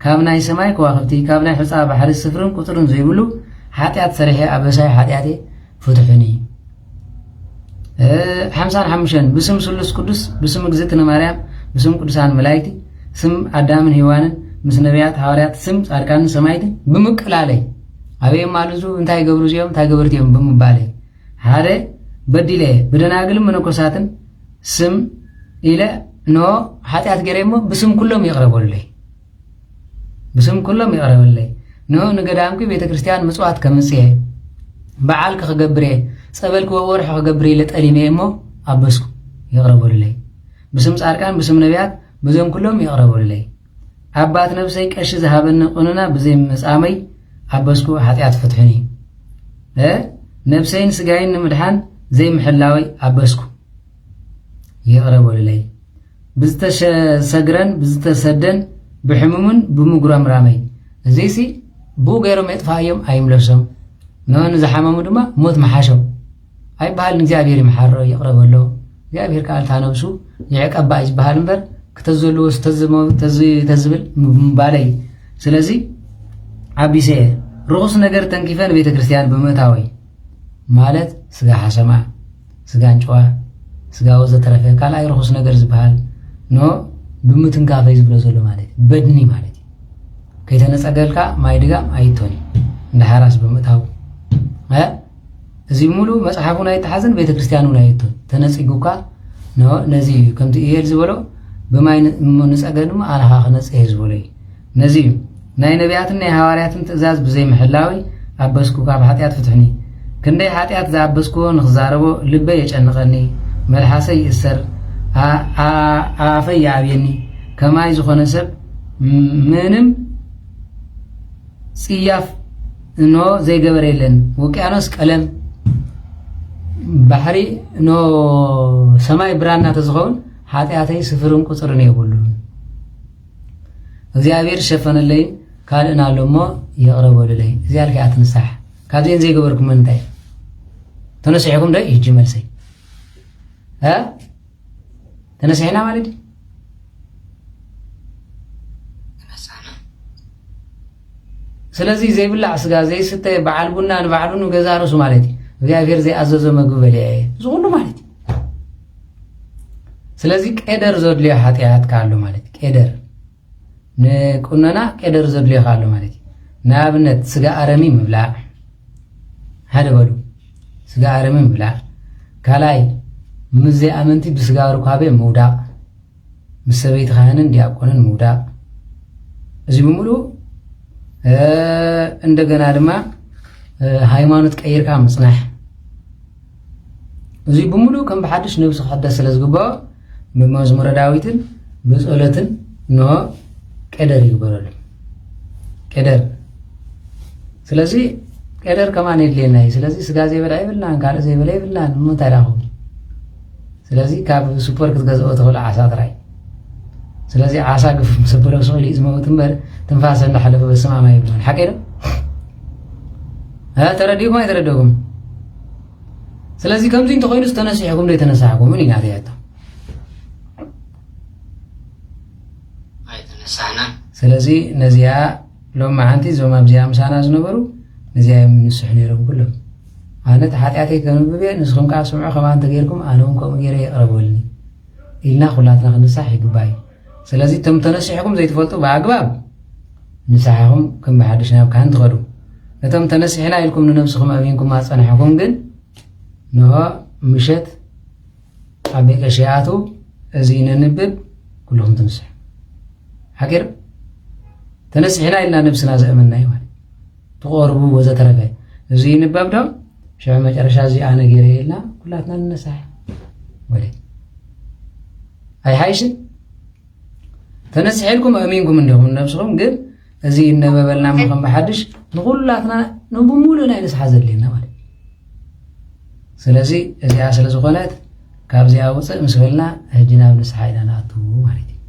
ካብ ናይ ሰማይ ከዋኽብቲ ካብ ናይ ሕፃ ባሕሪ ስፍርን ቁጥርን ዘይብሉ ኃጢአት ሰሪሐ ኣበሳይ ኃጢአቴ ፍትሑኒ 55 ብስም ስሉስ ቅዱስ ብስም እግዝእትነ ማርያም ብስም ቅዱሳን መላእክቲ ስም ኣዳምን ሔዋንን ምስ ነቢያት ሐዋርያት ስም ጻድቃንን ሰማይትን ብምቅላለይ ኣበይ ማልዙ እንታይ ገብሩ እዚኦም እንታይ ገበርቲ እዮም ብምባለይ ሓደ በዲለ ብደናግልን መነኮሳትን ስም ኢለ ኖ ኃጢአት ገይረ እሞ ብስም ኩሎም ይቕረበሉለይ بسم كلهم يقرب لي نو نقدامك بيت كريستيان مسوات كمسيه بعالك خجبري سبلك وورح خجبري لتقليمي مو أبسكو يقربوا لي بسم أركان بسم نبيات بزم كلهم يقربوا لي عبات نفسي كأش ذهبنا قلنا بزم مسامي أبسكو حتيات فتحني نفسين سجاين مدحان زي محلاوي أبسكو يقربوا لي بزتش سجرن بزتسدن بحممن بمجرم رامي زيسي بو غيرهم يطفايم أيملسهم نون زحمة مدما موت محاشو أي بحال نجابير محرر يقرب له جابير قال تانوسو يعك أبايج بحال نبر كتزلو استزمو تزبل مبالي سلازي عبيسه رؤوس نجر تنكيفان بيت كريستيان بمتاوي مالت سجا حسما سجا انجوا سجا وزة ترفيه قال أي رؤوس نجر زبحال نو بمتن كافيز بلوزلو مالت بدني مالت كي تنسأقلك ما يدقى ما يتوني نحراس بمتاو زي مولو مصحفنا يتحزن بيت كريستيانونا يتون تنسيقوكا نو نزي كمت إيهل زبولو بما نسأقلنو أنا هاخ نسئه زبولي نزي ناي نبياتنا هوارياتن تأزاز بزي محلاوي أبسكوكا بحاتيات فتحني كندي حاتيات ذا أبسكو نخزاربو لبا يجأنغني ملحاسي يسر آفي يعبيني كما يزخو نسب منم سياف نو زي قبريلن وكيانوس قلم بحري نو سماي برانا تزغون حاتياتي سفرون قصرن يقولون እግዚአብሔር ሸፈነልኝ ካልእና ለሞ ይقربልኝ እዚያልከ አትንሳሕ ካብዘን ዘይ ገበርኩም እንታይ ተነስሕኩም ደይ ይጅ መልሰይ ተነስሕና ማለት ስለዚህ ዘይብላዕ ስጋ ዘይስተ በዓል ቡና ንባዕሉን ገዛ ርሱ ማለት እግዚአብሔር ዘይኣዘዞ ምግቢ በልዐ ዝኹሉ ማለት ስለዚህ ቀደር ዘድልዮ ኃጢአት ካሉ ማለት ቀደር ንቁነና ቀደር ዘድልዮ ካሉ ማለት ንኣብነት ስጋ ኣረሚ ምብላዕ ሓደ በሉ ስጋ ኣረሚ ምብላዕ ካልኣይ ምስ ዘይኣመንቲ ብስጋ ርካቤ ምውዳቕ ምስ ሰበይቲ ካህንን ዲያቆንን ምውዳቕ እዚ ብምሉእ እንደገና ድማ ሃይማኖት ቀይርካ ምጽናሕ እዚ ብምሉእ ከም በሓድሽ ነብሲ ክሕደስ ስለ ዝግብኦ ብመዝሙረ ዳዊትን ብጸሎትን ኖ ቀደር ይግበረሉ ቀደር ስለዚህ ቀደር ከማን የለና ስለዚህ ስጋ ዘይበላ ይብላን ካለ ዘይበላ ይብላን ምንታይ ዳኹ ስለዚህ ካብ ሱፐር ክትገዝኦ ተኽእሉ ዓሳ ጥራይ ስለዚህ ዓሳ ግፍ ምሰበረ ሰውሊ ዝመውት እምበር ትንፋሰ እንዳሓለፈ በስማማ ይብላን ሓቂዶ ተረዲኩም አይተረደኩም ስለዚህ ከምዚ እንተኮይኑ ዝተነስሕኩም ደይ ተነሳሕኩም ምን ኢና ደያታ ስለዚህ ነዚያ ሎም ማዓንቲ ዞም ኣብዚያ ምሳና ዝነበሩ ነዚያ የምንስሕ ነይሮም ኩሎም ኣነ ሓጢኣተይ ከንብቤ ንስኹም ከዓ ስምዑ ከማ እንተ ጌርኩም ኣነ እውን ከምኡ ገይረ የቕረበልኒ ኢልና ኩላትና ክንሳሕ ይግባእ ስለዚህ እቶም ተነሲሕኩም ዘይትፈልጡ ብኣግባብ ንስሓኹም ከም ብሓድሽ ናብ ካህን ትኸዱ እቶም ተነሲሕና ኢልኩም ንነብስኹም ኣሚንኩም ኣፀናሕኩም ግን ንሆ ምሸት ኣብ ቤቀ ሸያቱ እዚ ነንብብ ኩልኩም ትንስሕ ሓቂር ተነሲሕና ኢልና ነብስና ዘእመና እዩ ማለት ትቆርቡ ወዘተረፈ እዚ ንባብ ዶ ሽዑ መጨረሻ እዚ ኣነ ገይረ ኢልና ኩላትና ንነሳሕ ወለ ኣይ ሓይሽን ተነሲሕልኩም ኣሚንኩም እንዲኹም ነብስኹም ግን እዚ ነበበልና ምኸም በሓድሽ ንኩላትና ንብሙሉእ ናይ ንስሓ ዘድልየና ማለት ስለዚ እዚኣ ስለ ዝኾነት ካብዚኣ ውፅእ ምስ በልና ሕጂ ናብ ንስሓ ኢና ንኣትዉ ማለት እዩ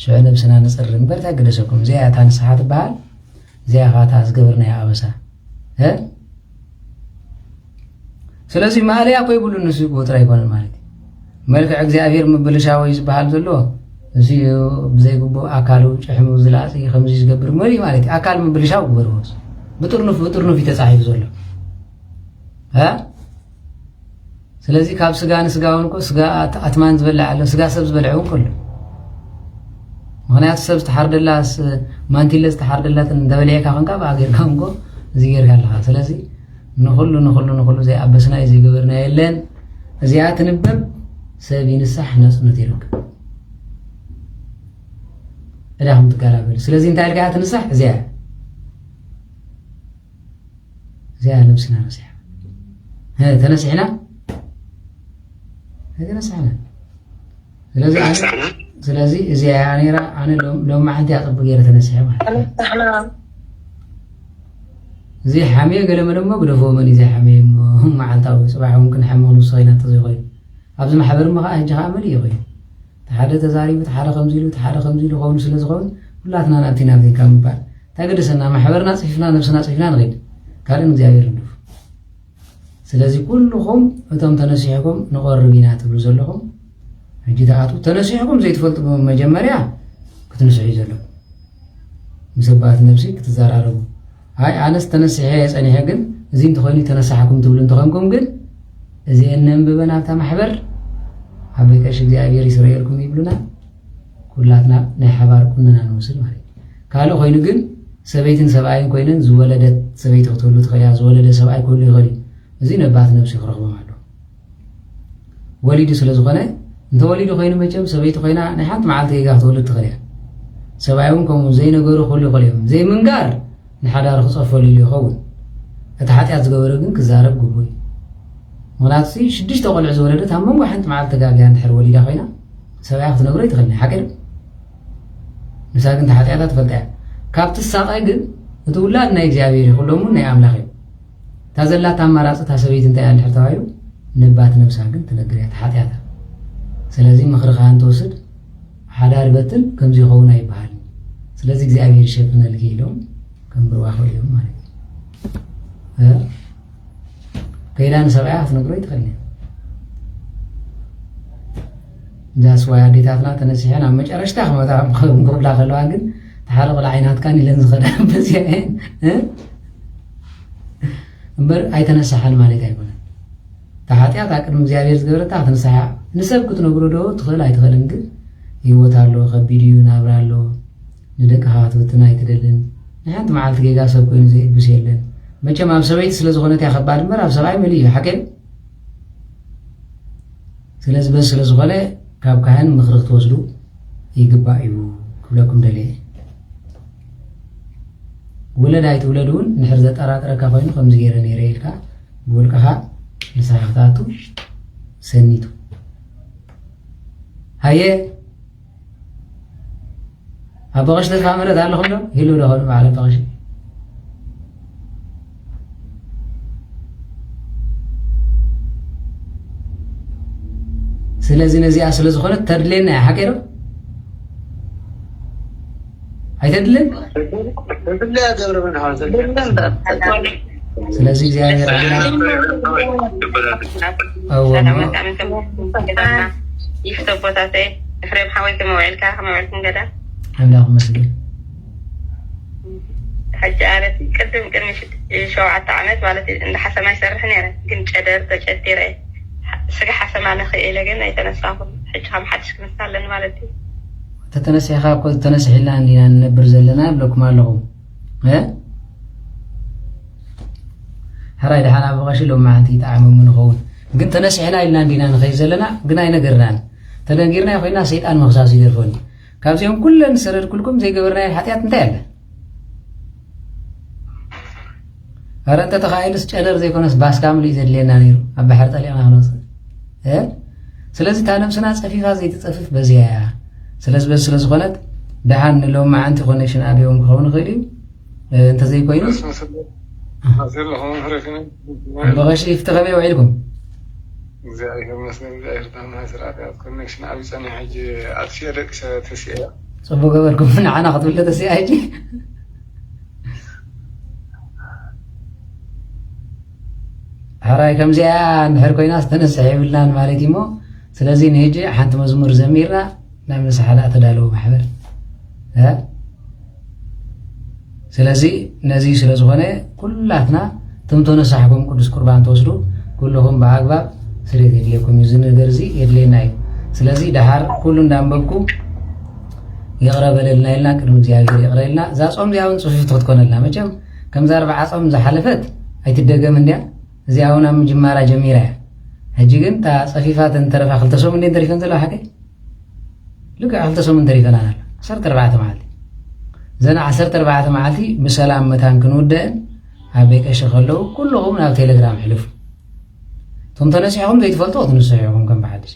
ሽዑ ነብስና ንፅሪ እምበር ታገደሰኩም እዚኣ እታ ንስሓ ትበሃል እዚኣ ካታ ዝገበርናዮ ኣበሳ ስለዚ ማልያ ኮይብሉ ንሱ ይቆጥራ ይኮነን ማለት እዩ መልክዕ እግዚኣብሔር ምብልሻወይ ዝበሃል ዘሎ እዚ ብዘይግቡእ ኣካሉ ጭሕሙ ዝላፅ ከምዚ ዝገብር መሪ ማለት እዩ ኣካል ምብልሻው ግበርዎስ ብጥርኑፍ እዩ ተፃሒፉ ዘሎ ስለዚ ካብ ስጋ ንስጋ እውን እኮ ስጋ ኣትማን ዝበልዕ ኣሎ ስጋ ሰብ ዝበልዕ እውን ከሎ ምክንያቱ ሰብ ዝተሓርደላስ ማንቲለ ዝተሓርደላትን እንደበልዕካ ኮንካ ብኣጌርካ እንኮ እዚ ጌርካ ኣለካ ስለዚ ንኩሉ ዘይኣበስና እዩ ዘይገበርና የለን እዚኣ ትንበብ ሰብ ይንሳሕ ነፅነት ይርከብ እዳኹም ትቀላበሉ ስለዚ እንታይ ልካ ትንሳሕ እዚያ ነብስና ነስሕ ተነሲሕና ስለዚ እዚያ ነራ ኣነ ሎማ ሓንቲ ኣፅቢ ገይረ ተነሲሐ ማለት እዚ ሓመየ ገለመለሞ ግደፎ መን እዚ ሓመየ መዓልታዊ ፅባሕ እውን ክንሓመቕ ንውሰኺና ተዘይኮይኑ ኣብዚ ማሕበር ሞ ከዓ ሕጂ ከዓ መን እዩ ኮይኑ ተሓደ ተዛሪቡ ተሓደ ከምዚ ኢሉ ተሓደ ከምዚ ኢሉ ከውኑ ስለ ዝኸውን ኩላትና ናብቲና ብዘይካ ምባል ታገደሰና ማሕበርና ፅሒፍና ነብስና ፅሒፍና ንኸይድ ካልእን እግዚኣብሔር ንድፉ ስለዚ ኩልኹም እቶም ተነሲሕኩም ንቐርብ ኢና ትብሉ ዘለኹም ሕጂ ተኣቱ ተነሲሕኩም ዘይትፈልጡ መጀመርያ ክትንስሑ እዩ ዘለኹም ምስ ኣባእቲ ነብሲ ክትዘራረቡ ኣይ ኣነስ ተነሲሐ የፀኒሐ ግን እዚ እንተኮይኑ ተነሳሕኩም ትብሉ እንተኾንኩም ግን እዚአን ነንብበን ኣብታ ማሕበር ዓበይ ቀሺ እግዚኣብሔር ይስረየልኩም ይብሉና ኩላትና ናይ ሓባር ቁንና ንወስድ ማለት ካልእ ኮይኑ ግን ሰበይትን ሰብኣይን ኮይነን ዝወለደት ሰበይቲ ክትህሉ ትኽእል እያ ዝወለደ ሰብኣይ ክህሉ ይኽእል እዩ እዚ ነባት ነብሲ ክረኽቦም ኣሎ ወሊዱ ስለ ዝኾነ እንተወሊዱ ኮይኑ መቸም ሰበይቲ ኮይና ናይ ሓንቲ መዓልቲ ጌጋ ክትወልድ ትኽእል እያ ሰብኣይ እውን ከምኡ ዘይነገሩ ክህሉ ይኽእል እዮም ዘይምንጋር ንሓዳር ክፀፈሉ ኢሉ ይኸውን እቲ ሓጢኣት ዝገበረ ግን ክዛረብ ግቡእ ምክንያቱ 6 ቆልዑ ዝወለደት ኣብ መንጎ ሓንቲ መዓልቲ ተጋግያ እንድሕር ወሊዳ ኮይና ሰብኣይ ክትነግሮ ይትኽእል ሓቂር ንሳ ግን ሓጢኣታ ትፈልጣ እያ ካብቲ ሳቃይ ግን እቲ ውላድ ናይ እግዚኣብሔር ይኹሎም ናይ ኣምላኽ እዩ እታ ዘላታ ኣማራፂ እታ ሰበይቲ እንታይ እያ እንድሕር ተባሂሉ ንባት ነብሳ ግን ትነግር እያ ሓጢኣታ ስለዚ ምክሪ ከዓ እንትወስድ ሓዳር በትን ከምዚ ይኸውን ኣይበሃልን ስለዚ እግዚኣብሔር ይሸፍነልኪ ኢሎም ከም ብርዋ ክእል እዮም ማለት እዩ ከይዳ ንሰብኣያ ክትነግሮ ይትኽእል እያ እዛ ስዋይ ኣዴታትና ተነሲሐን ኣብ መጨረሽታ ክመጣ ክብላ ከለዋ ግን ተሓደ ቆልዓ ዓይናትካን ኢለን ዝኸዳ በዚያ እምበር ኣይተነሳሓን ማለት ኣይኮነን ተሓጢኣት ኣብ ቅድሚ እግዚኣብሔር ዝገበረታ ክትንሳሓ ንሰብ ክትነግሮ ዶ ትኽእል ኣይትኽእልን ግን ሂወት ኣሎ ከቢድ እዩ ናብራ ኣሎ ንደቅኻ ክትብትና ኣይትደልን ንሓንቲ መዓልቲ ጌጋ ሰብ ኮይኑ ዘይእብስ የለን መቸም ኣብ ሰበይቲ ስለ ዝኾነት እያ ከባድ እምበር ኣብ ሰብኣይ መሊ እዩ ሓቂር ስለዚ በዚ ስለ ዝኾነ ካብ ካህን ምክሪ ክትወስዱ ይግባእ እዩ ክብለኩም ደልየ ውለድ ኣይትውለድ እውን ንሕር ዘጠራጥረካ ኮይኑ ከምዚ ገይረ ነይረ ኢልካ ብውልቅኻ ንስሓ ክትኣቱ ሰኒቱ ሃየ ኣብ በቐሽ ተስፋ መረት ኣለኹም ዶ ሂሉ ደኸኑ በዓል በቐሽ ስለዚ ነዚኣ ስለ ዝኾነት ተድልየና እያ ሓቂሮ ኣይተድልን ስለዚ እግዚኣብሔር ኣምላኽ መስገን ሕጂ ኣነት ቅድም ቅድሚ 7 ዓመት ማለት እንደ ሓሰማ ይሰርሕ ነይረ ግን ጨደር ተጨዲረ ስጋ ሓሰማ ንኽእለ ግን ኣይተነሳኹም ሕጂ ከም ሓድሽ ክንሳ ኣለኒ ማለት እዩ ተተነሲኻ እኮ ተነሲሕልና እንዲና ንነብር ዘለና ብለኩም ኣለኹም ሕራይ ድሓና ብቐሺ ሎማ ሓንቲ ይጣዕመሙ ንኸውን ግን ተነሲሕና ኢልና እንዲና ንኸይድ ዘለና ግን ኣይነገርናን ተደንጊርና ኮይና ሰይጣን መክሳሱ ይደርፈኒ ካብዚኦም ኩለን ሰረድ ኩልኩም ዘይገበርናዮ ሓጢኣት እንታይ ኣለ ኧረ እንተ ተኻኢሉስ ጨደር ዘይኮነስ ባስካምሉ እዩ ዘድልየና ነይሩ ኣብ ባሕሪ ጠሊቕና ክንወፅእ ስለዚ እታ ነብስና ፀፊፋ ዘይትፀፍፍ በዚያ እያ ስለዚ በዚ ስለ ዝኾነት ድሓን ንሎም ማዓንቲ ኮኔክሽን ኣድዮም ክኸውን ይኽእል እዩ እንተዘይኮይኑ በቐሺ ፍቲ ከመይ ውዒልኩም ፅቡቅ ገበርኩም ንዓና ክትብለ ተሲኣ ሕጂ ሕራይ ከምዚኣ እንድሕር ኮይና ዝተነስሐ ይብልናን ማለት እዩ ሞ ስለዚ ንሕጂ ሓንቲ መዝሙር ዘሚርና ናብ ንስሓላ ተዳለዎ ማሕበር ስለዚ ነዚ ስለ ዝኾነ ኩላትና ትምቶ ነሳሕኩም ቅዱስ ቁርባን ተወስዱ ኩልኹም ብኣግባብ ስሬት የድልየኩም እዩ እዚ ነገር እዚ የድልየና እዩ ስለዚ ድሓር ኩሉ እንዳንበብኩ ይቕረበለልና ኢልና ቅድሚ እግዚኣብሔር ይቕረበልና እዛ ፆም እዚኣ እውን ፅፉፍቲ ክትኮነልና መቸም ከምዛ 4 ፆም ዝሓለፈት ኣይትደገም እንድያ እዚኣ እውን ኣብ ምጅማራ ጀሚራ እያ ሕጂ ግን እታ ፀፊፋትን ተረፋ 2 ሰሙን እንዴት ተሪፈን ዘለዋ ሓቀይ ልክዕ 2 ሰሙን ተሪፈናን ኣሎ 14 መዓልቲ زنا 14 معلتي بسلام متان كنودن عبيك اشخلو كلهم على تليجرام حلف ثم تنسيهم زي تفلطوا تنسيهم كم بحدش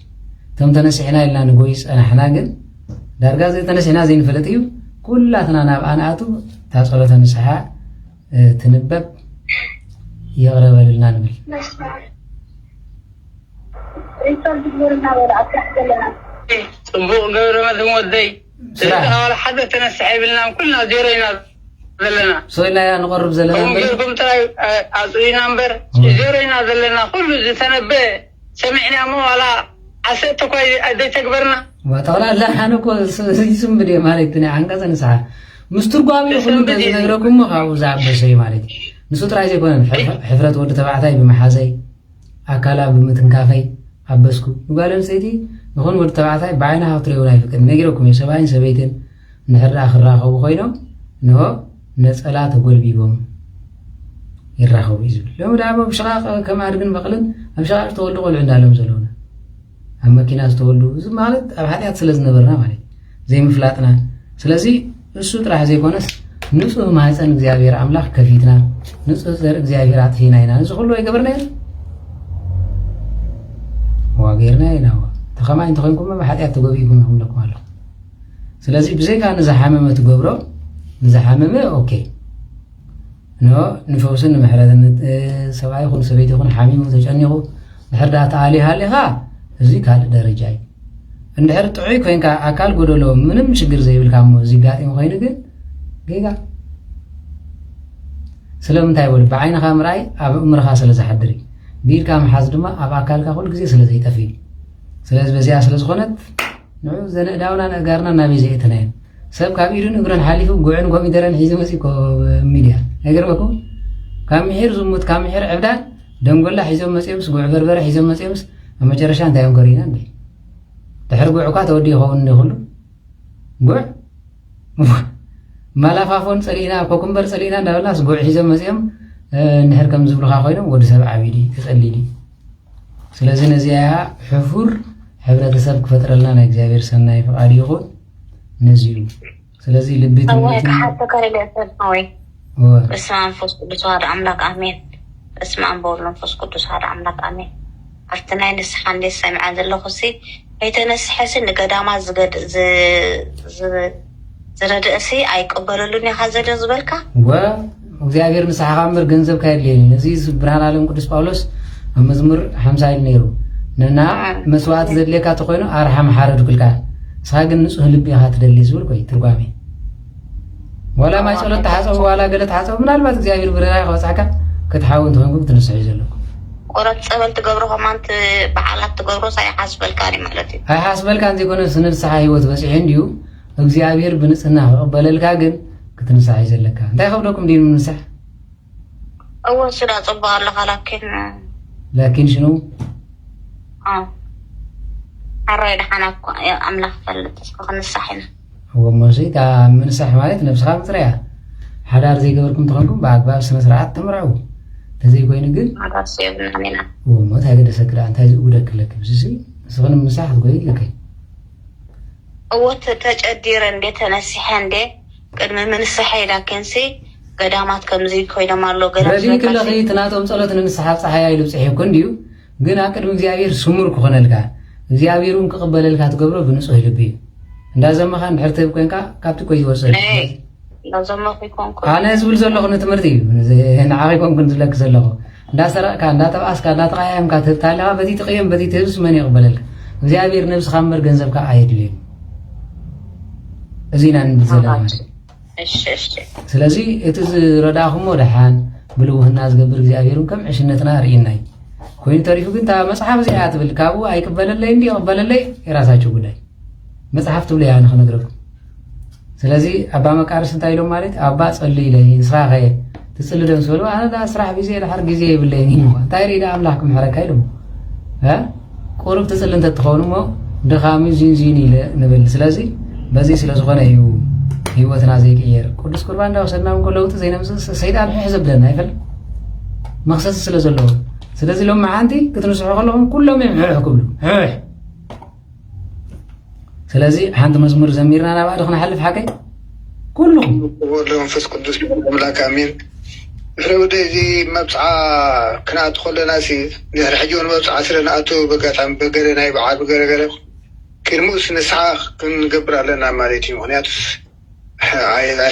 ثم تنسينا إلا نقويس أنا حناقل درجة زي تنسينا زي نفلتيو كلاتنا أنا أتو تصلوا تنسحة تنبب يغرب لنا نبل صبوق قبل ما تمودي أول حدا تنسحي بالله كلنا زيرينا زلنا سوينا يا نقرب زلنا ومقولكم ترى أعطينا نمبر زيرينا زلنا كله زي تنبه سمعنا مو على عسيتك أدي تكبرنا وتقول لا أنا كو يسم بدي مالتني عنك سنسحة مسترقامي كل ده نقولكم مخاوزة بشيء مالتي نسوت رايزي كونن حفرة ود تبعتاي بمحازي أكلا بمتنكافي حبسكو وقالن سيدي يكون ود تبعتاي بعينها وطريقنا يفكر نجركم يسبعين سبيتين نحر آخر راخو بخينو نهو نسألة تقول بيبهم يراخو بيزول لو دعوا بشقاق كما أرجن بقلن بشقاق تولوا قول عندهم زلونا أما كناس تولوا زي مالت أبحثيات سلزنا برنا مالت زي مفلاتنا سلزي السوت راح زي كونس نصه ما يسأل እግዚአብሔር አምላክ ከፊትና ንጹህ ዘር እግዚአብሔር አጥፊና ይና ንጹህ ሁሉ ይገበርና ዋገርና ይና ተኸማኝ ተኸንኩም በኃጢአት ተጎብይኩም አምላክ ማለት ስለዚህ ብዘይካ ንዛሐመመ ትገብሮ ንዛሐመመ ኦኬ ኖ ንፈውስን መሕረትን ሰብኣይ ይኹን ሰበይቲ ይኹን ሓሚሙ ተጨኒቑ ድሕር ዳ ተኣሊሃ ኣለኻ እዚ ካልእ ደረጃ እዩ እንድሕር ጥዑይ ኮይንካ ኣካል ጎደሎ ምንም ችግር ዘይብልካ እሞ እዚ ጋጢም ኮይኑ ግን جيجا سلام تايبول بعين خامراي أب مرخا سلزة حدري بير كام حزدما أب أكل كقول جزء سلزة يتفيد سلزة بزيا سلزة خونت نعم زين داونا نجارنا نبي زي تنين سب كابيرون نقرن حالي فوق قوين قومي درن حيزة مسيكو ميديا أجر بكم كام يحير زمت كام يحير عبدا دم قول له حيزة مسيمس قوع بربر حيزة مسيمس أما جرشان تايم قرينا بي تحرق عقات ودي هون نخلو قوع مالافافون سلينا كوكمبر سلينا داولا سقوع حزم مسيم نهر كم زبرها خيرهم ود سبع عبيدي تسأليدي سلازين زيها حفور حبرة سبك فترة لنا نجزاير سنة فقاري يقول نزيلو سلازي لبيت أوه حتى كاري لأسف نوي اسمع أنفس قدس هذا أملاك آمين اسمع أنبول أنفس قدس هذا أملاك آمين أرتناي نسحان لسا معاد الله خصي هيتا نسحسن لقدامات زرد أسي أيك أبرلوني هذا جزبلك وزيابير مسح عمر جنزب كايلين نزيز برهان عليهم قدس باولوس مزمر 50 نيرو ننا مسوات زدلك أتقينه أرحم حارد كل كا ساقن نسوه لبي هات دليز بالكوي ترقامي ولا ما يسأل التحاسب ولا قلت تحاسب من البات زيابير برهان خواصعك كتحاول تهنقوك تنسعي زلكم ورد سبل تقبره مانت بحالات تقبره ساي حاسب الكاري مالتي هاي حاسب الكاري يكون سنر سحاي وتبس عنديو እግዚአብሔር ብንጽና ቀበለልካ ግን ክትንሳሕ ይዘለካ እንታይ ኸብደኩም ዲን ምንሳሕ أول سنة طبع الله لكن شنو الرأي حنا أملاك فلتسكو نسحنا هو مرسي تا منسح مالت نفسها مصريا حدار زي قبركم تخنكم بأقباب سنة سرعات تمرعو تزي كوين قل هذا سيبنا مننا وما تاقد سكرا انت ودك لك بسيسي سغن مساح تقول لك أول تجدير عندي تنسح عندي قد من الصحي لكن سي قدامات كم زي كوينا مالو قدام ردي كل خي تناتهم صلاة ننسحاب صحيا يلو صحيح كنديو قنا أكد مزيابير سمر كخنا لك مزيابيرون كقبل لك هتقبره بنصه لبي لازم ما خان حرتب كونكا كابت كوي وصل لازم ما يكون أنا أزول زلقه نتمرتي هنا عارفهم كنت لك زلقه دا سرق كان دا تبعس كان دا تقايم كاتب تالها بدي تقيم بدي تهرس من يقبل لك مزيابير نفس خمر جنزب كعايد لي زينا نزلنا سلازي اتز رداهم ودحان بلوه الناس قبل مزيابيرون كم عشنتنا رئيناي كوين تعرفوا كنت مصحف زي عاتب الكابو أي قبل اللي عندي قبل اللي يراساچو قداي مصحف تبلي أنا خلنا نقرأ سلازي أبا مكارس نتايلو مالت أبا صلي لي إنسرا غاية تصلي لهم سولو أنا دا أسرح بيزي لحر جيزي بالليل تايري دا أملاحكم حركة يلو ها قرب تصلي انت تخونو مو دخامي زيني نبل سلازي بزي سلازو خانا هيو تنازي كيير قدس قربان دا وصلنا من كلوت زينا مسلس سيدان حزب لنا يفل مخصص سلازو اللو سلازي لهم معانتي كتنسحو خلوهم كلهم يحكم له حوح سلازي حانت مزمور زميرنا أنا بعد خنا حلف حكي كلهم والله منفس قدوس ملاك امين فرودي زي مبصعه كنا تدخل ناسي نحجون مبصعه سرنا اتو بقطعم بغرنا يبعاد بغرغره كرموس نسعه كنقبر لنا مالتي مغنياتس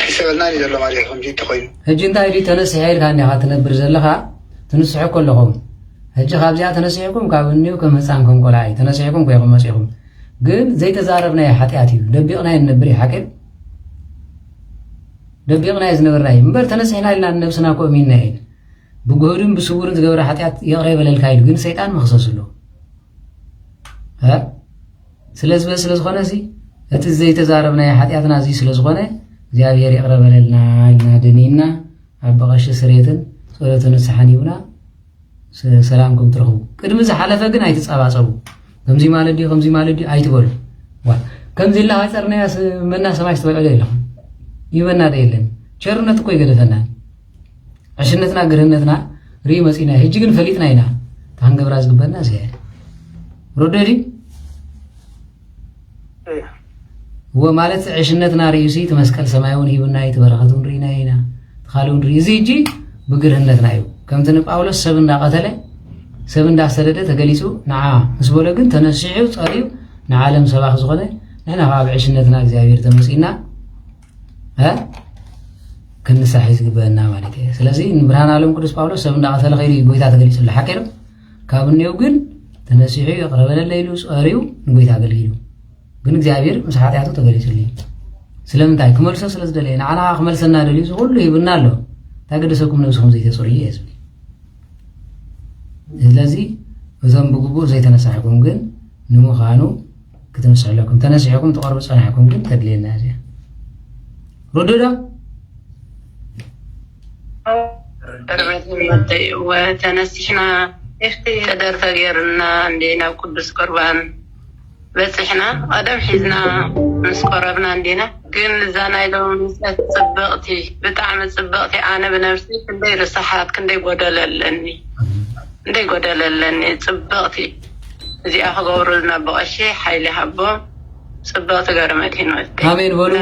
حسابنا يجلو ماليكم جيت خوين هجي انت هيدي تنسي هير كان يغاتنبر زلخا تنسحو كلهم هجي خابزيا تنسيكم كابنيو كمهፃንኩም ቆልዓይ ተነሲሕኩም ኮይኹም መፂኹም ግን ዘይተዛረብናዮ ሓጢኣት እዩ ደቢቕና ይንብር ይሓቅብ ደቢቕና ዝነበርና እምበር ተነሲሕና ኢልና ነብስና ቆሚና ኢል ብጉህድን ብስውርን ዝገበረ ሓጢኣት ይቕረ ይበለልካ ኢሉ ግን ሰይጣን መኽሰስሉ ስለዝኾነ እዚ እቲ ዘይተዛረብናዮ ሓጢኣትና እዚ ስለዝኾነ እግዚአብሔር ይቕረበለልና ኢልና ድኒና ኣብ በቐሺ ስሬትን ጸሎትን ንስሓን ይብና ሰላምኩም ትረኽቡ ቅድሚ ዝሓለፈ ግን ኣይትጻባጸቡ ከምዚ ማለት ዲ ኣይትበሉ ከምዚ ኢልና ሃይፀርናያ መና ሰማይ ዝተበልዐ የለኹም ይበና የለን ቸርነት እኮ ይገደፈና ዕሽነትና ግርህነትና ርኢ መፂና ሕጂ ግን ፈሊጥና ኢና ታንገብራ ዝግበና እዚያ ሮደዲ ወማለት ዕሽነትና ርእሲ ተመስቀል ሰማያውን ይብና ይተበረኸቱን ርኢና ኢና ተኻሉን ርኢ እዚ ሕጂ ብግርህነትና እዩ ከምቲ ጳውሎስ ሰብ እንዳቀተለ ሰብ እንዳሰደደ ተገሊጹ ንዓ ምስበለ ግን ተነሲሑ ጸሪዩ ንዓለም ሰባኽ ዝኾነ ንሕና ካብ ዕሽነትና እግዚአብሔር ተመሲና ክንሳሕ ዝግበአና ማለት እዩ ስለዚ ንብርሃን ዓለም ቅዱስ ጳውሎስ ሰብ እንዳቀተለ ኸይዱ ጎይታ ተገሊጹሉ ሓቂሩ ካብ እኒው ግን ተነሲሑ ይቕረበለለ ኢሉ ጸሪዩ ንጎይታ አገልጊሉ ግን እግዚአብሔር ምስ ኃጢአቱ ተገሊጹሉ ስለምንታይ ክመልሶ ስለዝደለየ ንዓና ክመልሰና ደልዩ ሁሉ ይብና ኣሎ ታገደሰኩም ነብስኩም ዘይተጽርዩ ይዝብል ስለዚህ እዞም ብግቡእ ዘይተነሳሕኩም ግን ንምዃኑ ክትንስሕለኩም ተነሲሕኩም ተቐርቡ ጸናሕኩም ግን ተድልየና እዚያ ردودا وتنسحنا قدر تغيرنا عندنا قدس قربان بصحنا قدم حزنا مسقربنا عندنا كن زانا يلوم صبقتي بطعم صبقتي انا بنفسي كندي رصحات كندي غدللني صبقتي زي اخغور لنا بقشي حيلي حبو صبغت غرمتي نوت امين ولو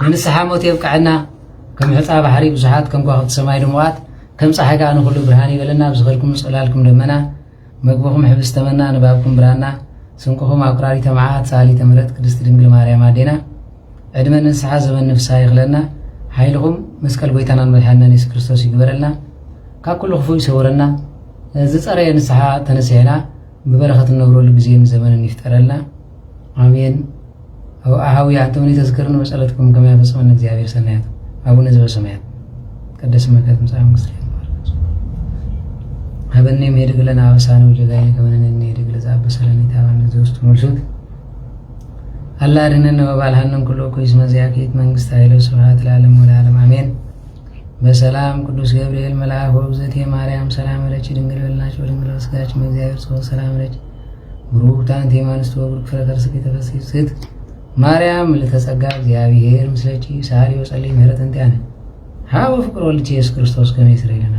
من السحاموت يبقعنا كم حصاب حريب زحات كم قاعد سماي دموات كم صحاقا ان كل برهاني بلنا بزغلكم صلالكم دمنا مغبوكم حبس تمنا نبابكم برانا سنقهم اقراري تمعات سالي تمرت قدست دنگل ماريام ادينا ادمن السحا زمن نفسا يغلنا حيلهم مسكل بيتنا مدحنا يسوع كريستوس يغبرلنا ككل خفو يسورنا زي صري السحا تنسينا ببركه النور لغزيم زمن يفترلنا امين أو أهوي أنتم تذكرون مسألتكم كما يفصلون እግዚአብሔር ሰናያት አቡነ ዘበሰማያት ቅድስ መከት ምሳሌ መስሪያ አበኔ ሜድግ ለና አሳኑ ጀጋይ ከመነን ሜድግ ለዛብ ሰለኒ ታባነ ዘውስጥ ሙልሱት አላህን ነው ባልሃንን ኩሎ ኮይስ መዚያቂት መንግስት ኃይለው ስብሐት ለዓለም ወለዓለም አሜን በሰላም ቅዱስ ገብርኤል መልአክ ወብዘት የማርያም ሰላም ለች ድንግል ወልናቸው ድንግል ወስጋች እግዚአብሔር ሰላም ለች ብሩክ ታንቴ ማንስቶ ብሩክ ፍረከር ስኪ ተፈሲት ማርያም ለተጸጋ እግዚአብሔር ምስለቺ ሳሪ ወጸልይ ምህረት እንት ያነ ሃው ፍቅር ወልድ ኢየሱስ ክርስቶስ ከመ ይስረይልና